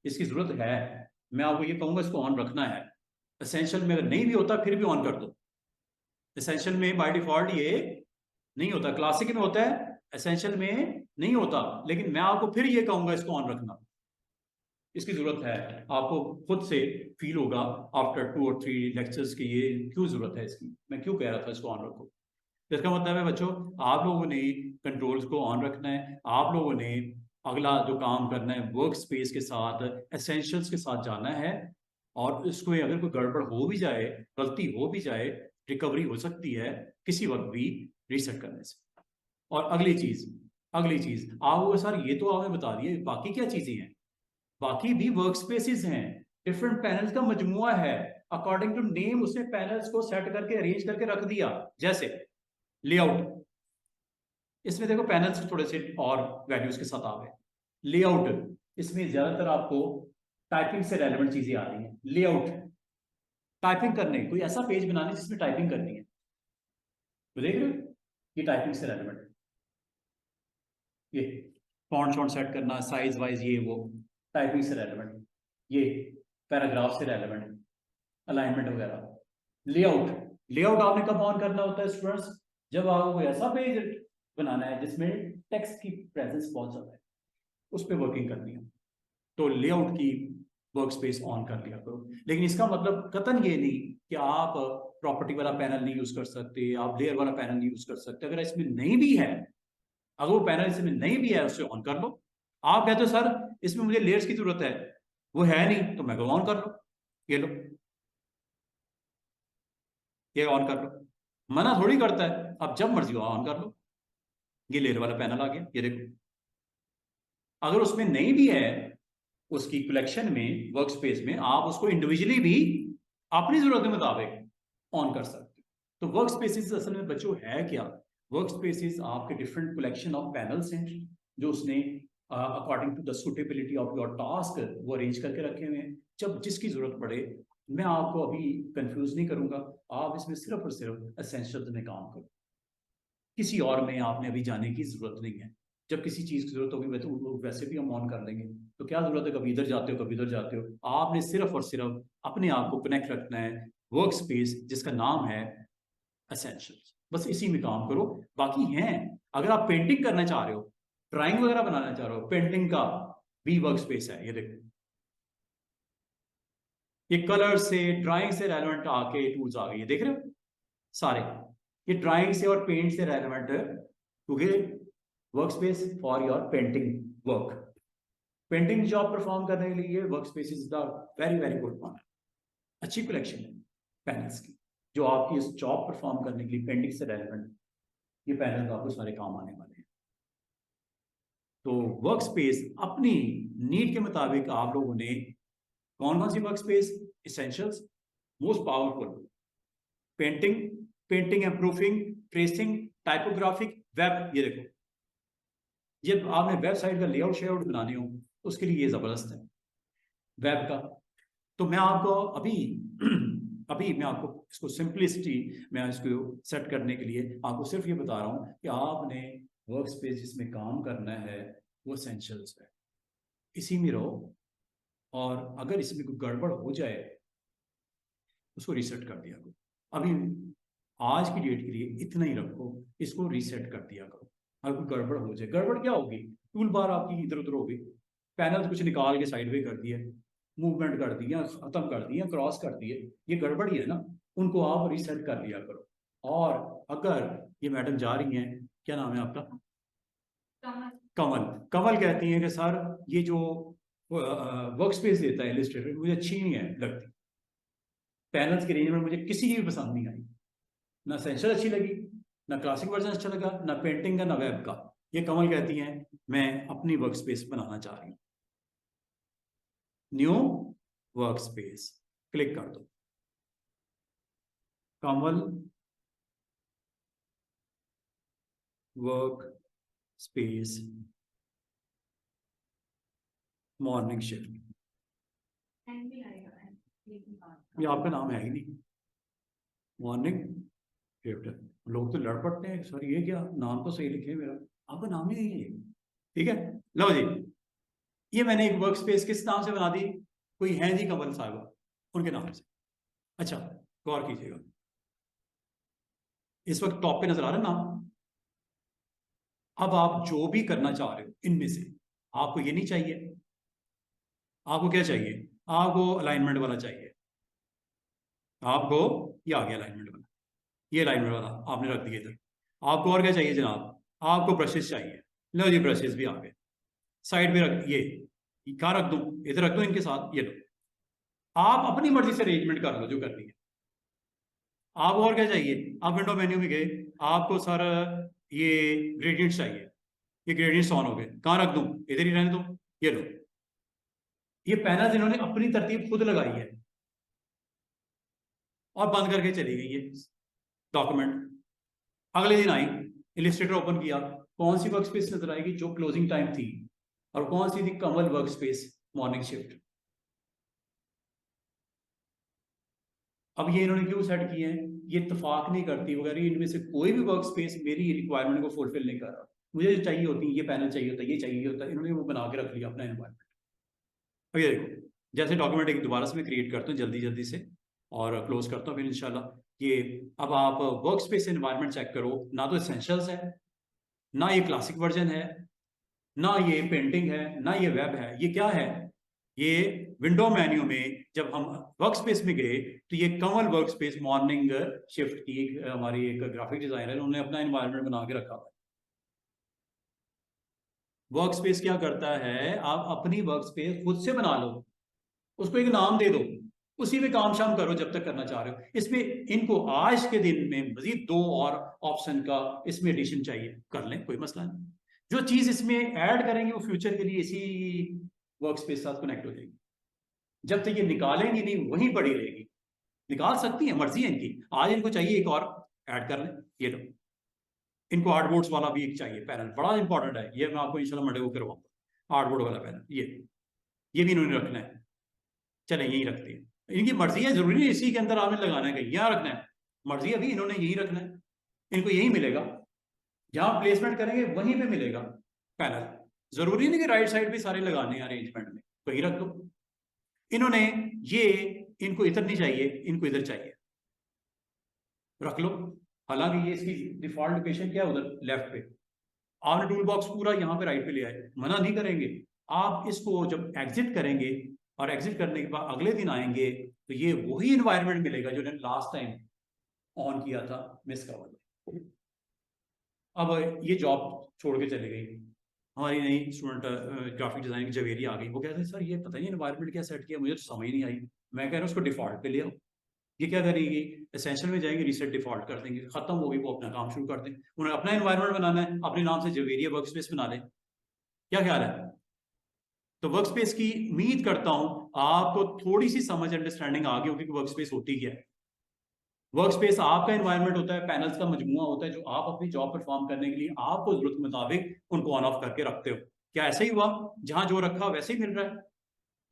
Speaker 1: इसकी जरूरत है, मैं आपको ये कहूंगा इसको ऑन रखना है। एसेंशियल में अगर नहीं भी होता फिर भी ऑन कर दो। एसेंशियल में बाय डिफॉल्ट ये नहीं होता, क्लासिक में होता है, एसेंशियल में नहीं होता, लेकिन मैं आपको फिर ये कहूंगा इसको ऑन रखना, इसकी जरूरत है। आपको खुद से फील होगा आफ्टर 2 और 3 लेक्चर्स की ये क्यों जरूरत है इसकी, मैं क्यों कह रहा था इसको ऑन रखो। तो इसका मतलब है बच्चों, आप लोगों ने कंट्रोल्स को ऑन रखना है, आप लोगों ने अगला जो काम करना है वर्क स्पेस के साथ, एसेंशियल्स के साथ जाना है। और इसको अगर कोई गड़बड़ हो भी जाए, गलती हो भी जाए, रिकवरी हो सकती है किसी वक्त भी रीसेट करने से। और अगली चीज आपको सर ये तो आपने बता दिए, बाकी क्या चीजें हैं? बाकी भी वर्क स्पेसिस हैं, डिफरेंट पैनल्स का मजमुआ है, अकॉर्डिंग टू नेम उसने पैनल्स को सेट करके अरेंज करके रख दिया। जैसे लेआउट, इसमें देखो पैनल्स थोड़े से और वैल्यूज के साथ आ गए। लेआउट, इसमें ज्यादातर आपको टाइपिंग से रेलेवेंट चीजें आ रही हैं। लेआउट, टाइपिंग करने, कोई ऐसा पेज बनाने जिसमें टाइपिंग करनी है, तो देख रहे हो ये टाइपिंग से रेलेवेंट, ये फॉन्ट शॉन्ट सेट करना, साइज वाइज, ये वो टाइपिंग से रेलेवेंट, ये पैराग्राफ से रेलेवेंट, अलाइनमेंट वगैरह। लेआउट, लेआउट आपने कब ऑन करना होता है स्टूडेंट्स? जब आपको कोई ऐसा पेज बनाना है जिसमें टेक्स्ट की प्रेजेंस बहुत ज्यादा है, उस पर वर्किंग करनी है, तो लेआउट की वर्क स्पेस ऑन कर लिया करो। लेकिन इसका मतलब कतन ये नहीं कि आप प्रॉपर्टी वाला पैनल नहीं यूज कर सकते, आप लेयर वाला पैनल नहीं यूज कर सकते। अगर इसमें नहीं भी है, अगर वो पैनल इसमें नहीं भी है, उसे ऑन कर लो। आप कहते हो सर इसमें मुझे लेयर्स की जरूरत है, वो है नहीं, तो मैं को ऑन कर लो, ये लो, ये ऑन कर लो, मना थोड़ी करता है, अब जब मर्जी हो ऑन कर लो। ये लेयर वाला पैनल आ गया, ये देखो। अगर उसमें नहीं भी है उसकी कलेक्शन में, वर्क स्पेस में, आप उसको इंडिविजुअली भी अपनी जरूरत के मुताबिक ऑन कर सकते हो। तो वर्क स्पेसिस असल में बच्चों है क्या? वर्क स्पेसिस आपके डिफरेंट कलेक्शन ऑफ पैनल्स हैं जो उसने according to the suitability of your task वो अरेंज करके रखे हुए हैं। जब जिसकी जरूरत पड़े, मैं आपको अभी कंफ्यूज नहीं करूंगा, आप इसमें सिर्फ और सिर्फ एसेंशियल्स में काम करो, किसी और में आपने अभी जाने की जरूरत नहीं है। जब किसी चीज की जरूरत होगी तो वैसे भी हम ऑन कर लेंगे, तो क्या जरूरत है कभी इधर जाते हो कभी इधर जाते हो। आपने सिर्फ और सिर्फ अपने आप को कनेक्ट रखना है वर्क स्पेस जिसका नाम है एसेंशियल्स, बस इसी में काम करो। बाकी हैं, अगर आप पेंटिंग करना चाह रहे हो, ड्राइंग वगैरह बनाना चाह रहे हो, पेंटिंग का भी वर्क स्पेस है, ये देखो। ये कलर से ड्राइंग से रेलेवेंट आके टूल्स आ गए, ये देख रहे हो सारे। ये ड्राइंग से और पेंट से रेलेवेंट है, क्योंकि work space for your painting work, painting job perform करने के लिए work space is the very very good one. अच्छी कलेक्शन है पैनल्स की, जो आपकी इस जॉब परफॉर्म करने के लिए पेंटिंग से रेलेवेंट, ये पैनल आपको सारे काम आने वाले हैं। तो वर्क स्पेस अपनी नीड के मुताबिक आप लोगों ने कौन कौन सी workspace, essentials, most powerful, painting, painting and proofing, tracing, typographic, web, ये देखो। ये आपने वेबसाइट का लेआउट शेआउट बनाने हो तो उसके लिए ये जबरदस्त है वेब का। तो मैं आपको अभी अभी मैं आपको इसको सिंपलिसिटी मैं इसको सेट करने के लिए आपको सिर्फ ये बता रहा हूँ कि आपने वर्क स्पेस जिसमें काम करना है वो एसेंशियल्स है, इसी में रहो। और अगर इसमें कोई गड़बड़ हो जाए उसको रीसेट कर दिया करो। अभी आज की डेट के लिए इतना ही रखो, इसको रीसेट कर दिया करो। अगर कोई गड़बड़ हो जाए, गड़बड़ क्या होगी, टूल बार आपकी इधर उधर होगी, पैनल कुछ निकाल के साइड वे कर दिए, मूवमेंट कर दिया, खत्म कर दिया, क्रॉस कर दिए, ये गड़बड़ी है ना, उनको आप रीसेट कर लिया करो। और अगर ये मैडम जा रही हैं, क्या नाम है आपका? कमल। कमल कहती हैं कि सर ये जो वर्क स्पेस देता है इलस्ट्रेटर मुझे अच्छी नहीं है लगती, पैनल्स की रेंज में मुझे किसी की भी पसंद नहीं आई, ना सेंसर अच्छी लगी, ना क्लासिक वर्जन अच्छा लगा, ना पेंटिंग का, ना वेब का। ये कमल कहती हैं मैं अपनी वर्क स्पेस बनाना चाह रही हूँ, न्यू वर्क स्पेस क्लिक कर दो। कमल वर्क स्पेस मॉर्निंग शिफ्ट, ये आपका नाम है ही नहीं, मॉर्निंग शिफ्ट। लोग तो लड़ पड़ते हैं, सर ये क्या, नाम तो सही लिखे मेरा, आपका नाम ही नहीं है। ठीक है, लो जी, ये मैंने एक वर्क स्पेस किस नाम से बना दी, कोई है जी कंवल साहब, उनके नाम से। अच्छा, गौर कीजिएगा, इस वक्त टॉप पे नजर आ रहा है नाम। अब आप जो भी करना चाह रहे हो इनमें से, आपको ये नहीं चाहिए, आपको क्या चाहिए, आपको अलाइनमेंट वाला चाहिए, आपको ये आ गया अलाइनमेंट वाला, ये अलाइनमेंट वाला आपने रख दिया इधर। आपको और क्या चाहिए जनाब, आपको ब्रशेस चाहिए, लो जी ब्रशेस भी आ गए, साइड में रख, ये कहाँ रख दूं, इधर रख दूं इनके साथ, ये लो, आप अपनी मर्जी से अरेंजमेंट कर लो जो करनी है। आपको और क्या चाहिए, आप विंडो मेन्यू में गए, आपको सर ये ग्रेडियंट्स चाहिए, ये ग्रेडियंट्स ऑन हो गए, कहाँ रख दूं, इधर ही रहने दो, ये लो। ये पैनल इन्होंने अपनी तरतीब खुद लगाई है और बंद करके चली गई ये डॉक्यूमेंट। अगले दिन आई, इलिस्ट्रेटर ओपन किया, कौन सी वर्क स्पेस नजर आएगी जो क्लोजिंग टाइम थी, और कौन सी थी कमल वर्क स्पेस मॉर्निंग शिफ्ट। अब ये इन्होंने क्यों सेट किए हैं, ये इत्तेफाक नहीं करती वगैरह, इनमें से कोई भी वर्क स्पेस मेरी रिक्वायरमेंट को फुलफिल नहीं कर रहा, मुझे जो चाहिए होती है, ये पैनल चाहिए होता है, ये चाहिए होता है, इन्होंने वो बना के रख लिया अपना एनवायरमेंट। अब ये देखो, जैसे डॉक्यूमेंट एक दोबारा से मैं क्रिएट करता हूँ जल्दी जल्दी से और क्लोज करता हूँ फिर इंशाल्लाह। ये अब आप वर्क स्पेस एनवायरमेंट चेक करो, ना तो एसेंशियल्स है, ना ये क्लासिक वर्जन है, ना ये पेंटिंग है, ना ये वेब है, ये क्या है, ये विंडो मेन्यू में जब हम वर्क स्पेस में गए तो ये कमल वर्क स्पेस मॉर्निंग शिफ्ट की हमारी एक ग्राफिक डिजाइनर उन्होंने अपना एनवायरनमेंट बना के रखा हुआ है। वर्क स्पेस क्या करता है, आप अपनी वर्क स्पेस खुद से बना लो, उसको एक नाम दे दो, उसी में काम शाम करो जब तक करना चाह रहे हो। इसमें इनको आज के दिन में मजीद 2 और ऑप्शन का इसमें एडिशन चाहिए, कर लें, कोई मसला नहीं। जो चीज इसमें ऐड करेंगे वो फ्यूचर के लिए इसी वर्क स्पेस साथ कनेक्ट हो जाएगी, जब तक ये निकालेंगी नहीं वहीं पड़ी रहेगी। निकाल सकती है, मर्जी है इनकी, आज इनको चाहिए एक और ऐड कर लें, ये लो। इनको आर्टबोर्ड्स वाला भी एक चाहिए पैनल, बड़ा इंपॉर्टेंट है ये, मैं आपको इंशाल्लाह मंडे को करवाऊंगा आर्टबोर्ड वाला पैनल, ये भी इन्होंने रखना है, चले यही रखते हैं, इनकी मर्जी है, जरूरी नहीं इसी के अंदर आपने लगाना है, कहीं यहाँ रखना है, मर्जी अभी इन्होंने यही रखना है, इनको यही मिलेगा, जहां प्लेसमेंट करेंगे वहीं पे मिलेगा पैनल, जरूरी नहीं कि राइट साइड पे सारे लगाने हैं अरेंजमेंट में, कहीं रख दो। इन्होंने ये, इनको इधर नहीं चाहिए, इनको इधर चाहिए, रख लो, हालांकि ये इसकी डिफॉल्ट लोकेशन क्या है उधर लेफ्ट पे, आपने टूल बॉक्स पूरा यहाँ पे राइट पे लिया है, मना नहीं करेंगे। आप इसको जब एग्जिट करेंगे और एग्जिट करने के बाद अगले दिन आएंगे तो ये वही एनवायरनमेंट मिलेगा जो लास्ट टाइम ऑन किया था मिस का वाला। अब ये जॉब छोड़ के चले गई, हमारी नई स्टूडेंट ग्राफिक डिजाइनिंग की जवेरी आ गई, वो कहते हैं सर ये पता नहीं एनवायरनमेंट क्या सेट किया, मुझे तो समझ नहीं आई। मैं कह रहा हूँ उसको डिफॉल्ट पे ले आओ। ये क्या करेगी, एसेंशियल में जाएंगे, रीसेट डिफॉल्ट कर देंगे, खत्म हो गई, वो अपना काम शुरू कर दें, उन्हें अपना एनवायरनमेंट बनाना है, अपने नाम से जवेरिया वर्क स्पेस बना लें, क्या ख्याल है। तो वर्क स्पेस की उम्मीद करता हूं आपको थोड़ी सी समझ अंडरस्टैंडिंग आ गई होगी कि वर्क स्पेस होती क्या है। वर्क स्पेस आपका एनवायरनमेंट होता है, पैनल्स का मजमूआ होता है जो आप अपनी जॉब परफॉर्म करने के लिए आपको जरूरत के मुताबिक उनको ऑन ऑफ करके रखते हो। क्या ऐसा ही हुआ, जहां जो रखा वैसे ही मिल रहा है,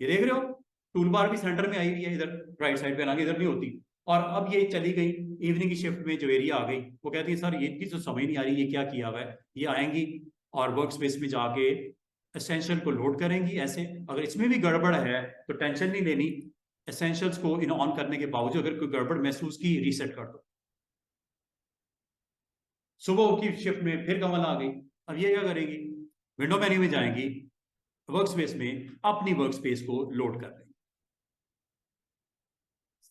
Speaker 1: ये देख रहे हो, टूल बार भी सेंटर में आई हुई है, इधर राइट साइड पे, हालांकि इधर नहीं होती। और अब ये चली गई इवनिंग की शिफ्ट में, जवेरिया आ गई, वो कहती है सर ये इनकी तो समझ नहीं आ रही ये क्या किया हुआ है। ये आएंगी और वर्क स्पेस में जाके एसेंशियल को लोड करेंगी ऐसे, अगर इसमें भी गड़बड़ है तो टेंशन नहीं लेनी, एसेंशियल्स को इन ऑन करने के बावजूद अगर कोई गड़बड़ महसूस की रीसेट कर दो। सुबह की शिफ्ट में फिर कमल आ गई, अब ये क्या करेगी, विंडो मेन्यू में जाएंगी, वर्क स्पेस में अपनी वर्क स्पेस को लोड कर लेंगे,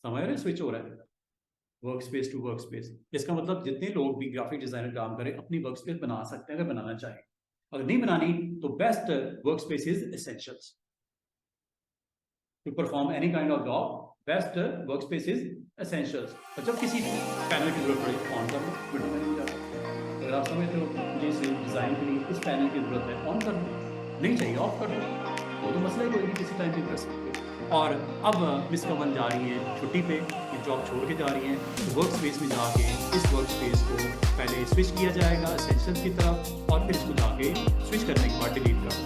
Speaker 1: समझ रहे, स्विच हो रहा है work space to work space. इसका मतलब जितने लोग भी ग्राफिक डिजाइनर काम करें अपनी वर्क स्पेस बना सकते हैं अगर बनाना चाहें, अगर नहीं बनानी तो best work space is essentials to perform any kind of job, best work space is essentials. और जब किसी पैनल की जरूरत पड़े ऑन कर लो, विंडो मेन्यू में जाओ, अगर आप समझते हो मुझे इस डिजाइन के लिए इस पैनल की जरूरत है ऑन कर लो, नहीं चाहिए ऑफ कर दो, वो तो मसला ही कोई नहीं, किसी टाइम पे कर सकते हो। और अब मिस कमल जा रही है छुट्टी पे, ये जॉब छोड़ के जा रही है, तो वर्क स्पेस में जाके इस वर्क स्पेस को पहले स्विच किया जाएगा एसेंशियल्स की तरफ, और फिर इसको जाके स्विच करने के बाद डिलीट कर दो,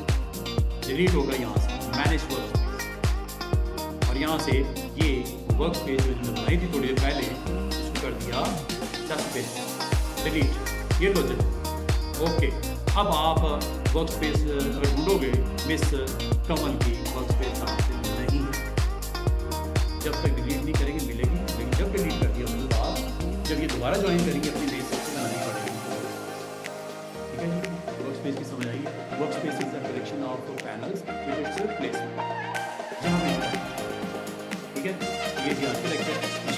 Speaker 1: डिलीट होगा यहाँ से मैनेज वर्क स्पेस, और यहाँ से ये वर्क स्पेस जो बनाई थी थोड़ी देर पहले उसको कर दिया डिलीट, ये तो चलो ओके। अब आप वर्क स्पेस अगर ढूंढोगे, मिस कमल की वर्क स्पेस आपसे नहीं है। जब तक डिलीट नहीं करेंगे मिलेगी, लेकिन जब डिलीट कर दिया उसके बाद जब ये दोबारा ज्वाइन करेंगे अपनी नई सेक्शन बनानी पड़ेगी। ठीक है जी, वर्क स्पेस की समझ आई। Work space is the collection of panels with its placement, जहाँ भी। ठीक है, ये थी आज की लेक्चर।